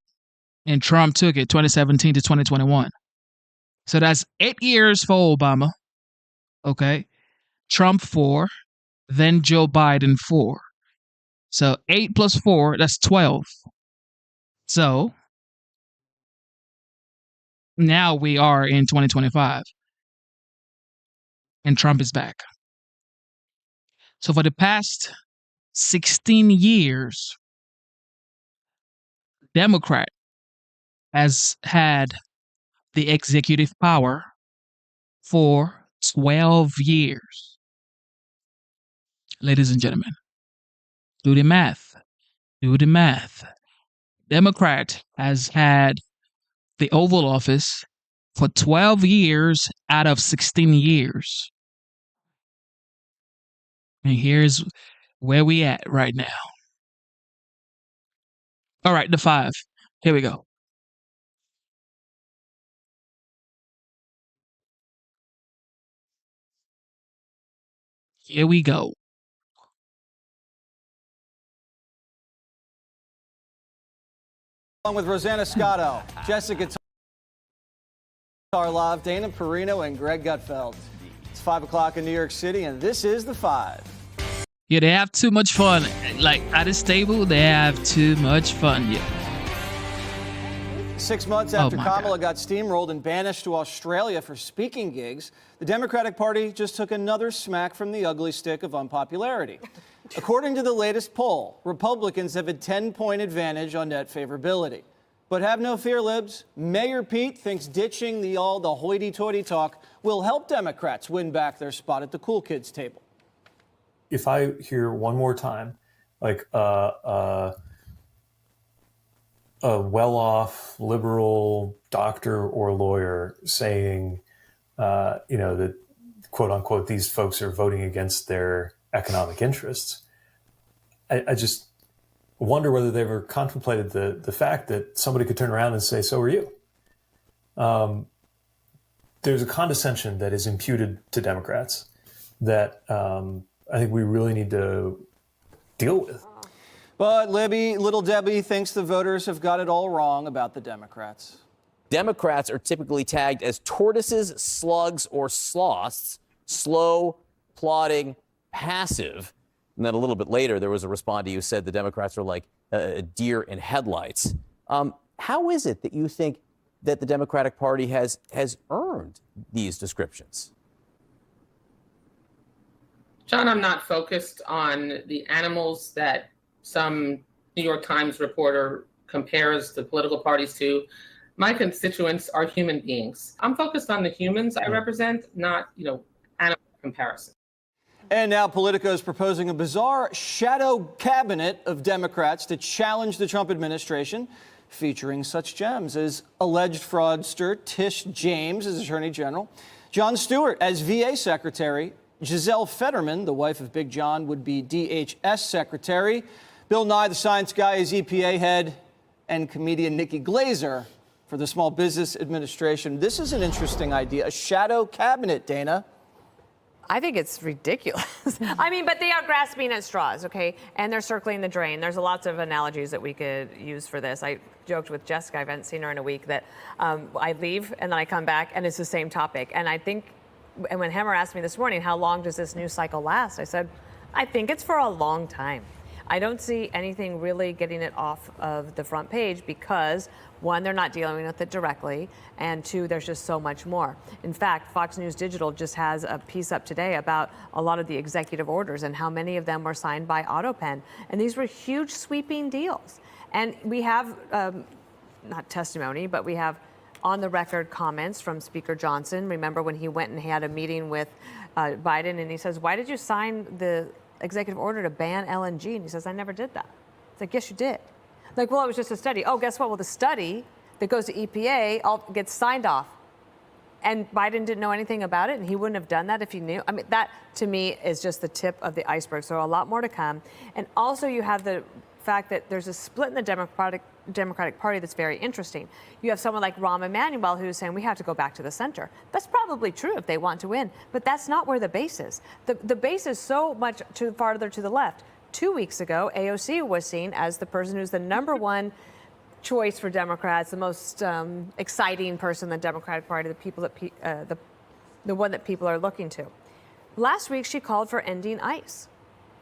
And Trump took it 2017 to 2021. So that's 8 years for Obama, okay? Trump 4, then Joe Biden 4. So 8 plus 4, that's 12. So now we are in 2025, and Trump is back. So for the past 16 years, Democrat has had the executive power for 12 years. Ladies and gentlemen, do the math. Do the math. Democrat has had the Oval Office for 12 years out of 16 years. And here's where we at right now. All right, the 5. Here we go. Here we go. Along with Rosanna Scotto, Jessica Tarlov, Dana Perino, and Greg Gutfeld. It's 5 o'clock in New York City, and this is The 5. Yeah, they have too much fun. Like, at this table, they have too much fun. Yeah. 6 months after Kamala got steamrolled and banished to Australia for speaking gigs, the Democratic Party just took another smack from the ugly stick of unpopularity. According to the latest poll, Republicans have a 10-point advantage on net favorability. But have no fear, libs. Mayor Pete thinks ditching the hoity-toity talk will help Democrats win back their spot at the cool kids table. If I hear one more time, like a well-off liberal doctor or lawyer saying, that quote unquote, these folks are voting against their economic interests, I just wonder whether they've ever contemplated the fact that somebody could turn around and say, so are you. There's a condescension that is imputed to Democrats that I think we really need to deal with. But Libby, Little Debbie thinks the voters have got it all wrong about the Democrats. Democrats are typically tagged as tortoises, slugs, or sloths, slow, plodding, passive. And then a little bit later, there was a respondee who said the Democrats are like a deer in headlights. How is it that you think that the Democratic Party has earned these descriptions? John, I'm not focused on the animals that some New York Times reporter compares the political parties to. My constituents are human beings. I'm focused on the humans I represent, not, animal comparison. And now Politico is proposing a bizarre shadow cabinet of Democrats to challenge the Trump administration, featuring such gems as alleged fraudster Tish James as Attorney General, Jon Stewart as VA Secretary, Giselle Fetterman, the wife of Big John, would be DHS Secretary, Bill Nye, the science guy, is EPA head, and comedian Nikki Glazer for the Small Business Administration. This is an interesting idea, a shadow cabinet, Dana. I think it's ridiculous. I mean, but they are grasping at straws, okay? And they're circling the drain. There's lots of analogies that we could use for this. I joked with Jessica, I haven't seen her in a week, that I leave and then I come back and it's the same topic. And I think, and when Hemmer asked me this morning, how long does this news cycle last? I said, I think it's for a long time. I don't see anything really getting it off of the front page because, one, they're not dealing with it directly, and two, there's just so much more. In fact, Fox News Digital just has a piece up today about a lot of the executive orders and how many of them were signed by AutoPen. And these were huge sweeping deals. And we have, not testimony, but we have on the record comments from Speaker Johnson. Remember when he went and he had a meeting with Biden and he says, why did you sign the executive order to ban LNG? And he says, I never did that. It's like, yes, you did. Like, well, it was just a study. Oh, guess what? Well, the study that goes to EPA all gets signed off. And Biden didn't know anything about it, and he wouldn't have done that if he knew. I mean, that, to me, is just the tip of the iceberg. So a lot more to come. And also you have the fact that there's a split in the Democratic Party that's very interesting. You have someone like Rahm Emanuel who's saying we have to go back to the center. That's probably true if they want to win, but that's not where the base is. The base is so much farther to the left. 2 weeks ago, AOC was seen as the person who's the number one choice for Democrats, the most exciting person in the Democratic Party, the people that the one that people are looking to. Last week, she called for ending ICE.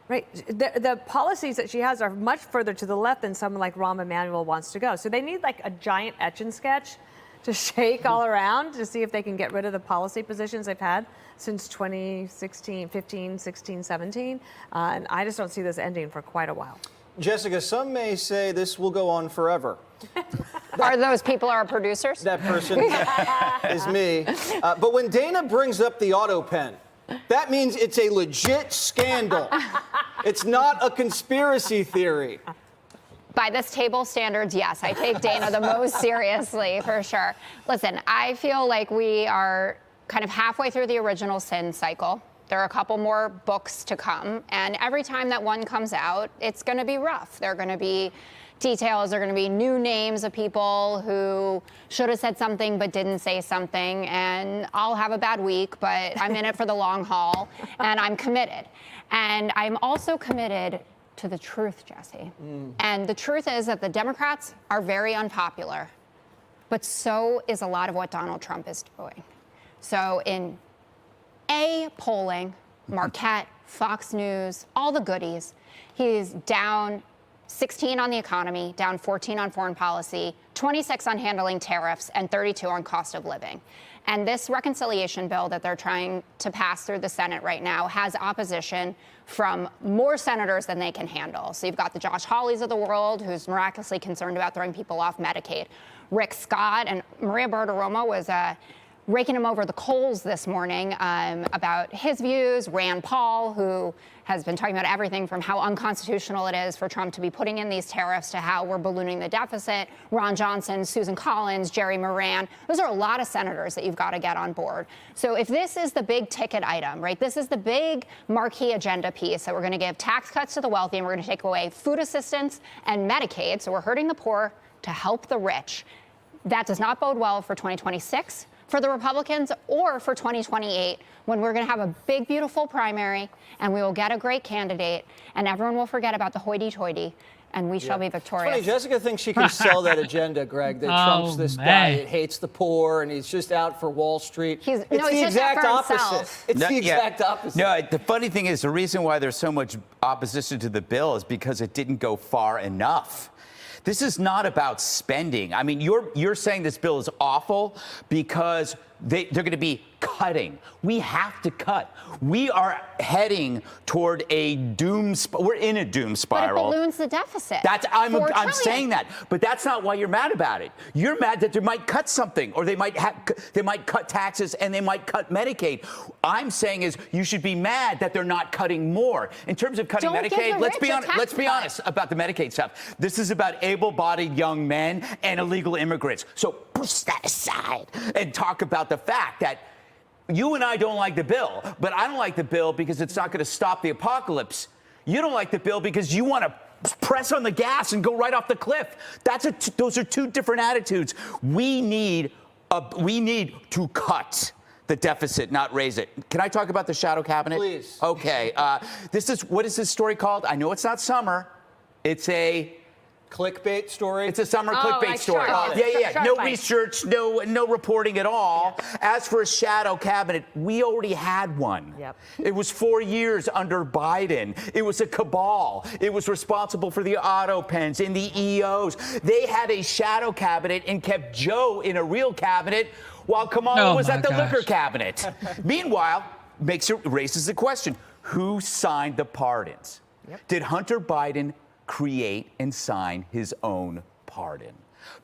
Right. The policies that she has are much further to the left than someone like Rahm Emanuel wants to go. So they need like a giant etch and sketch to shake all around to see if they can get rid of the policy positions they've had since 2016, 15, 16, 17. And I just don't see this ending for quite a while. Jessica, some may say this will go on forever. Are those people our producers? That person is me. But when Dana brings up the AutoPen, that means it's a legit scandal. It's not a conspiracy theory. By this table standards, yes, I take Dana the most seriously, for sure. Listen, I feel like we are kind of halfway through the original sin cycle. There are a couple more books to come, and every time that one comes out, it's going to be rough. There are going to be details, there are going to be new names of people who should have said something but didn't say something, and I'll have a bad week, but I'm in it for the long haul, and I'm committed. And I'm also committed to the truth, Jesse. And the truth is that the Democrats are very unpopular, but so is a lot of what Donald Trump is doing. So in polling, Marquette, Fox News, all the goodies, he's down 16 on the economy, down 14 on foreign policy, 26 on handling tariffs, and 32 on cost of living. And this reconciliation bill that they're trying to pass through the Senate right now has opposition from more senators than they can handle. So you've got the Josh Hawleys of the world, who's miraculously concerned about throwing people off Medicaid. Rick Scott and Maria Bartiromo was raking him over the coals this morning about his views. Rand Paul, who has been talking about everything from how unconstitutional it is for Trump to be putting in these tariffs to how we're ballooning the deficit. Ron Johnson, Susan Collins, Jerry Moran. Those are a lot of senators that you've got to get on board. So if this is the big ticket item, right, this is the big marquee agenda piece that we're going to give tax cuts to the wealthy and we're going to take away food assistance and Medicaid, so we're hurting the poor to help the rich. That does not bode well for 2026. For the Republicans or for 2028, when we're going to have a big, beautiful primary and we will get a great candidate and everyone will forget about the hoity-toity and we shall be victorious. It's funny, Jessica thinks she can sell that agenda, Greg, that Trump's this guy that hates the poor and he's just out for Wall Street. It's the exact opposite. It's the exact opposite. No, the funny thing is the reason why there's so much opposition to the bill is because it didn't go far enough. This is not about spending. I mean, you're saying this bill is awful because they're going to be cutting. We have to cut. We are heading toward a we're in a doom spiral. But it balloons the deficit. I'm saying that, but that's not why you're mad about it. You're mad that they might cut something, or they might cut taxes, and they might cut Medicaid. I'm saying is you should be mad that they're not cutting more. In terms of cutting Medicaid, let's be honest about the Medicaid stuff. This is about able-bodied young men and illegal immigrants. So push that aside and talk about the fact that you and I don't like the bill, but I don't like the bill because it's not going to stop the apocalypse. You don't like the bill because you want to press on the gas and go right off the cliff. Those are two different attitudes. We need to cut the deficit, not raise it. Can I talk about the shadow cabinet? Please. Okay. What is this story called? I know it's not summer. It's a clickbait story. It's a summer clickbait story. Yeah. No research, no reporting at all. Yep. As for a shadow cabinet, we already had one. Yep. It was 4 years under Biden. It was a cabal. It was responsible for the auto pens and the EOs. They had a shadow cabinet and kept Joe in a real cabinet while Kamala was at the liquor cabinet. Meanwhile, raises the question, who signed the pardons? Yep. Did Hunter Biden create and sign his own pardon?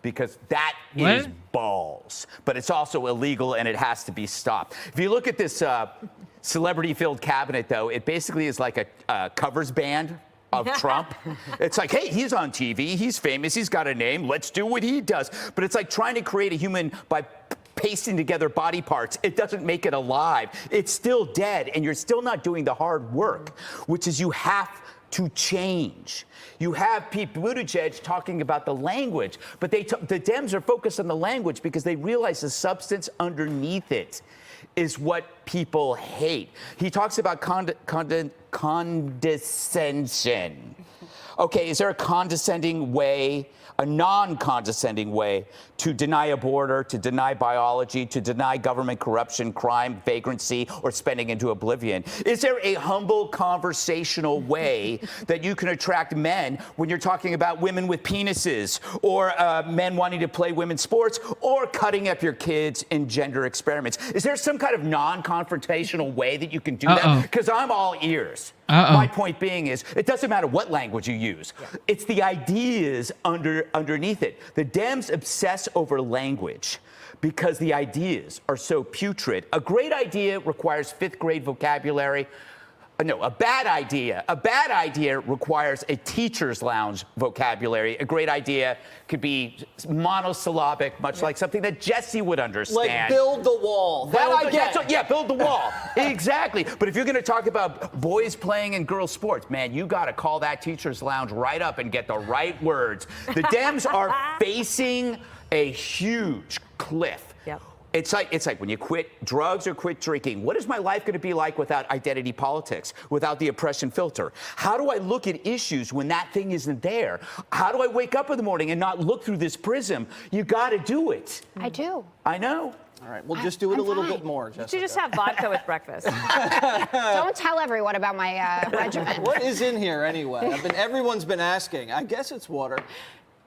Because that is balls, but it's also illegal and it has to be stopped. If you look at this celebrity-filled cabinet, though, it basically is like a covers band of Trump. It's like, hey, he's on TV, he's famous, he's got a name, let's do what he does. But it's like trying to create a human by pasting together body parts. It doesn't make it alive. It's still dead, and you're still not doing the hard work, which is you have to change. You have Pete Buttigieg talking about the language, but the Dems are focused on the language because they realize the substance underneath it is what people hate. He talks about condescension. Okay, is there a condescending way, a non-condescending way to deny a border, to deny biology, to deny government corruption, crime, vagrancy, or spending into oblivion? Is there a humble conversational way that you can attract men when you're talking about women with penises, or men wanting to play women's sports, or cutting up your kids in gender experiments? Is there some kind of non-confrontational way that you can do that? Because I'm all ears. My point being is, it doesn't matter what language you use. Yeah. It's the ideas underneath it. The Dems obsess over language because the ideas are so putrid. A great idea requires fifth grade vocabulary. No, a bad idea requires a teacher's lounge vocabulary. A great idea could be monosyllabic, much like something that Jesse would understand. Like build the wall. Build the wall. Exactly. But if you're going to talk about boys playing and girls sports, man, you got to call that teacher's lounge right up and get the right words. The Dems are facing a huge cliff. Yep. It's like when you quit drugs or quit drinking. What is my life going to be like without identity politics, without the oppression filter? How do I look at issues when that thing isn't there? How do I wake up in the morning and not look through this prism? You got to do it. I do. I know. All right, we'll just do it a little bit more, Jessica. You just have vodka with breakfast. Don't tell everyone about my regimen. What is in here anyway? Everyone's been asking. I guess it's water.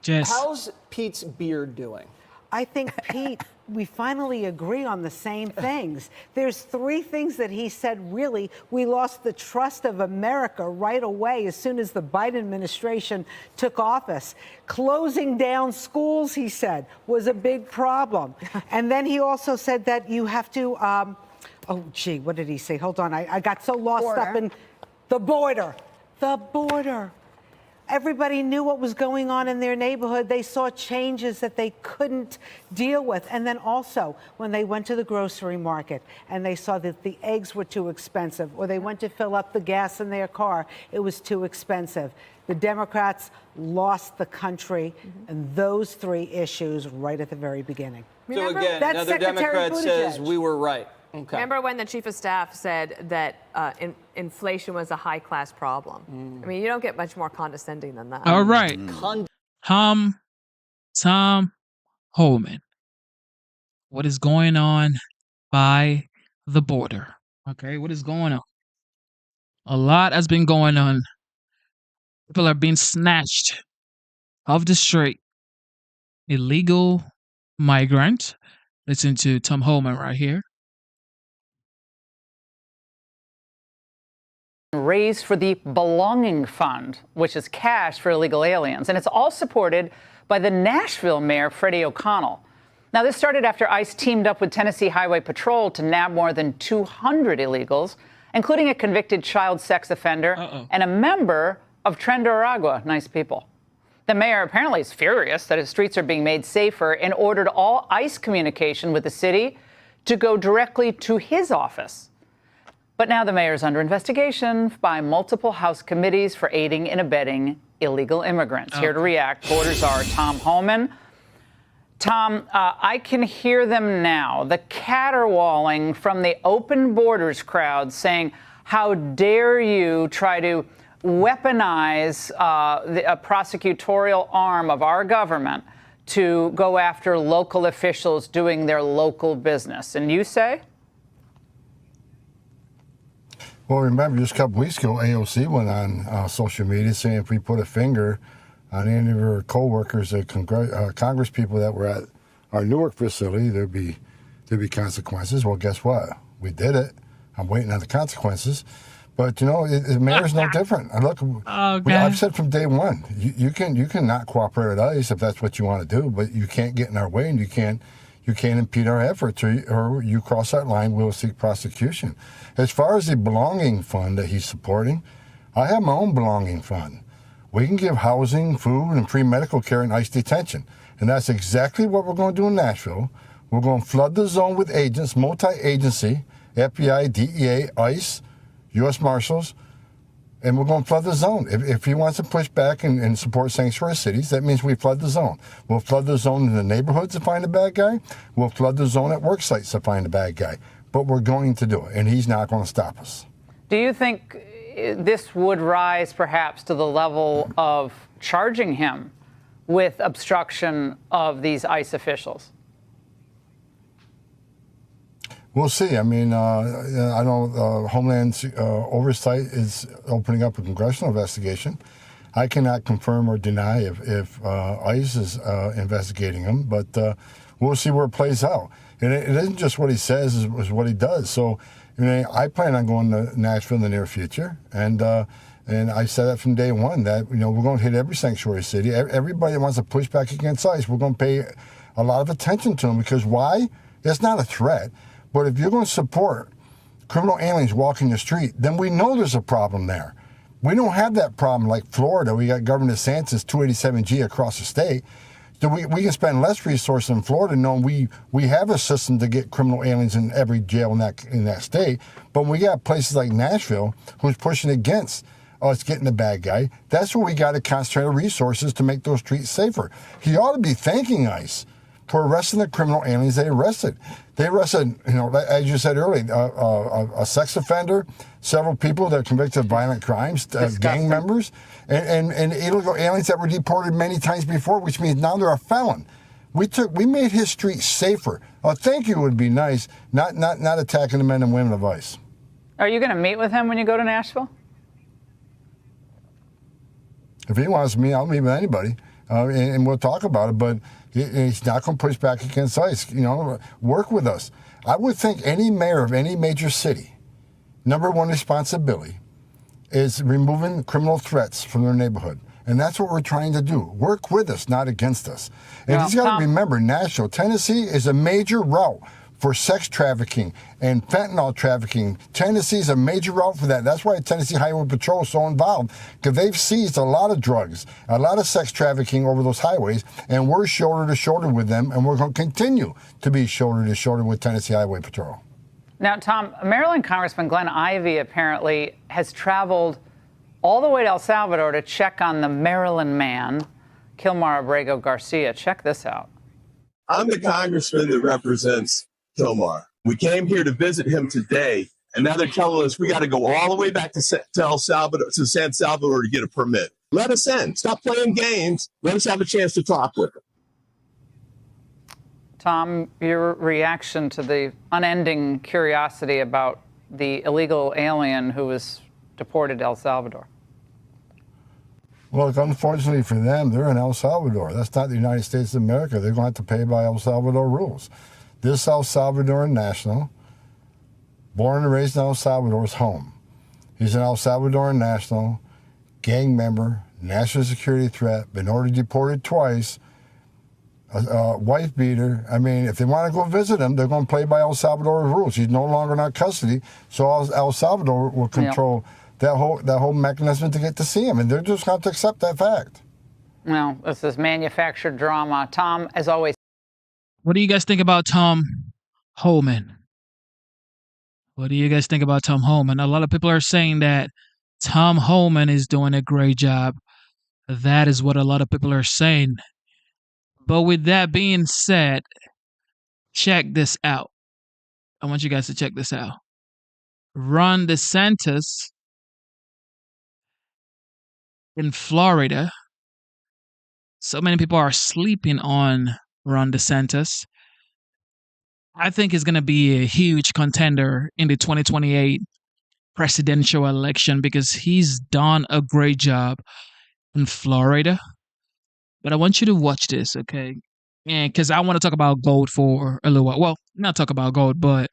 Jess. How's Pete's beard doing? I think, Pete, we finally agree on the same things. There's three things that he said, really, we lost the trust of America right away as soon as the Biden administration took office. Closing down schools, he said, was a big problem. And then he also said that you have to, what did he say? Hold on, I got so lost up in the border. The border. Everybody knew what was going on in their neighborhood. They saw changes that they couldn't deal with. And then also, when they went to the grocery market and they saw that the eggs were too expensive, or they went to fill up the gas in their car, it was too expensive. The Democrats lost the country, and those three issues right at the very beginning. Remember? So again, another Democrat says we were right. Okay. Remember when the chief of staff said that inflation was a high-class problem? I mean, you don't get much more condescending than that. All right. Tom Homan. What is going on by the border? Okay, what is going on? A lot has been going on. People are being snatched off the street. Illegal migrant Listen to Tom Holman right here. Raised for the Belonging Fund, which is cash for illegal aliens. And it's all supported by the Nashville mayor, Freddie O'Connell. Now, this started after ICE teamed up with Tennessee Highway Patrol to nab more than 200 illegals, including a convicted child sex offender and a member of Tren de Aragua. Nice people. The mayor apparently is furious that his streets are being made safer and ordered all ICE communication with the city to go directly to his office. But now the mayor is under investigation by multiple House committees for aiding and abetting illegal immigrants. Here to react, Border Czar Tom Holman. Tom, I can hear them now, the caterwauling from the Open Borders crowd saying, how dare you try to weaponize a prosecutorial arm of our government to go after local officials doing their local business. And you say? Well, remember, just a couple weeks ago, AOC went on social media saying if we put a finger on any of her co-workers, Congress people that were at our Newark facility, there'd be consequences. Well, guess what? We did it. I'm waiting on the consequences. But, you know, the mayor's no different. And look, I've said from day one, you can not cooperate with ICE if that's what you want to do, but you can't get in our way and you can't impede our efforts, or you cross that line, we'll seek prosecution. As far as the belonging fund that he's supporting, I have my own belonging fund. We can give housing, food, and free medical care in ICE detention. And that's exactly what we're going to do in Nashville. We're going to flood the zone with agents, multi-agency, FBI, DEA, ICE, U.S. Marshals, and we're going to flood the zone. If he wants to push back and support sanctuary cities, that means we flood the zone. We'll flood the zone in the neighborhoods to find a bad guy. We'll flood the zone at work sites to find a bad guy. But we're going to do it, and he's not going to stop us. Do you think this would rise perhaps to the level of charging him with obstruction of these ICE officials? We'll see. I mean, I know Homeland Oversight is opening up a congressional investigation. I cannot confirm or deny if ICE is investigating him, but we'll see where it plays out. And it isn't just what he says, it's what he does. So, you know, I plan on going to Nashville in the near future, and I said that from day one, that, you know, we're going to hit every sanctuary city. Everybody that wants to push back against ICE, we're going to pay a lot of attention to them, because why? It's not a threat. But if you're going to support criminal aliens walking the street, then we know there's a problem there. We don't have that problem like Florida. We got Governor DeSantis 287G across the state. So we can spend less resources in Florida knowing we have a system to get criminal aliens in every jail in that state. But when we got places like Nashville who's pushing against us getting the bad guy, that's where we got to concentrate our resources to make those streets safer. He ought to be thanking ICE for arresting the criminal aliens they arrested. They arrested, you know, as you said earlier, a sex offender, several people that are convicted of violent crimes, gang members, and illegal aliens that were deported many times before, which means now they're a felon. We made his streets safer. A thank you would be nice, not attacking the men and women of ICE. Are you going to meet with him when you go to Nashville? If he wants me, I'll meet with anybody, and we'll talk about it. But he's not going to push back against ICE. You know, work with us. I would think any mayor of any major city, number one responsibility is removing criminal threats from their neighborhood. And that's what we're trying to do. Work with us, not against us. And he's got to remember, Nashville, Tennessee is a major route for sex trafficking and fentanyl trafficking. Tennessee is a major route for that. That's why Tennessee Highway Patrol is so involved, because they've seized a lot of drugs, a lot of sex trafficking over those highways, and we're shoulder to shoulder with them, and we're going to continue to be shoulder to shoulder with Tennessee Highway Patrol. Now, Tom, Maryland Congressman Glenn Ivey apparently has traveled all the way to El Salvador to check on the Maryland man, Kilmar Abrego Garcia. Check this out. I'm the congressman that represents Kilmar. We came here to visit him today, and now they're telling us we got to go all the way back to El Salvador, to San Salvador, to get a permit. Let us in. Stop playing games. Let us have a chance to talk with him. Tom, your reaction to the unending curiosity about the illegal alien who was deported to El Salvador? Well, unfortunately for them, they're in El Salvador. That's not the United States of America. They're going to have to pay by El Salvador rules. This El Salvadoran national, born and raised in El Salvador, is home. He's an El Salvadoran national, gang member, national security threat, been ordered deported twice, a wife beater. I mean, if they want to go visit him, they're going to play by El Salvador rules. He's no longer in our custody, so El Salvador will control that whole mechanism to get to see him, and they're just going to accept that fact. Well, this is manufactured drama. Tom, as always. What do you guys think about Tom Homan? What do you guys think about Tom Homan? A lot of people are saying that Tom Homan is doing a great job. That is what a lot of people are saying. But with that being said, check this out. I want you guys to check this out. Ron DeSantis in Florida. So many people are sleeping on Ron DeSantis. I think he's going to be a huge contender in the 2028 presidential election because he's done a great job in Florida. But I want you to watch this, okay? And because I want to talk about gold for a little while. Well, not talk about gold, but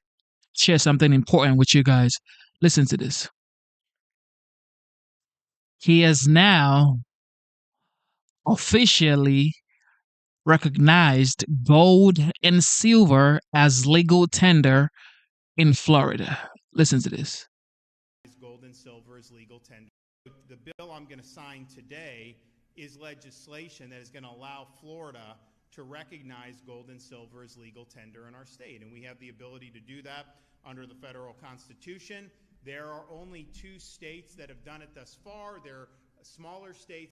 share something important with you guys. Listen to this. He has now officially recognized gold and silver as legal tender in Florida. Listen to this. Gold and silver is legal tender. The bill I'm going to sign today is legislation that is going to allow Florida to recognize gold and silver as legal tender in our state. And we have the ability to do that under the federal constitution. There are only 2 states that have done it thus far. They're smaller states.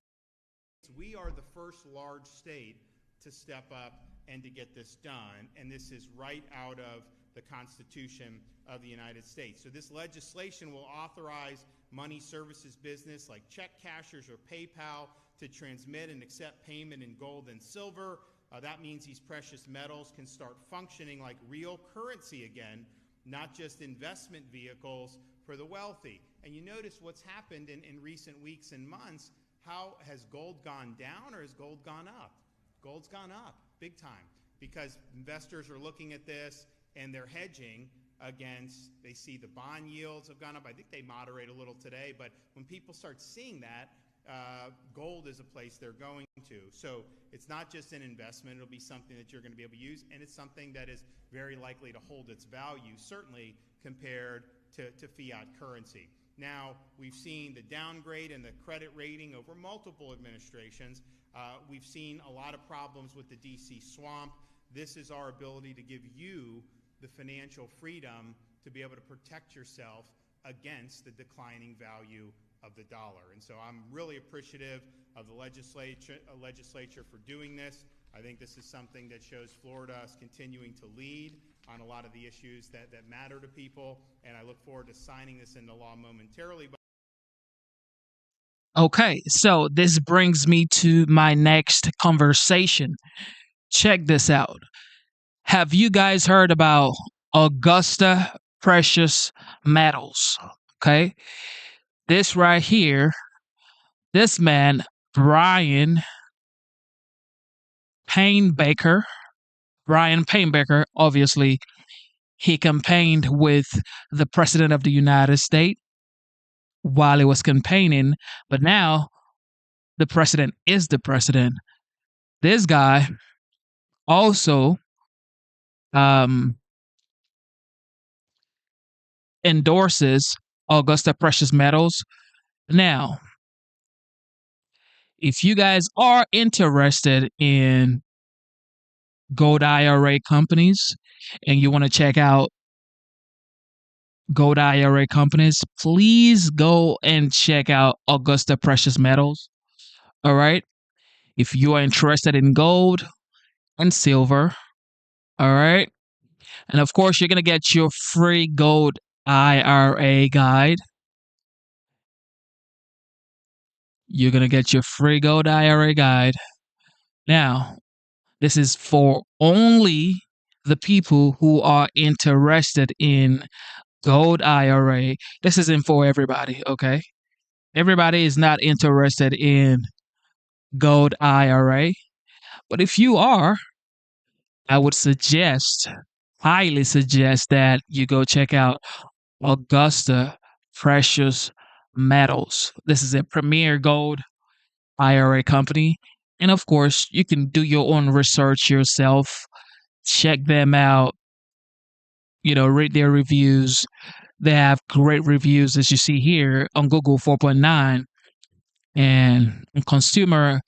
We are the first large state to step up and to get this done. And this is right out of the Constitution of the United States. So this legislation will authorize money services business like check cashers or PayPal to transmit and accept payment in gold and silver. That means these precious metals can start functioning like real currency again, not just investment vehicles for the wealthy. And you notice what's happened in recent weeks and months. How has gold gone down or has gold gone up? Gold's gone up big time because investors are looking at this and they're hedging against, they see the bond yields have gone up. I think they moderate a little today, but when people start seeing that, gold is a place they're going to. So it's not just an investment, it'll be something that you're going to be able to use, and it's something that is very likely to hold its value, certainly compared to fiat currency. Now, we've seen the downgrade in the credit rating over multiple administrations. We've seen a lot of problems with the DC swamp. This is our ability to give you the financial freedom to be able to protect yourself against the declining value of the dollar. And so I'm really appreciative of the legislature for doing this. I think this is something that shows Florida is continuing to lead on a lot of the issues that matter to people, and I look forward to signing this into law momentarily. Okay, so this brings me to my next conversation. Check this out. Have you guys heard about Augusta Precious Metals? Okay, this right here, this man, Brian Painbaker, obviously, he campaigned with the President of the United States while he was campaigning, but now the president is the president. This guy also endorses Augusta Precious Metals. Now, if you guys are interested in gold IRA companies and you want to check out gold IRA companies, please go and check out Augusta Precious Metals. All right. If you are interested in gold and silver, all right. And of course, you're going to get your free gold IRA guide. You're going to get your free gold IRA guide. Now, this is for only the people who are interested in gold IRA. This isn't for everybody, okay? Everybody is not interested in gold IRA. But if you are, I would suggest highly suggest that you go check out Augusta Precious Metals. This is a premier gold IRA company. And of course, you can do your own research yourself, check them out, read their reviews. They have great reviews, as you see here on Google 4.9. And in consumer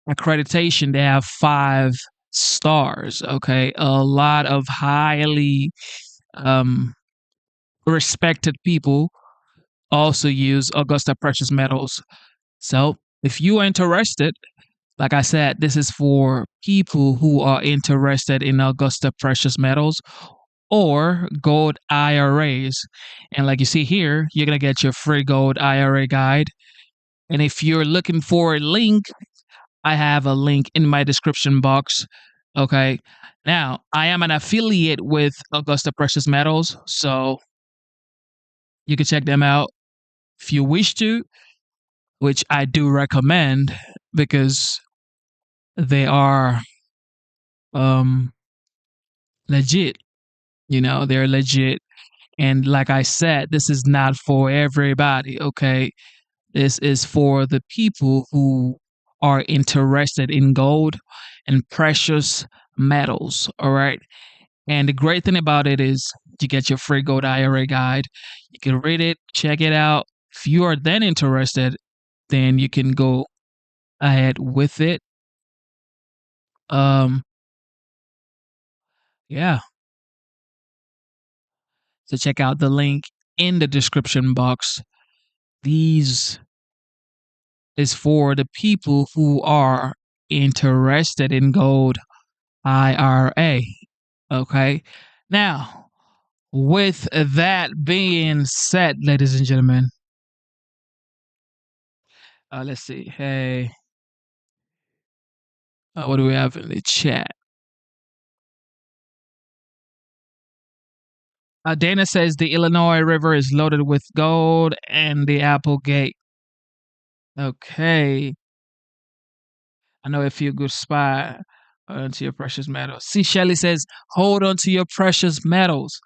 accreditation, they have 5 stars. Okay. A lot of highly respected people also use Augusta Precious Metals. So if you are interested, like I said, this is for people who are interested in Augusta Precious Metals or gold IRAs. And like you see here, you're going to get your free gold IRA guide. And if you're looking for a link, I have a link in my description box. Okay. Now, I am an affiliate with Augusta Precious Metals, so you can check them out if you wish to, which I do recommend because they are legit. They're legit. And like I said, this is not for everybody, okay? This is for the people who are interested in gold and precious metals, all right? And the great thing about it is you get your free gold IRA guide. You can read it, check it out. If you are then interested, then you can go ahead with it. Yeah. So check out the link in the description box. These is for the people who are interested in gold IRA. Okay. Now, with that being said, ladies and gentlemen, let's see. Hey, what do we have in the chat? Dana says the Illinois River is loaded with gold and the Applegate. Okay. I know a few good spot onto your precious metals. See, Shelly says, hold on to your precious metals.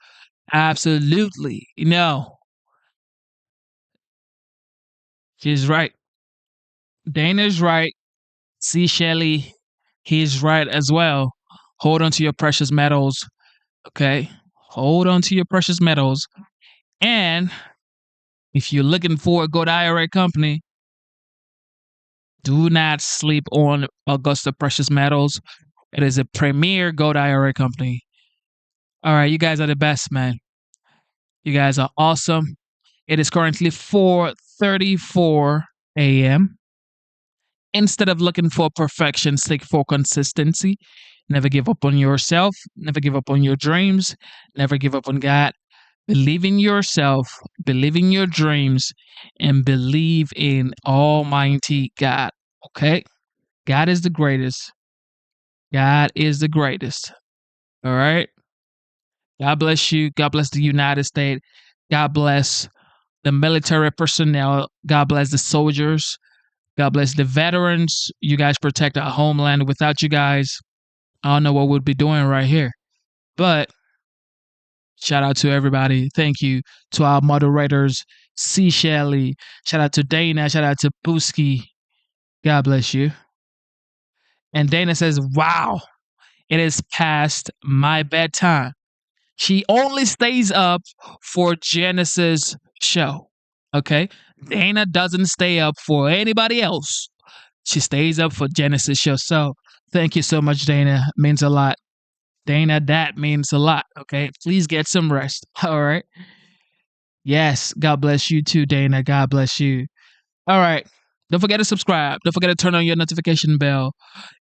Absolutely. She's right. Dana's right. See, Shelly, he's right as well. Hold on to your precious metals. Okay. Hold on to your precious metals. And if you're looking for a good IRA company, do not sleep on Augusta Precious Metals. It is a premier gold IRA company. All right, you guys are the best, man. You guys are awesome. It is currently 4:34 a.m. Instead of looking for perfection, seek for consistency. Never give up on yourself. Never give up on your dreams. Never give up on God. Believe in yourself. Believe in your dreams. And believe in Almighty God. Okay? God is the greatest. God is the greatest. All right? God bless you. God bless the United States. God bless the military personnel. God bless the soldiers. God bless the veterans. You guys protect our homeland. Without you guys, I don't know what we'd be doing right here. But shout out to everybody. Thank you to our moderators, C. Shelley. Shout out to Dana. Shout out to Booski. God bless you. And Dana says, wow, it is past my bedtime. She only stays up for Genesis show. Okay? Dana doesn't stay up for anybody else. She stays up for Genesis show. So thank you so much, Dana. It means a lot. Dana, that means a lot. Okay? Please get some rest. All right? Yes. God bless you too, Dana. God bless you. All right. Don't forget to subscribe. Don't forget to turn on your notification bell.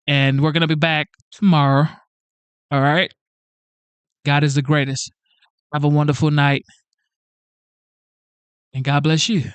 And we're going to be back tomorrow. All right? God is the greatest. Have a wonderful night. And God bless you.